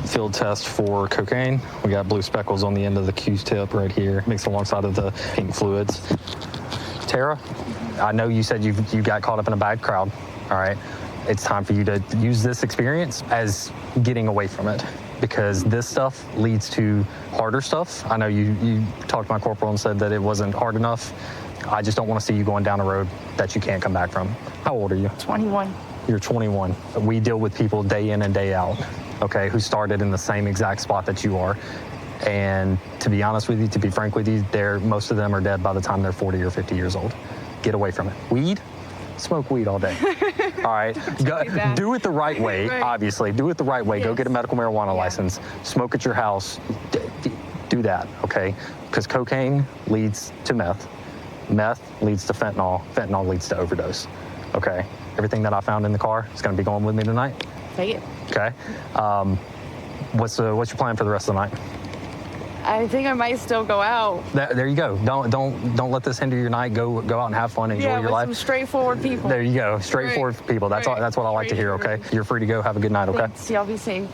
field test for cocaine. We got blue speckles on the end of the Q-tip right here, mixed alongside of the pink fluids. Tara, I know you said you got caught up in a bad crowd, all right? It's time for you to use this experience as getting away from it, because this stuff leads to harder stuff. I know you talked to my corporal and said that it wasn't hard enough. I just don't want to see you going down a road that you can't come back from. How old are you? 21. You're 21. We deal with people day in and day out, okay, who started in the same exact spot that you are. And to be honest with you, to be frank with you, most of them are dead by the time they're 40 or 50 years old. Get away from it. Weed? Smoke weed all day. All right? Do it the right way, obviously. Do it the right way. Yes. Go get a medical marijuana license. Smoke at your house. Do that, okay? Because cocaine leads to meth. Meth leads to fentanyl. Fentanyl leads to overdose, okay? Everything that I found in the car is going to be going with me tonight. Take it. Okay. What's your plan for the rest of the night? I think I might still go out. There you go. Don't let this hinder your night. Go out and have fun. Enjoy your life. Some straightforward people. There you go. Straightforward people. That's what I like to hear. Okay. You're free to go. Have a good night. Okay. Thanks. Y'all be safe.